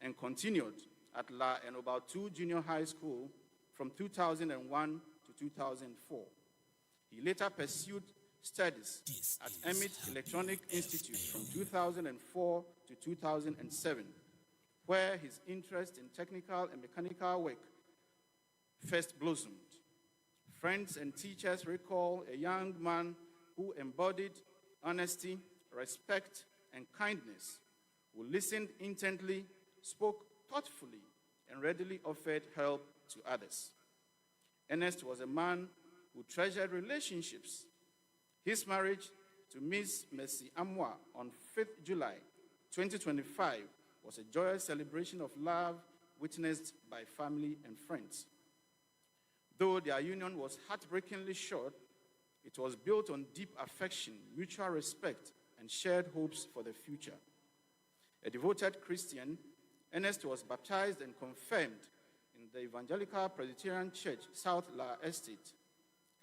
S2: and continued at La Enobal II Junior High School from 2001 to 2004. He later pursued studies at Emmett Electronic Institute from 2004 to 2007, where his interest in technical and mechanical work first blossomed. Friends and teachers recall a young man who embodied honesty, respect, and kindness, who listened intently, spoke thoughtfully, and readily offered help to others. Ernest was a man who treasured relationships. His marriage to Miss Mercy Amwa on 5th July 2025 was a joyous celebration of love witnessed by family and friends. Though their union was heartbreakingly short, it was built on deep affection, mutual respect, and shared hopes for the future. A devoted Christian, Ernest was baptized and confirmed in the Evangelical Presbyterian Church, South La Estate,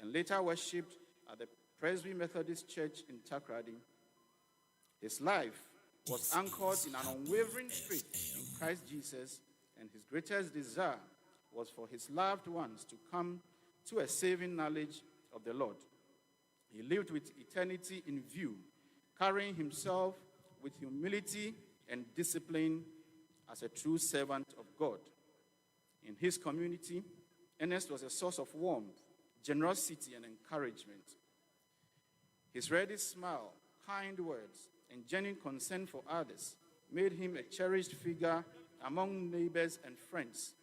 S2: and later worshipped at the Presby Methodist Church in Takrady. His life was anchored in an unwavering faith in Christ Jesus, and his greatest desire was for his loved ones to come to a saving knowledge of the Lord. He lived with eternity in view, carrying himself with humility and discipline as a true servant of God. In his community, Ernest was a source of warmth, generosity, and encouragement. His ready smile, kind words, and genuine concern for others made him a cherished figure among neighbors and friends.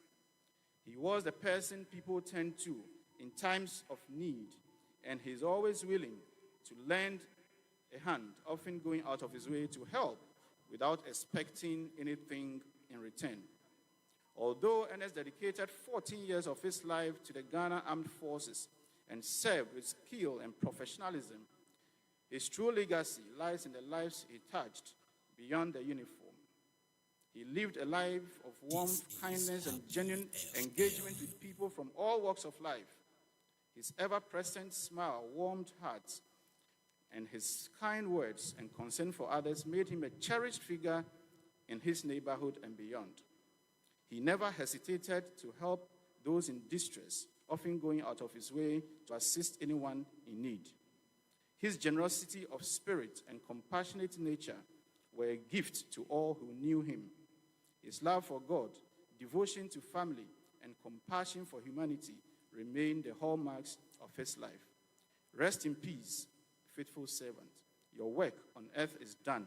S2: He was the person people turned to in times of need, and he's always willing to lend a hand, often going out of his way to help without expecting anything in return. Although Ernest dedicated 14 years of his life to the Ghana Armed Forces and served with skill and professionalism, his true legacy lies in the lives he touched beyond the uniform. He lived a life of warmth, kindness, and genuine engagement with people from all walks of life. His ever-present smile warmed hearts, and his kind words and concern for others made him a cherished figure in his neighborhood and beyond. He never hesitated to help those in distress, often going out of his way to assist anyone in need. His generosity of spirit and compassionate nature were a gift to all who knew him. His love for God, devotion to family, and compassion for humanity remain the hallmarks of his life. Rest in peace, faithful servant. Your work on earth is done.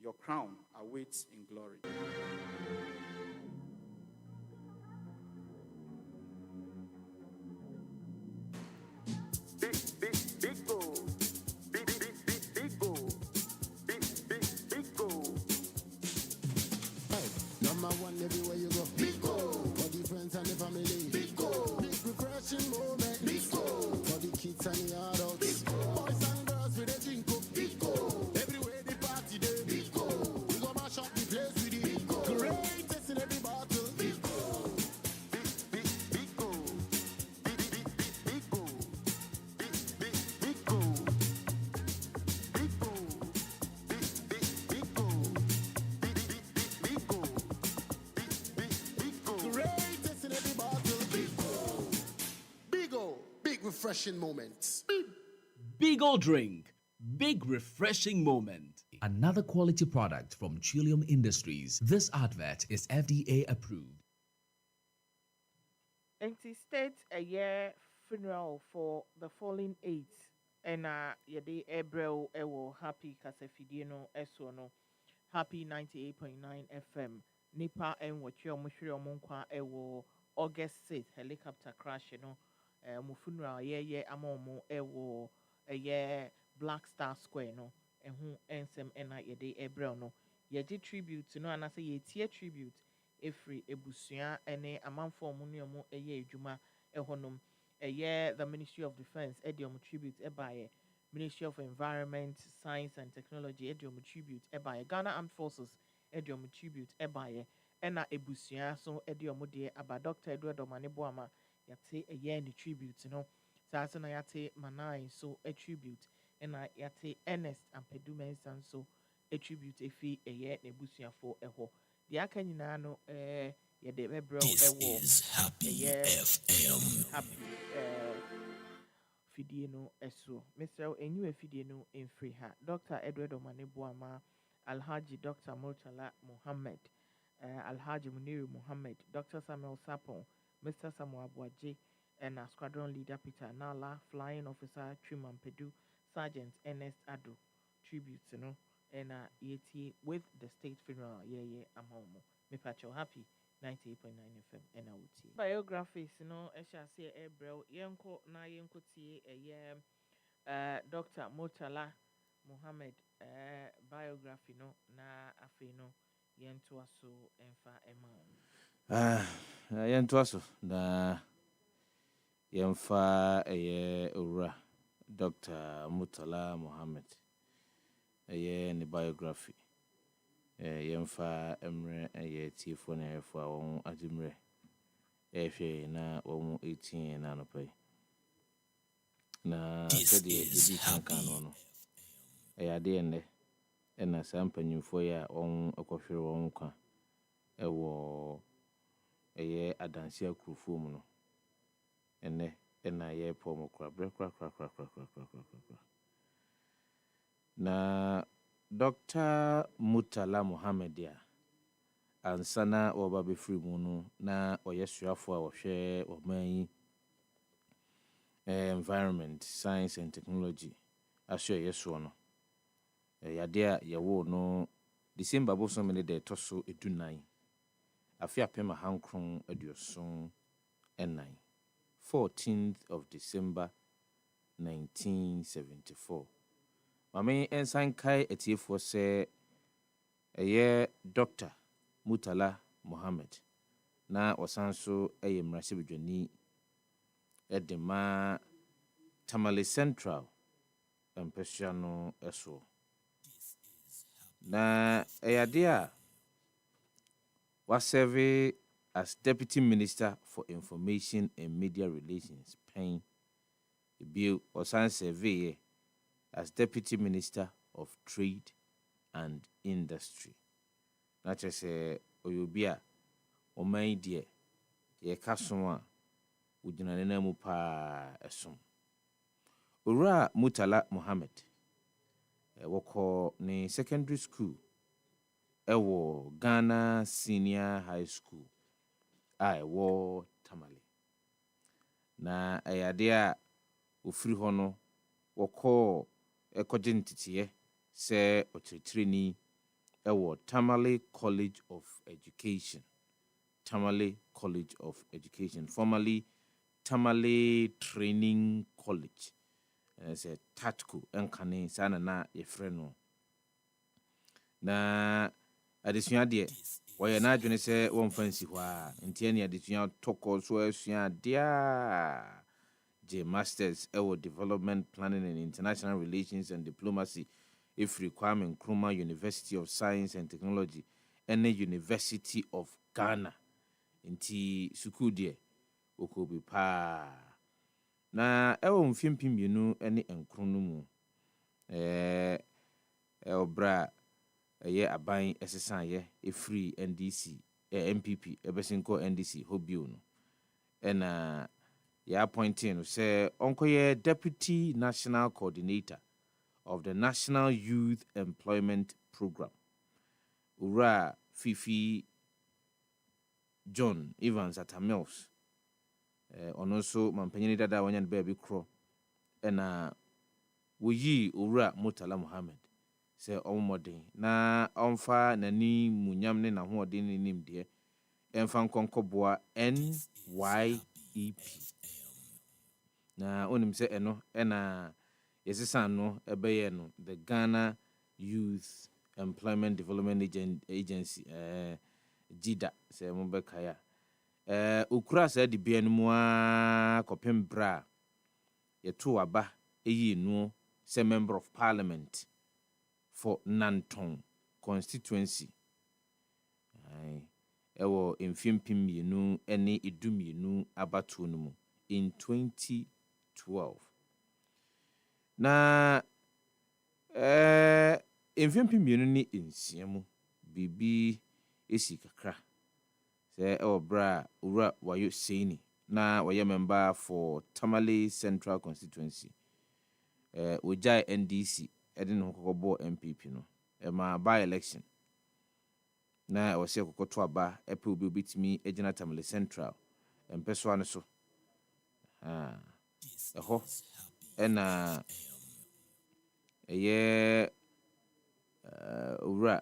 S2: Your crown awaits in glory.
S12: Number one everywhere you go. Big goal for the friends and the family. Big goal. Big refreshing moment. Big goal for the kids and the adults. Big goal. Boys and girls with a drink of. Big goal. Everywhere the party day. Big goal. We go mash up the place with it. Big goal. Greatest in every battle. Big goal. Big goal. Big goal. Big goal. Big goal. Greatest in every battle. Big O, big refreshing moments.
S5: Big Ol Drink, big refreshing moment. Another quality product from Trillium Industries. This advert is FDA approved.
S1: Anti-state a year funeral for the fallen eight. And yede Ebrel ewo happy kasefidino esono. Happy 98.9 FM. Nipa en wachi omushiri omunkwa ewo August 6th helicopter crash no mu funeral ye ama omo ewo ye Black Star Square no ehu ensem ena yede Ebrel no ye tribute no anase ye tie tribute efri ebusua ene amanfo omo ne omo eye edwuma ehonom the Ministry of Defense ediom tribute ebaye Ministry of Environment, Science and Technology ediom tribute ebaye Ghana Armed Forces ediom tribute ebaye ena ebusua so ediom de aba Dr. Edward Omaneboama yate ni tribute no sasa na yate manai so a tribute ena yate Ernest Ampedumensan so a tribute efi na ebusua for eho the aka nyina no yede bebro ewo
S5: This is Happy FM.
S1: Happy fidie no eso Mr. Enyu fidie no enfri ha Dr. Edward Omaneboama Alhaji Dr. Murtala Muhammad Alhaji Muniru Muhammad Dr. Samuel Sapon Mr. Samuel Abuaje and Squadron Leader Peter Nala Flying Officer Truman Pedu Sergeant Ernest Ado tributes no and yeti with the state funeral amomo me pacho happy 98.9 FM and awuti biographies no esha say Ebrel yenko na yenko tie Dr. Murtala Muhammad biography no na afi no yento aso emfa ema
S15: yento aso na yemfa ura Dr. Murtala Muhammad ni biography yemfa emre tifo na efo awon adimre ehwe na won 18 na no pai na kedi ebi kanka no ade enne ena sampanyimfo ya on akohwere won kwa ewo adansi akurufo mu no enne ena ye pomo kra na Dr. Murtala Muhammad ya ansana oba befri mu no na oyesuafo a wohwe oman environment science and technology asho yeso no yade a yewo no December bo so me de toso edunan afi apema hankron aduoson enan 14th of December 1974 Mame ensan kai etiefo se eye Dr. Murtala Mohammed na wasanso eye mrase bedwani edema Tamale Central empesua no eso na eyade a was serve as Deputy Minister for Information and Media Relations pen Bill Osan serve as Deputy Minister of Trade and Industry. Na chese oyobia oman die ye kaso a ujina na mu pa esom. Ura Murtala Mohammed woko ni secondary school ewo Ghana Senior High School ewo Tamale. Na eyade a ofiri ho no woko ekɔgye ntitiye se otiritrini ewo Tamale College of Education. Tamale College of Education, formerly Tamale Training College. Se TATCO enkane sana na yefre no. Na adesua de woye na adwene se won fancy hwa ntia ne adesua toko so asua dia J Masters ewo Development Planning and International Relations and Diplomacy Ifri Kwame Nkrumah University of Science and Technology and University of Ghana. Inti suku de okobi pa na ewo mfimpi mienu ene enkrono mu obra ye aban esesan ye efri NDC MPP ebesinko NDC hobio no ena ya appointing say onkoye Deputy National Coordinator of the National Youth Employment Program. Ura Fifi John Evans at Mills. Also mampanyini dada wanyan baby crow. Ena wuyi Ura Murtala Mohammed. Say omodin na omfa nani munyamne na huodin ni nimdie. Enfan konkoboa NYEP. Na onim se eno ena yesisan no ebeye no the Ghana Youth Employment Development Agency GIDA se mobekaya ukura se de bia no mu a kopem bra yeto aba eyi no se member of parliament for Nanton constituency ewo mfimpim mienu ene edumienu abatu no mu in 2012. Na mfimpim mienu ni ensiamu bibi esi kakra se bra ura wayo seini na waye member for Tamale Central constituency ojai NDC edin hokobo MPP no ma by election na wose kokoto aba epe obi bitimi ejina Tamale Central empeso ane so eho ena eye ura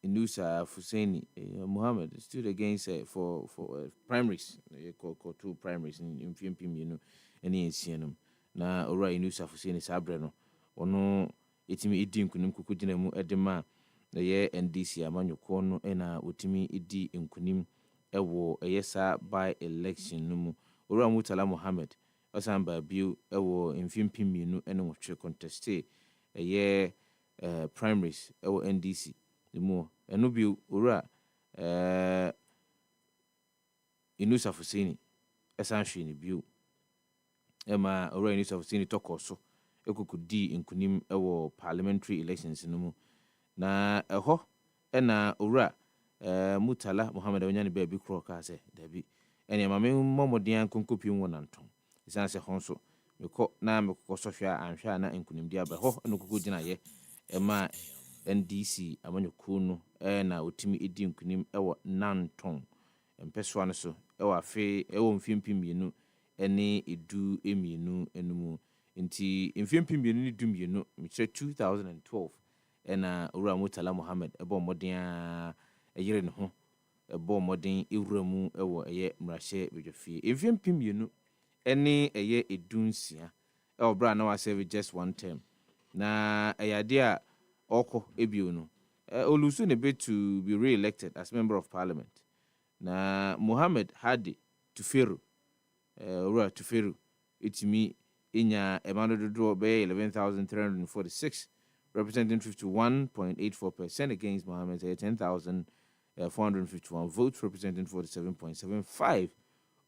S15: Inusa Fuseni Muhammad stood against for primaries two primaries in FMPM you know any ensienum na ura Inusa Fuseni sabre no ono etimi edi nkunim kokogina mu edema na ye NDC amanyoko no ena otimi edi nkunim ewo eyesa by election no mu ura Murtala Mohammed osamba biu ewo FMPM you know ene wotwe conteste eye primaries ewo NDC mo eno bi ora Inusa Fuseni esanhwe ni bi ema ora Inusa Fuseni tokoso ekukudi inkunim ewo parliamentary elections no mu na eho ena ora Murtala Mohammed onyane ba bi kro ka se dabi ene ma me momodian konkopi wonanton isan se honso meko na meko sofia anhwa na inkunim dia ba ho eno kokugina ye ema NDC amanyoko no na otimi edi nkunim ewo Nanton empeso ane so ewo afe ewo mfimpim mienu ene edu emienu enumu nti mfimpim mienu ni du mienu miche 2012 ena ura Murtala Mohammed ebo modern eyire ne ho ebo modern ewuramu ewo eye mrahye bedwafie mfimpim mienu ene eye edunsia ewo bra na wa serve just one term na ɛyade oko ebio no olusu ne bid to be re-elected as member of parliament. Na Mohammed Hadi Tuferu Tuferu itimi inya emano dodo be 11,346 representing 51.84% against Mohammed's 10,451 votes representing 47.75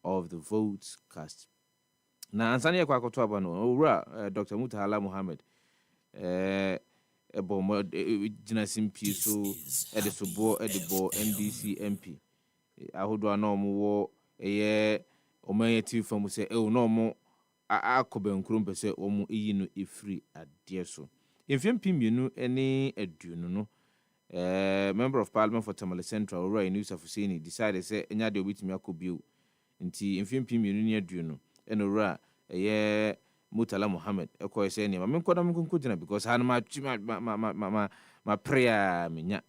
S15: of the votes cast. Na ansani kwa koto abano Dr. Mutahala Mohammed ebo jina simpi so edisobo edibo NDC MP ahodo na omo eye oman TV fam se na omo akobenkuru mpese omo eyi no efiri ade so emfempi mienu ene aduonu no member of parliament for Tamale Central Ora News Afuseni decided say enya de obitimi akobio nti emfempi mienu ne aduonu ene Ora eye Mutala Mohammed ekoy say ni ma menkoda menkonko gina because han ma prayer menya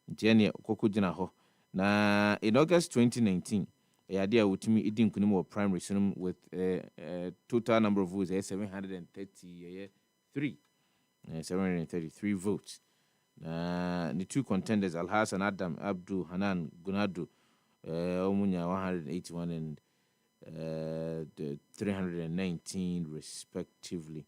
S15: nti ene kokko gina ho. Na in August 2019, Yadia Utimi Idin Kunimo primary cinema with a total number of votes 733 votes. The two contenders, Al Hassan Adam Abdul Hanan Gunadu, Omunya 181 and 319 respectively.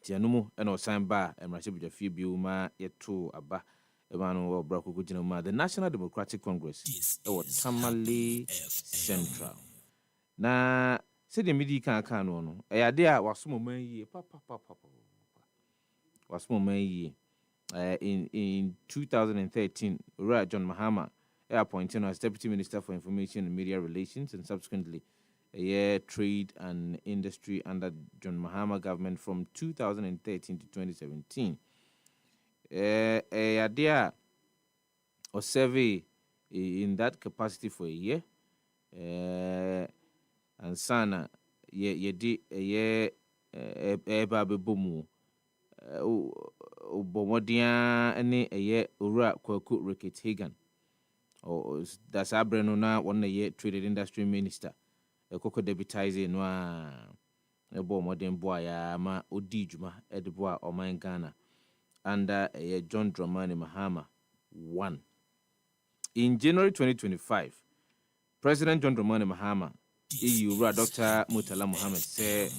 S15: Tianumu and Osamba and Rashibu Fibiuma Yetu Abba. The National Democratic Congress Tamale Central. Na said the media can no. Ayadea was moment ye in 2013, Ura John Mahama appointed as Deputy Minister for Information and Media Relations and subsequently Trade and Industry under John Mahama government from 2013 to 2017. Idea or survey in that capacity for a year. And sana ye di a year baby boom. Bomodia any a year ura kwaku Rickett Hagan. Or that's Abrenona 1 year Trade and Industry Minister. A cocoa deputize no a bomodern boy ma odijuma edbois or mine Ghana. Under John Dramani Mahama 1. In January 2025, President John Dramani Mahama, EU Dr. Mutala Mohammed said,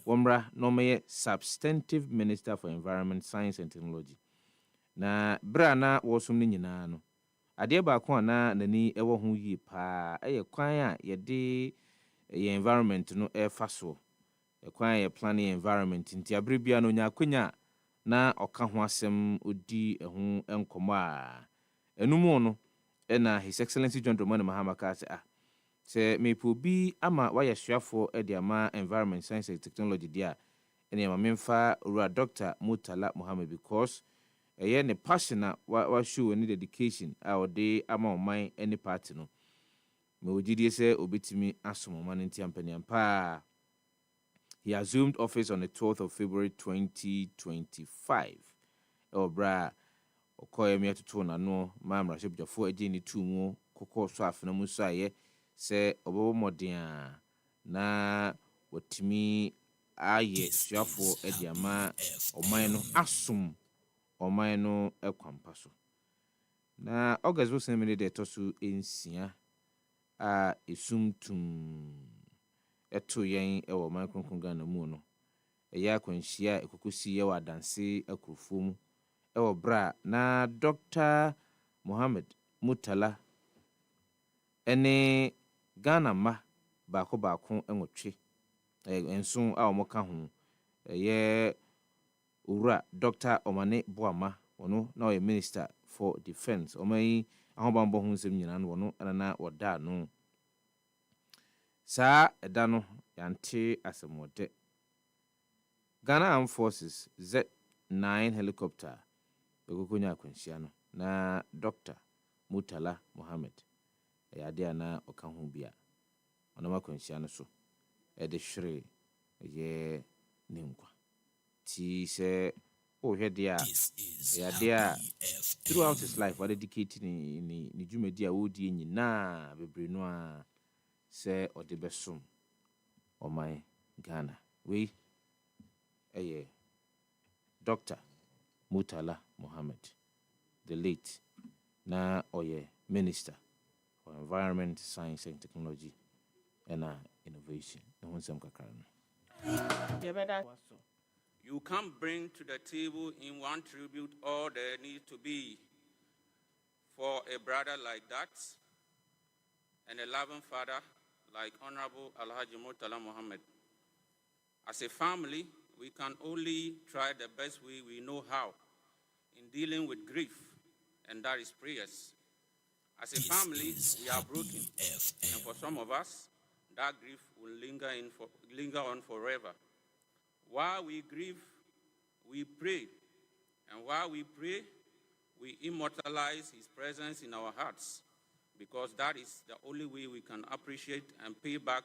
S15: Wamra Nome substantive Minister for Environment, Science and Technology. Na Brana was no. Adeba Kwana nani ewo hu yi pa kwan a ye environment no faso. Kwan ye planning environment nti abribia no nya kwanya na oka ho asem odi ehu enkomo a enumu no na His Excellency John Dramani Mahama ka se mepo bi ama waya suafo e ama environment science and technology dia ene ma memfa ura Dr. Mutala Mohammed because ne passion wa show any dedication a ode ama oman any party no me ogidie se obetimi asom man nti ampaniampa. He assumed office on the 12th of February 2025. Obra okoyemi atoto na no mamra shebjafo ageni tumu kokko so afena muso aye se obobo modern na watimi aye suafo ediama oman no asum oman no ekwampa so. Na August was same de tosu ensia a esumtum eto yen ewo man kronkron Ghana mu no eya kwanhia ekokosi ye wadanse akurofom ewo bra na Dr. Mohammed Mutala ene Ghana ma baako enwotwe enso a omoka ho ye ura Dr. Omane Boama ono na o Minister for Defense omai ahobambo ho nsem nyina no wono na woda no sa eda no yante asemode. Ghana Armed Forces Z9 helicopter begokonya akwanhia no na Dr. Mutala Mohammed yade na oka ho bia onama akwanhia no so de hwere ye ninkwa ti se o hwede a yade a throughout his life what dedicated ni dwumadi a wodi nyina bebre no a se ode besom oman Ghana we Dr. Murtala Mohammed, the late, na Oye Minister for Environment, Science and Technology and Innovation.
S2: You can't bring to the table in one tribute all there needs to be for a brother like that and a loving father like Honorable Alhaji Murtala Mohammed. As a family, we can only try the best way we know how in dealing with grief, and that is prayers. As a family, we are broken, and for some of us, that grief will linger on forever. While we grieve, we pray, and while we pray, we immortalize his presence in our hearts, because that is the only way we can appreciate and pay back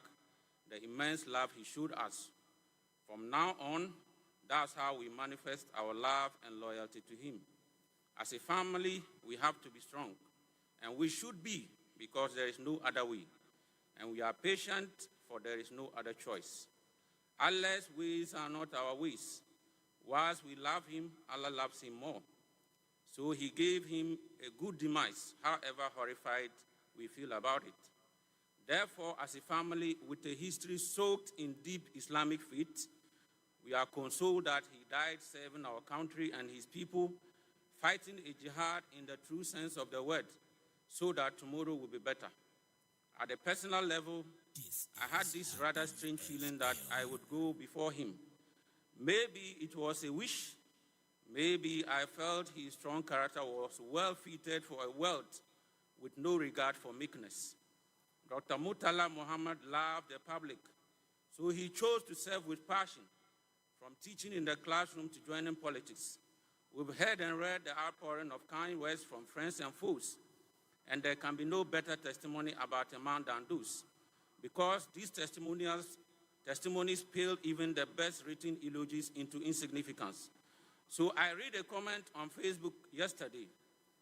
S2: the immense love he showed us. From now on, that's how we manifest our love and loyalty to him. As a family, we have to be strong, and we should be, because there is no other way. And we are patient, for there is no other choice. Allah's ways are not our ways. Whilst we love him, Allah loves him more. So he gave him a good demise, however horrified we feel about it. Therefore, as a family with a history soaked in deep Islamic faith, we are consoled that he died serving our country and his people, fighting a jihad in the true sense of the word, so that tomorrow will be better. At a personal level, I had this rather strange feeling that I would go before him. Maybe it was a wish. Maybe I felt his strong character was well fitted for a world with no regard for meekness. Dr. Murtala Mohammed loved the public, so he chose to serve with passion, from teaching in the classroom to joining politics. We've heard and read the outpouring of kind words from friends and foes, and there can be no better testimony about a man than those, because these testimonies pale even the best written eulogies into insignificance. So I read a comment on Facebook yesterday.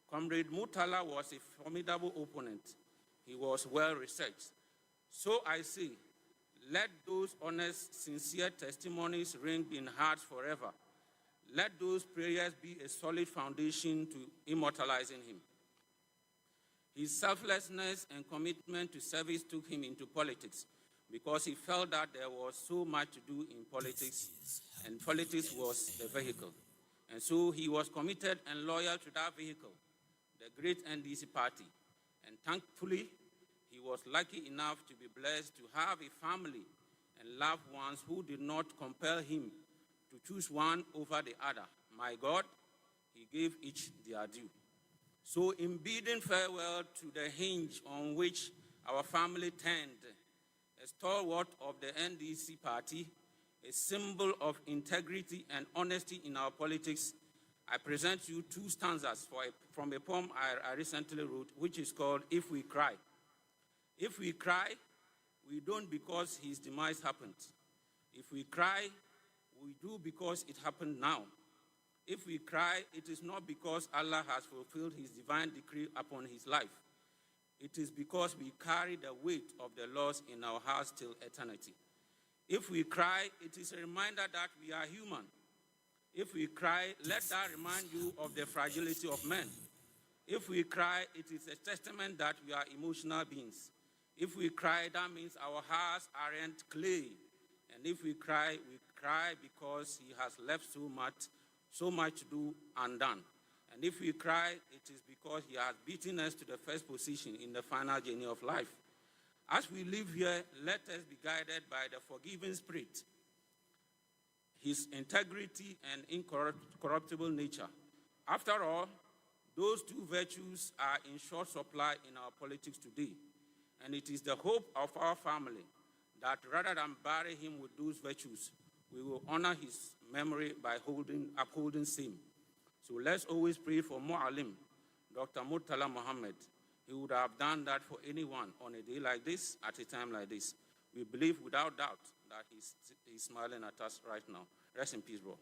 S2: Comrade Murtala was a formidable opponent. He was well researched. So I say, let those honest, sincere testimonies ring in hearts forever. Let those prayers be a solid foundation to immortalizing him. His selflessness and commitment to service took him into politics because he felt that there was so much to do in politics, and politics was the vehicle. And so he was committed and loyal to that vehicle, the great NDC party. And thankfully, he was lucky enough to be blessed to have a family and loved ones who did not compel him to choose one over the other. My God, he gave each their due. So in bidding farewell to the hinge on which our family turned, a stalwart of the NDC party, a symbol of integrity and honesty in our politics, I present you two stanzas from a poem I recently wrote, which is called If We Cry. If we cry, we don't because his demise happened. If we cry, we do because it happened now. If we cry, it is not because Allah has fulfilled his divine decree upon his life. It is because we carry the weight of the loss in our hearts till eternity. If we cry, it is a reminder that we are human. If we cry, let that remind you of the fragility of men. If we cry, it is a testament that we are emotional beings. If we cry, that means our hearts aren't clay. And if we cry because he has left so much to do undone. And if we cry, it is because he has beaten us to the first position in the final journey of life. As we live here, let us be guided by the forgiving spirit, his integrity and incorruptible nature. After all, those two virtues are in short supply in our politics today. And it is the hope of our family that rather than bury him with those virtues, we will honor his memory by upholding same. So let's always pray for Mu'alim, Dr. Murtala Mohammed. He would have done that for anyone on a day like this, at a time like this. We believe without doubt that he's smiling at us right now. Rest in peace, bro.